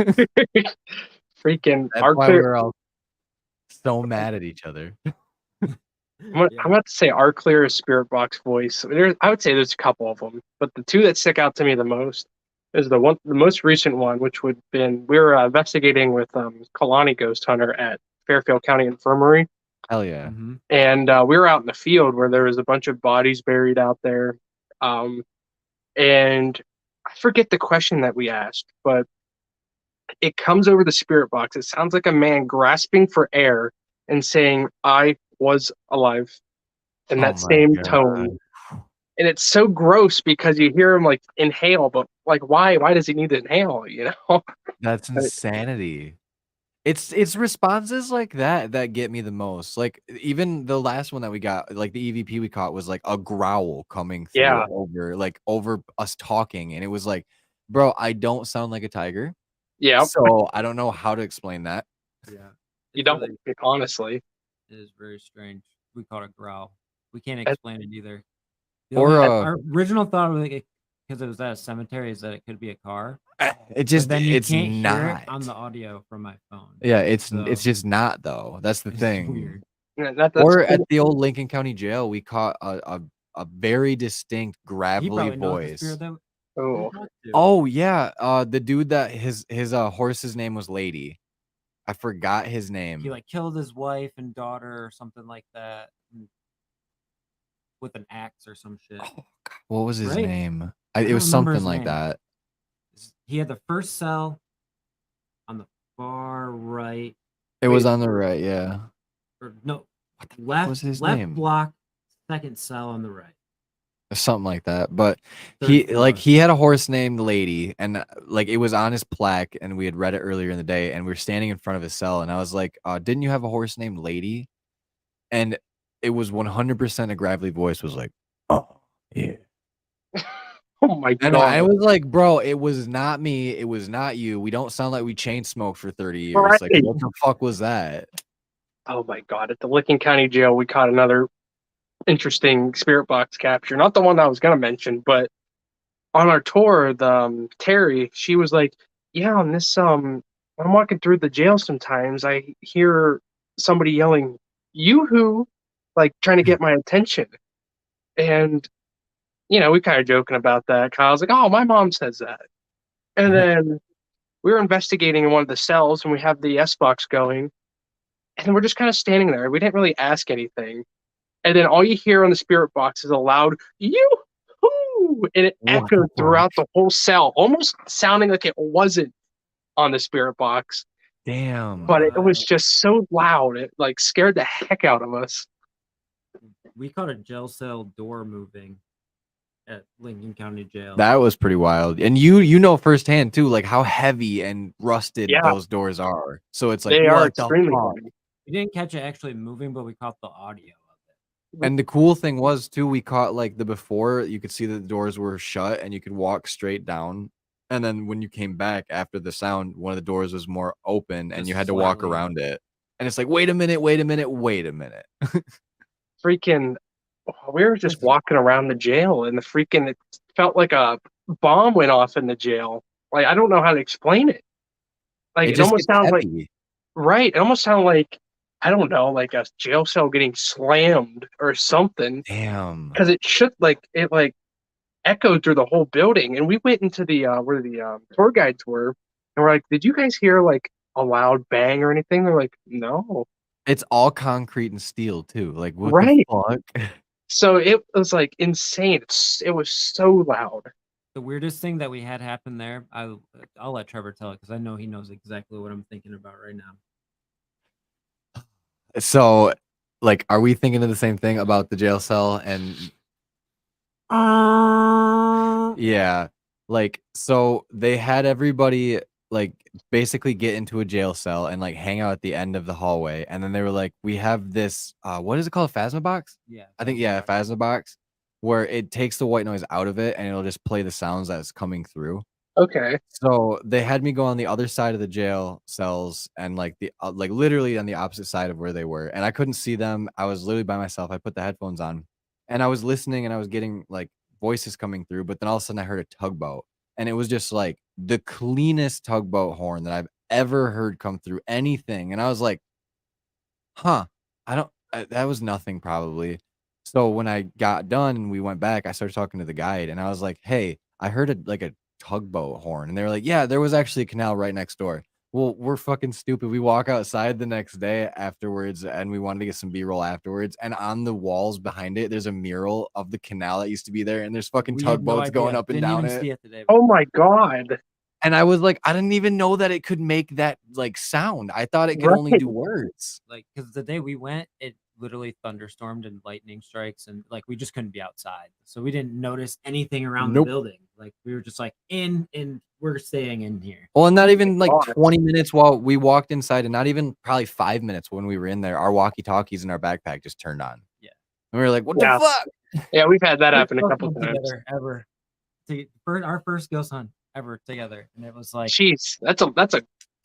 Freaking That's why Arclear. we're all so mad at each other. I'm about to say Arclear Spirit Box voice. I would say there's a couple of them, but the two that stick out to me the most is the most recent one, which would have been we were investigating with Kalani Ghost Hunter at Fairfield County Infirmary. Hell yeah. Mhm. And we were out in the field where there was a bunch of bodies buried out there. And I forget the question that we asked, but it comes over the spirit box. It sounds like a man grasping for air and saying, I was alive, in that Oh my same God. tone. And it's so gross because you hear him like inhale, but like why does he need to inhale, you know? That's insanity. It's responses like that get me the most. Like even the last one that we got, like the EVP we caught was like a growl coming through Yeah. over us talking, and it was like, bro, I don't sound like a tiger, Yeah. so I don't know how to explain that. Yeah. You It's don't really- honestly. It is very strange. We caught a growl. We can't That- explain it either. Or our original thought was because it was at a cemetery is that it could be a car. it just But then you it's can't not. hear it on the audio from my phone. Yeah, it's So, just not though. That's the it's thing. weird. Yeah, that's Or cool. at the old Lincoln County Jail, we caught a very distinct He gravelly probably knows the voice. spirit that Oh, we talked to. Oh yeah, the dude that his horse's name was Lady. I forgot his name. He like killed his wife and daughter or something like that with an axe or some shit. Oh, God, what was his Right? name? I It don't was remember something his like name. that. He had the first cell on the far right, It was on the right, yeah. or no, What was his left name? block, second cell on the right. Something like that. But Third floor. he had a horse named Lady, and like it was on his plaque, and we had read it earlier in the day, and we were standing in front of his cell, and I was like, didn't you have a horse named Lady? And it was 100% a gravelly voice was like, oh yeah. oh my And god! I was like, bro, it was not me, it was not you. We don't sound like we chain smoked for 30 years. Right. Like, what the fuck was that? Oh my god! At the Licking County Jail, we caught another interesting spirit box capture. Not the one I was gonna mention, but on our tour, the Terry, she was like, "Yeah, on this when I'm walking through the jail, sometimes I hear somebody yelling, "Yoo-hoo," like trying to get my attention." And we kind of joking about that. Kyle's like, "Oh, my mom says that." And then we were investigating in one of the cells, and we have the S box going, and we're just kind of standing there. We didn't really ask anything. And then all you hear on the spirit box is a loud "Yoo-hoo," and it What echoed the throughout the whole cell, almost sounding like it wasn't on the spirit box. Damn. But it was just so loud, it like scared the heck out of us. We caught a jail cell door moving at Lincoln County Jail. That was pretty wild. And you know firsthand too, like how heavy and rusted Yeah. those doors are. So it's like, They are what the extremely fuck? heavy. We didn't catch it actually moving, but we caught the audio of it. And the cool thing was too, we caught like the before, you could see that the doors were shut and you could walk straight down. And then when you came back after the sound, one of the doors was more open and Just you had to walk slightly. around it. And it's like, wait a minute. Freaking, we were just walking around the jail, and it felt like a bomb went off in the jail. Like, I don't know how to explain it. Like, it just almost gets sounds like, heavy. right, it almost sounded like, I don't know, like a jail cell getting slammed or something. Damn. Because it echoed through the whole building. And we went into the where the tour guides were, and we're like, "Did you guys hear like a loud bang or anything?" They're like, "No." It's all concrete and steel too. Like, what Right. the fuck? So it was like insane. It was so loud. The weirdest thing that we had happen there, I'll let Trevor tell it because I know he knows exactly what I'm thinking about right now. So, like, are we thinking of the same thing about the jail cell? And yeah, like, so they had everybody like basically get into a jail cell and like hang out at the end of the hallway, and then they were like, we have this what is it called, phasma box? Yeah. I think, yeah, phasma box, where it takes the white noise out of it and it'll just play the sounds that's coming through. Okay. So they had me go on the other side of the jail cells and like the like literally on the opposite side of where they were, and I couldn't see them. I was literally by myself. I put the headphones on and I was listening and I was getting like voices coming through, but then all of a sudden I heard a tugboat, and it was just like the cleanest tugboat horn that I've ever heard come through anything. And I was like, huh, that was nothing probably. So when I got done and we went back, I started talking to the guide and I was like, hey, I heard a tugboat horn. And they were like, yeah, there was actually a canal right next door. Well, we're fucking stupid. We walk outside the next day afterwards and we wanted to get some B-roll afterwards. And on the walls behind it, there's a mural of the canal that used to be there. And there's fucking We had no tugboats going idea. up and Didn't down even it. see it today. Oh my god. And I was like, I didn't even know that it could make that like sound. I thought it could only Right. do words. Like, because the day we went, it literally thunderstormed and lightning strikes, and like we just couldn't be outside, so we didn't notice anything around Nope. the building. Like we were just like and we're staying in here. Well, and not even like God. 20 minutes while we walked inside, and not even probably 5 minutes when we were in there, our walkie-talkies in our backpack just turned on. Yeah. And we were like, what Yeah. the fuck? Yeah, we've had that First happen a ghost couple hunt times. together ever. Our first ghost hunt ever together, and it was like Jeez, that's a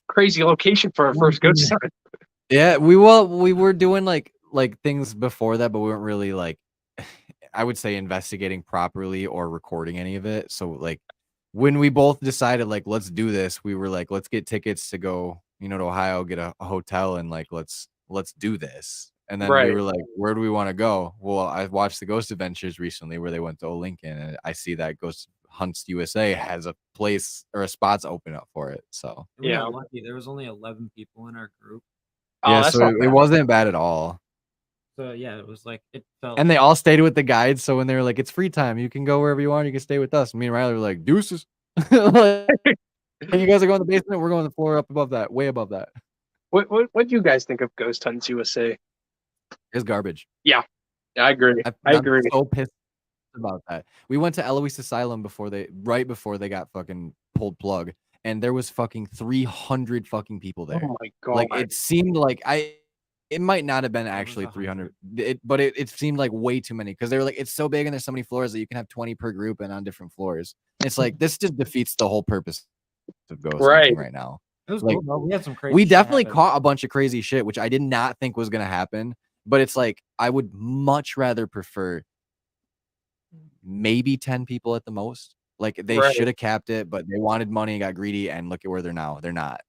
crazy location for our first ghost hunt. Yeah, we were doing like things before that, but we weren't really like I would say investigating properly or recording any of it. So like when we both decided like let's do this, we were like let's get tickets to go, to Ohio, get a hotel, and like let's do this. And then we Right. were like, where do we want to go? Well, I watched the Ghost Adventures recently where they went to Lincoln, and I see that Ghost Hunts USA has a place or a spot's open up for it. So We Yeah. got lucky. There was only 11 people in our group. Oh, yeah, that's so not it bad. wasn't bad at all. So yeah, it was like it felt. And they all stayed with the guides. So when they were like, it's free time, you can go wherever you want, you can stay with us. Me and Riley were like, deuces. Like, and you guys are going to the basement, we're going to the floor up above that, way above that. What do you guys think of Ghost Hunts USA? It's garbage. Yeah, I agree. I I'm agree. so pissed about that. We went to Eloise Asylum right before they got fucking pulled plug, and there was fucking 300 fucking people there. Oh my god! Like it seemed like it might not have been actually 300, but it seemed like way too many because they were like it's so big and there's so many floors that you can have 20 per group and on different floors. It's like this just defeats the whole purpose of ghost hunting right now. It was like, cool, though. We had some crazy. We shit definitely happen. caught a bunch of crazy shit, which I did not think was gonna happen. But it's like I would much rather prefer maybe 10 people at the most. Like they Right. should have capped it, but they wanted money and got greedy, and look at where they're now. They're not.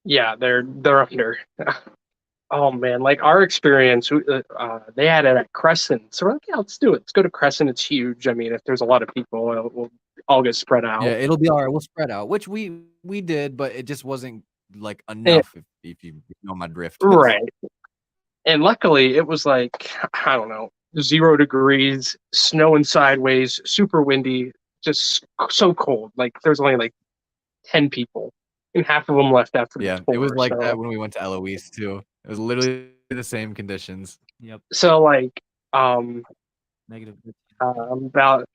Yeah, they're under. Oh man, like our experience, they had it at Crescent, so we're like, yeah, let's do it. Let's go to Crescent. It's huge. I mean, if there's a lot of people, we'll all get spread out. Yeah, it'll be all right. We'll spread out, which we did, but it just wasn't like enough. If you know my drift, Right. And luckily, it was like I don't know, 0 degrees, snowing sideways, super windy, just so cold. Like there's only like 10 people, and half of them left after. Yeah, the it was tour, like so. that when we went to Eloise too. It was literally the same conditions. Yep. So like Negative. about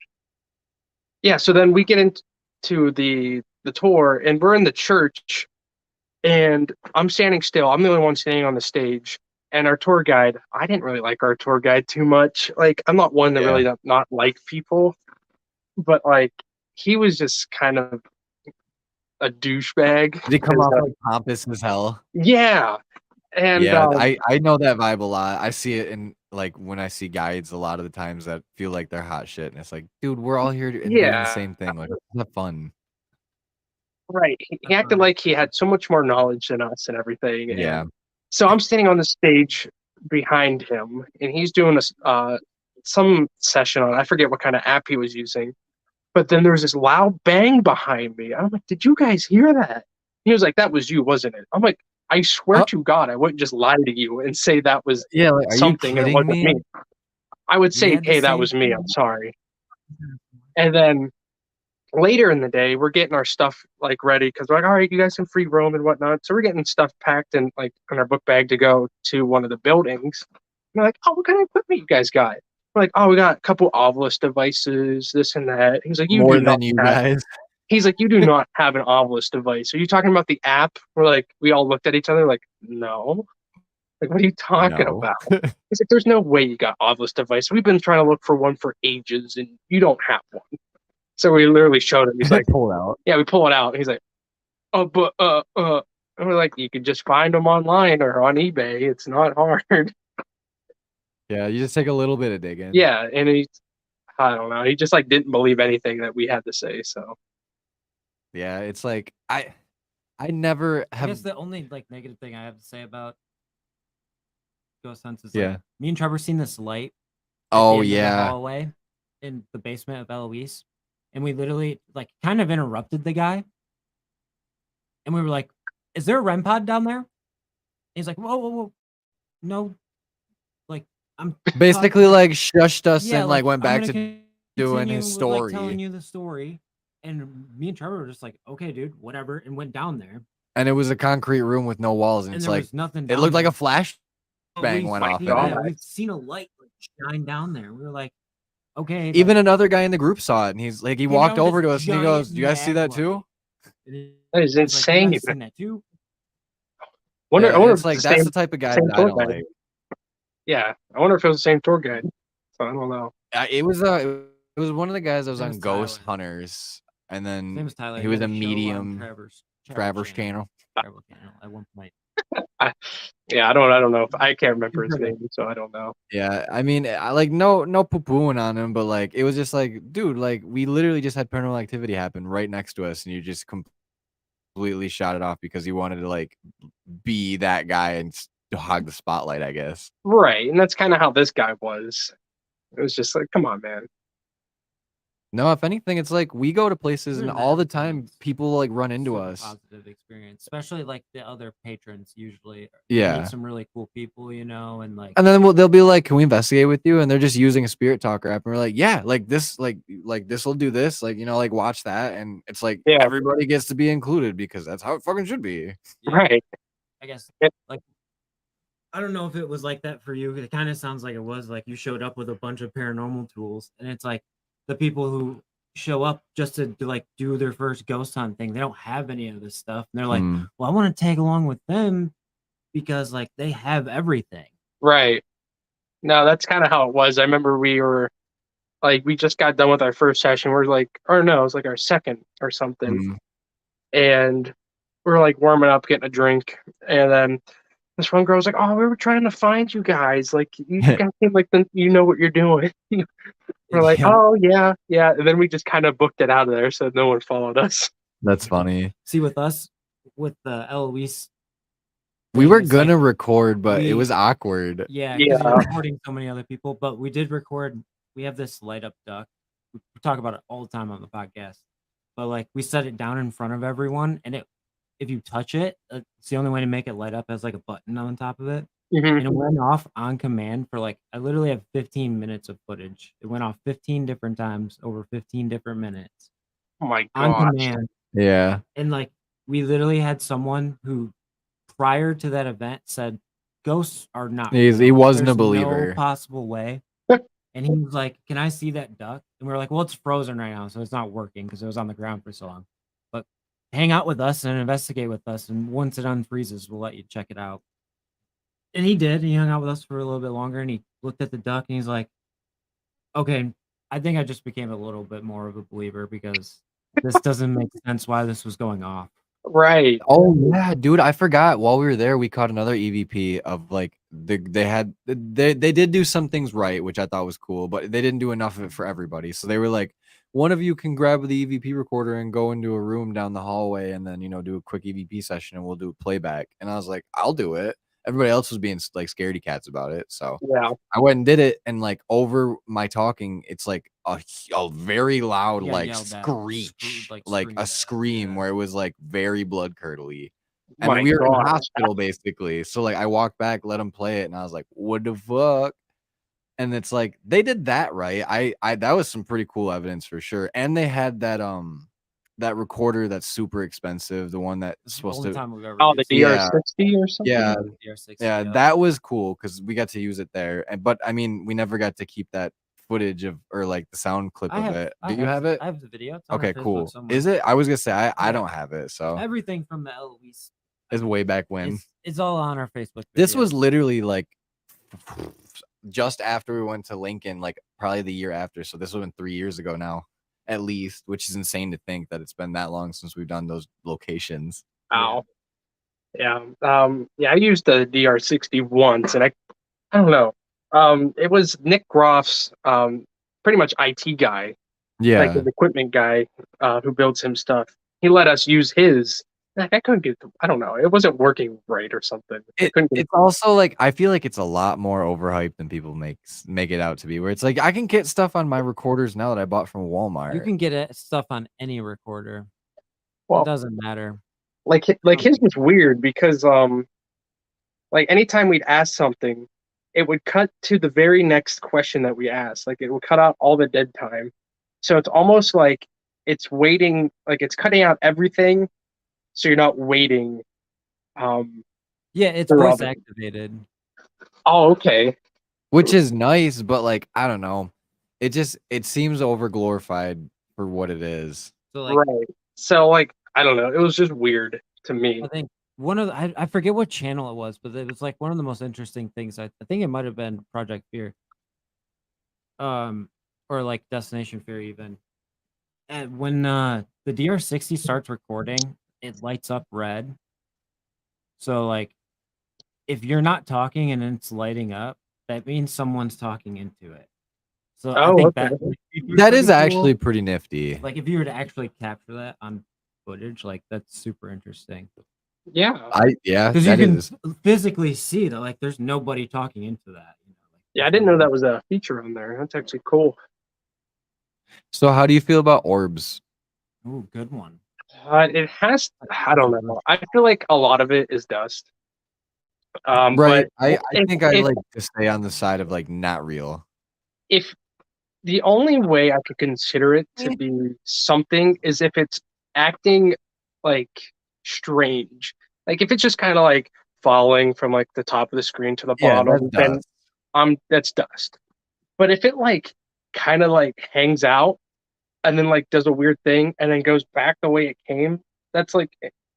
yeah. So then we get into the tour, and we're in the church, and I'm standing still. I'm the only one standing on the stage. And our tour guide, I didn't really like our tour guide too much. Like, I'm not one to really not like people, but like, he was just kind of a douchebag. Did he come off like pompous as hell? Yeah, and yeah, I know that vibe a lot. I see it in like when I see guides a lot of the times that feel like they're hot shit, and it's like, dude, we're all here doing the same thing. Like, it's not fun. Right. He acted like he had so much more knowledge than us and everything. Yeah. So I'm standing on the stage behind him, and he's doing some session on, I forget what kind of app he was using, but then there was this loud bang behind me. I'm like, did you guys hear that? He was like, that was you, wasn't it? I'm like, I swear to God, I wouldn't just lie to you and say that was like, something and it wasn't me. I would say, hey, that was me. thing. I'm sorry. And then later in the day, we're getting our stuff like ready because we're like, all right, you guys can free roam and whatnot. So we're getting stuff packed in like in our book bag to go to one of the buildings. And they're like, oh, what kind of equipment you guys got? We're like, oh, we got a couple Ovilus devices, this and that. He's like, more than you guys. He's like, you do not have an Ovilus device. Are you talking about the app? We're like, we all looked at each other like, no. Like, what are you talking about? He's like, there's no way you got Ovilus device. We've been trying to look for one for ages, and you don't have one. So we literally showed him. He's like, pull it out. Yeah, we pull it out. He's like, oh, but and we're like, you can just find them online or on eBay. It's not hard. Yeah, you just take a little bit of digging. Yeah, and I don't know. He just like didn't believe anything that we had to say. So yeah, it's like I never have. I guess the only like negative thing I have to say about Ghost Hunts is like, me and Trevor seen this light. Oh in the yeah, hallway in the basement of Eloise, and we literally like kind of interrupted the guy, and we were like, "Is there a REM pod down there?" And he's like, "Whoa, no!" Like I'm basically like shushed us and like went back to doing continue his with, story, like, telling you the story. And me and Trevor were just like, "Okay, dude, whatever," and went down there. And it was a concrete room with no walls, and it's there like was nothing. it looked like there. a flash bang went off. We've seen a light like, shine down there. We were like, okay. Even another guy in the group saw it, and he's like, he walked over to us and he goes, "Do you guys see that too?" That is insane. Like, that too? It's like that's the type of guy that I don't like. Yeah, I wonder if it was the same tour guide. So I don't know. It was one of the guys that was on Ghost Hunters, and then he was a medium. Traverse channel. At one point. Yeah, I don't know if I can't remember his name, so I don't know. Yeah, I mean, I like no poo-pooing on him, but like it was just like, dude, like we literally just had paranormal activity happen right next to us, and you just completely shot it off because you wanted to like be that guy and hog the spotlight, I guess. Right, and that's kind of how this guy was. It was just like, come on, man. No, if anything, it's like we go to places and Other than all the that, time it's people like run into super us. positive experience, especially like the other patrons usually Yeah. meet some really cool people, you know, and like And then they'll be like, "Can we investigate with you?" And they're just using a spirit talker app, and we're like, "Yeah, like this will do this, like like watch that." And it's like Yeah, everybody gets to be included because that's how it fucking should be. yeah, right. I guess It- like I don't know if it was like that for you. It kind of sounds like it was like you showed up with a bunch of paranormal tools, and it's like the people who show up just to like do their first ghost hunt thing, they don't have any of this stuff, and they're like, Mm. "Well, I want to tag along with them because like they have everything." Right. No, that's kind of how it was. I remember we were like, we just got done with our first session. We're like, or no, it was like our second or something. Mm. And we're like warming up, getting a drink. And then this one girl was like, "Oh, we were trying to find you guys. Like, you guys seem like you know what you're doing." We're like, Yeah. "Oh, yeah, yeah." And then we just kind of booked it out of there so no one followed us. That's funny. See, with us, with the Eloise, We thing, were it's gonna like record, but it we- was awkward. yeah, because Yeah. you're recording so many other people. But we did record. We have this light up duck. We talk about it all the time on the podcast. But like we set it down in front of everyone, and if you touch it, it's the only way to make it light up. It has like a button on top of it, Mhm. and it went off on command for like I literally have 15 minutes of footage. It went off 15 different times over 15 different minutes Oh my on gosh. command. Yeah. And like we literally had someone who prior to that event said ghosts are not He real. wasn't a There's believer. no possible way. And he was like, "Can I see that duck?" And we are like, "Well, it's frozen right now, so it's not working because it was on the ground for so long. But hang out with us and investigate with us, and once it unfreezes, we'll let you check it out." And he did. He hung out with us for a little bit longer, and he looked at the duck, and he's like, "Okay, I think I just became a little bit more of a believer because this doesn't make sense why this was going off." Right. Oh yeah, dude, I forgot. While we were there, we caught another EVP of like they did do some things right, which I thought was cool, but they didn't do enough of it for everybody. So they were like, one of you can grab the EVP recorder and go into a room down the hallway and then do a quick EVP session and we'll do a playback. And I was like, I'll do it. Everybody else was being like scaredy cats about it. So Yeah. I went and did it, and like over my talking, it's like a very loud Yeah, like yelled at, screech, like like screamed a at, scream yeah. where it was like very blood curdly. And My we were in the gosh. hospital basically. So like I walked back, let them play it, and I was like, what the fuck? And it's like they did that right. I that was some pretty cool evidence for sure. And they had that recorder that's super expensive, the one that's The supposed only to time we've ever Oh, the used it. DR60 or something? yeah, DR60, yeah, that was cool because we got to use it there. And but I mean, we never got to keep that footage of or like the sound clip I of have. it. I Do you have it? I have the video. It's on Okay, our Facebook cool. somewhere. Is it? I was gonna say I Yeah. don't have it, so Everything from the Eloise it's way back when. it's all on our Facebook. This video. was literally like just after we went to Lincoln, like probably the year after. So this would have been 3 years ago now, at least, which is insane to think that it's been that long since we've done those locations. Ow. Yeah. Yeah, I used the DR60 once and I don't know. It was Nick Groff's pretty much IT guy, Yeah. like an equipment guy, who builds him stuff. He let us use his. Like, I couldn't get I don't know. It wasn't working right or something. I couldn't get It's also like I feel like it's a lot more overhyped than people make it out to be. Where it's like I can get stuff on my recorders now that I bought from Walmart. You can get stuff on any recorder. Well, It doesn't matter. like his was weird because like anytime we'd ask something, it would cut to the very next question that we asked. Like it would cut out all the dead time. So it's almost like it's waiting, like it's cutting out everything, so you're not waiting. Yeah, it's For voice Robin. activated. Oh, okay. Which is nice, but like I don't know. It seems over glorified for what it is. So like Right. So like I don't know. It was just weird to me. I think one of the, I forget what channel it was, but it was like one of the most interesting things. I think it might have been Project Fear. Or like Destination Fear even. And when the DR60 starts recording, it lights up red. So like if you're not talking and it's lighting up, that means someone's talking into it. So I Oh, think okay. that would be That is pretty actually cool. pretty nifty. Like if you were to actually capture that on footage, like that's super interesting. Yeah. Yeah, Because you that can is. physically see that like there's nobody talking into that. You know, like, Yeah, I there's didn't know no- that was a feature on there. That's actually cool. So how do you feel about orbs? Ooh, good one. It has. I don't know. I feel like a lot of it is dust. Right. But I if, think I if like to stay on the side of like not real. if the only way I could consider it to be something is if it's acting like strange. Like if it's just kind of like falling from like the top of the screen to the Yeah, that's bottom, then dust. that's dust. But if it like kind of like hangs out and then like does a weird thing and then goes back the way it came, that's like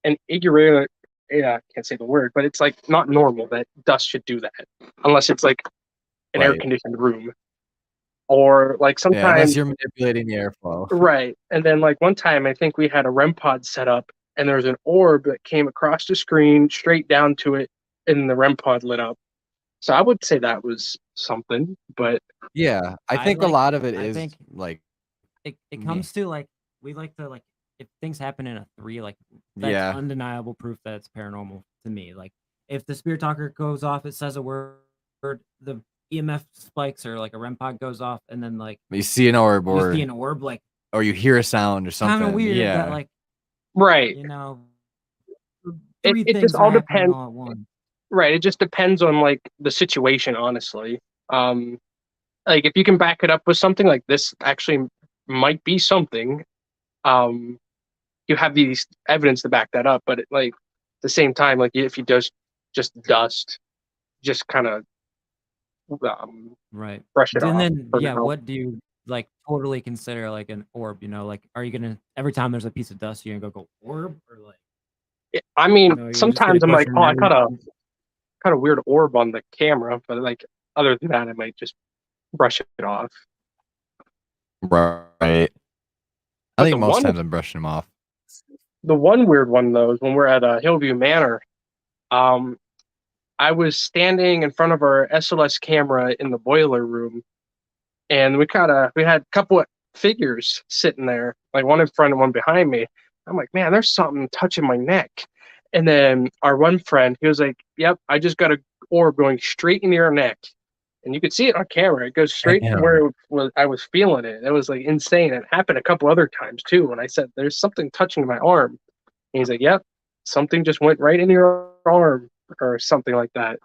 an irregular. Yeah, I can't say the word, but it's like not normal that dust should do that unless it's like an air Right. conditioned room or like Yeah, sometimes unless you're manipulating the airflow. right. And then like one time I think we had a REM pod set up and there was an orb that came across the screen straight down to it and the REM pod lit up. So I would say that was something, but Yeah, I I think a like- lot of it I is think- like It Me. comes to like we like to like if things happen in a 3, like that's Yeah. undeniable proof that it's paranormal to me. Like if the spirit talker goes off, it says a word, the EMF spikes or like a REM pod goes off, and then like you see an orb you see or an orb, like you hear a sound or something. kind of weird Yeah. that like right. you know It- three it just things all are happening depends- all at once. Right. It just depends on like the situation, honestly. Like if you can back it up with something like this actually might be something, you have these evidence to back that up, but like at the same time, like if you just dust, just kind of Right. brush it And off. then for yeah, now. what do you like totally consider like an orb? You know, like are you gonna every time there's a piece of dust, you're gonna go orb or like I mean, you know, you're just sometimes gonna I'm like, question oh, I caught a everything? weird orb on the camera, but like other than that, I might just brush it off. Right. I But think the most one- times I'm brushing them off. The one weird one though is when we're at Hillview Manor. I was standing in front of our SLS camera in the boiler room, and we had a couple of figures sitting there, like one in front and one behind me. I'm like, man, there's something touching my neck. And then our one friend, he was like, yep, I just got a orb going straight into your neck. And you could see it on camera. It goes straight to Damn. where it was, I was feeling it. It was like insane. It happened a couple other times too. When I said, there's something touching my arm. And he's like, yep, something just went right into your arm or something like that.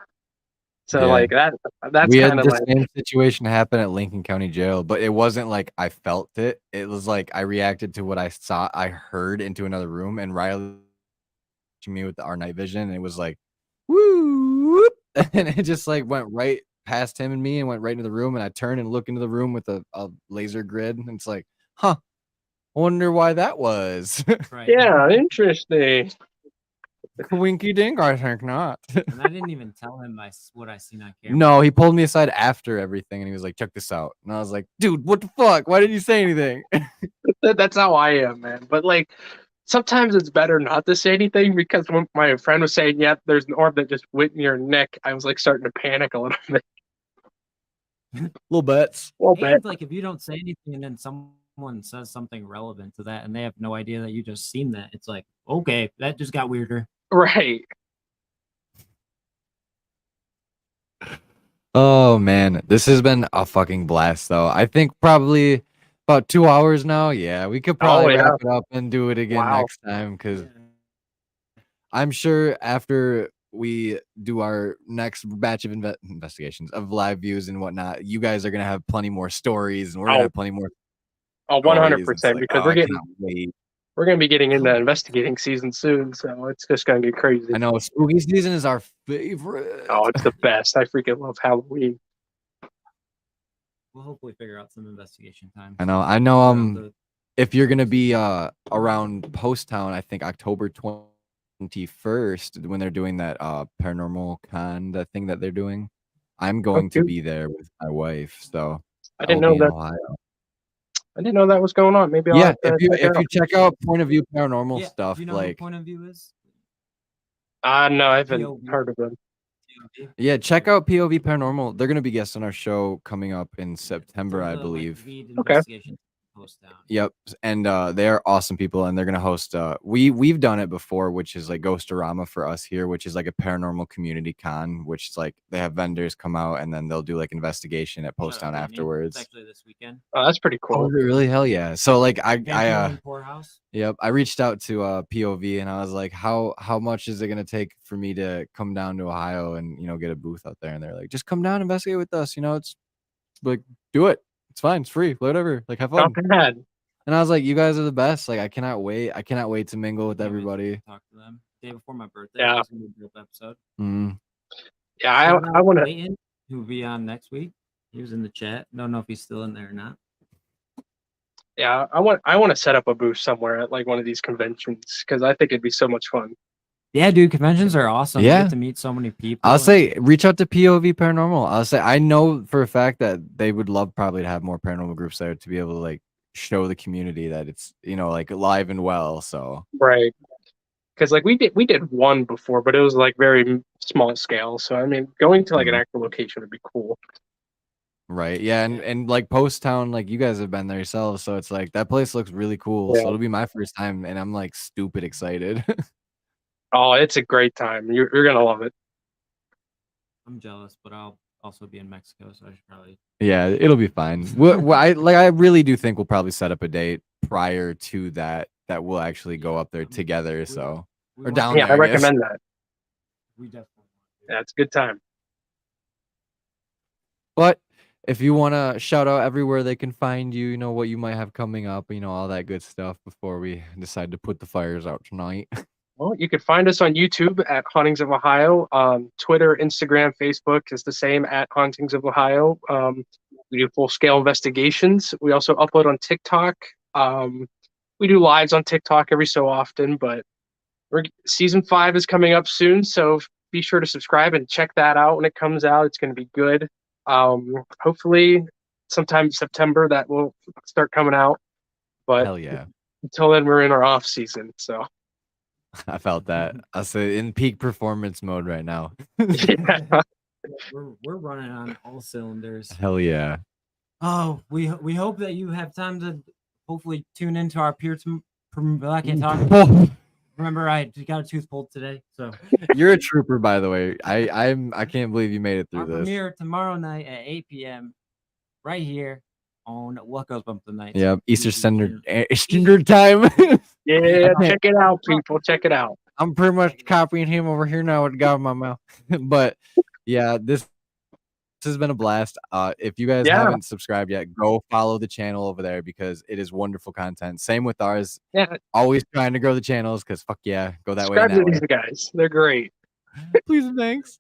So Yeah. like that's We had kind of the like, same situation happen at Lincoln County Jail, but it wasn't like I felt it. It was like I reacted to what I saw, I heard into another room, and Riley me with our night vision, and it was like, woo, and it just like went right past him and me and went right into the room, and I turned and looked into the room with a laser grid, and it's like, huh, I wonder why that was. Right. yeah, interesting. Winky dink, I think not. And I didn't even tell him what I seen on camera. No, he pulled me aside after everything, and he was like, check this out. And I was like, dude, what the fuck? Why didn't you say anything? That's how I am, man. But like sometimes it's better not to say anything because when my friend was saying, "Yeah, there's an orb that just went in your neck," I was like starting to panic a little bit. Little bets. Well, bit. And like if you don't say anything and then someone says something relevant to that and they have no idea that you just seen that, it's like, okay, that just got weirder. Right. Oh man, this has been a fucking blast though. I think probably about 2 hours now. Yeah, we could probably yeah. wrap it up and do it again Wow. next time because I'm sure after we do our next batch of investigations of live views and whatnot, you guys are gonna have plenty more stories and we're gonna have plenty more. Oh, stories. 100%. It's like, Because oh, I cannot wait. we're gonna be getting into investigating season soon, so it's just gonna get crazy. I know spooky season is our favorite. Oh, it's the best. I freaking love Halloween. We'll hopefully figure out some investigation time. I know. If you're gonna be around Post Town, I think October 21st when they're doing that paranormal con, that thing that they're doing, I'm going to cute. be there with my wife. So I didn't I'll know be in that. Ohio. I didn't know that was going on. Maybe I'll Yeah, have to if check it out. you check out Point of View Paranormal Yeah, stuff, do you know who like Point of View is? No, I haven't POV. heard of them. POV. Yeah, check out POV Paranormal. They're gonna be guests on our show coming up in September, I For the, like, believe. lead Okay. investigation post down. Yep, and they are awesome people, and they're gonna host. We've done it before, which is like Ghostorama for us here, which is like a paranormal community con, which is like they have vendors come out and then they'll do like investigation at Shout Post out Town Damien. afterwards. It's actually this weekend. Oh, that's pretty Oh, cool. is it really? Hell yeah! So like Vampiro and Poorhouse. Yep, I reached out to POV and I was like, how much is it gonna take for me to come down to Ohio and get a booth out there? And they're like, just come down, investigate with us. It's like, do it. It's fine. It's free. Whatever. Like, have fun. Not bad. And I was like, you guys are the best. Like, I cannot wait. I cannot wait to mingle with Can't wait to everybody. Talk to them. Day before my birthday. Yeah. So it's gonna be a dope episode. Mm. Yeah, Shout I out want to. Clayton, who will be on next week. He was in the chat. Don't know if he's still in there or not. Yeah, I want to set up a booth somewhere at like one of these conventions because I think it'd be so much fun. Yeah, dude, conventions are awesome. You Yeah. get to meet so many people. I'll and- say, reach out to POV Paranormal. I'll say, I know for a fact that they would love probably to have more paranormal groups there to be able to like show the community that it's like alive and well. So Right. Because like we did one before, but it was like very small scale. So I mean, going to like an Mhm. actual location would be cool. right, yeah, and like Post Town, like you guys have been there yourselves, so it's like that place looks really cool. So Yeah. it'll be my first time, and I'm like stupid excited. Oh, it's a great time. You're gonna love it. I'm jealous, but I'll also be in Mexico, so I should probably. Yeah, it'll be fine. I really do think we'll probably set up a date prior to that we'll actually go up there together. So we or want down to- Yeah, there, I I guess. recommend that. We definitely want to. Yeah, it's a good time. But if you want to shout out everywhere they can find you, what you might have coming up, all that good stuff before we decide to put the fires out tonight. Well, you can find us on YouTube at Hauntings of Ohio. Twitter, Instagram, Facebook is the same at Hauntings of Ohio. We do full scale investigations. We also upload on TikTok. We do lives on TikTok every so often, but season 5 is coming up soon, so be sure to subscribe and check that out when it comes out. It's going to be good. Hopefully, sometime in September that will start coming out. But Hell yeah. until then, we're in our off season, so. I felt that. I say in peak performance mode right now. Yeah. We're running on all cylinders. Hell yeah. Oh, we hope that you have time to hopefully tune into our peer. I can't talk. Remember, I got a tooth pulled today, so You're a trooper, by the way. I can't believe you made it our through this. premiere tomorrow night at 8 p.m. right here on What Goes Bump the Night. Yep, Standard Time. Yeah, check it out, people. Check it out. I'm pretty much copying him over here now with the God in my mouth. But yeah, this has been a blast. If you guys Yeah. haven't subscribed yet, go follow the channel over there because it is wonderful content. Same with ours. Yeah, Always trying to grow the channels because fuck yeah, go that way. subscribe And to that these way. guys. They're great. Please and thanks.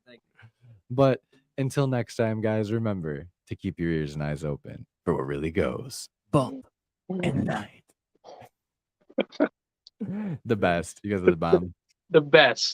Thank you. But until next time, guys, remember to keep your ears and eyes open for what really goes bump in the night. The best. You guys are the bomb. The best.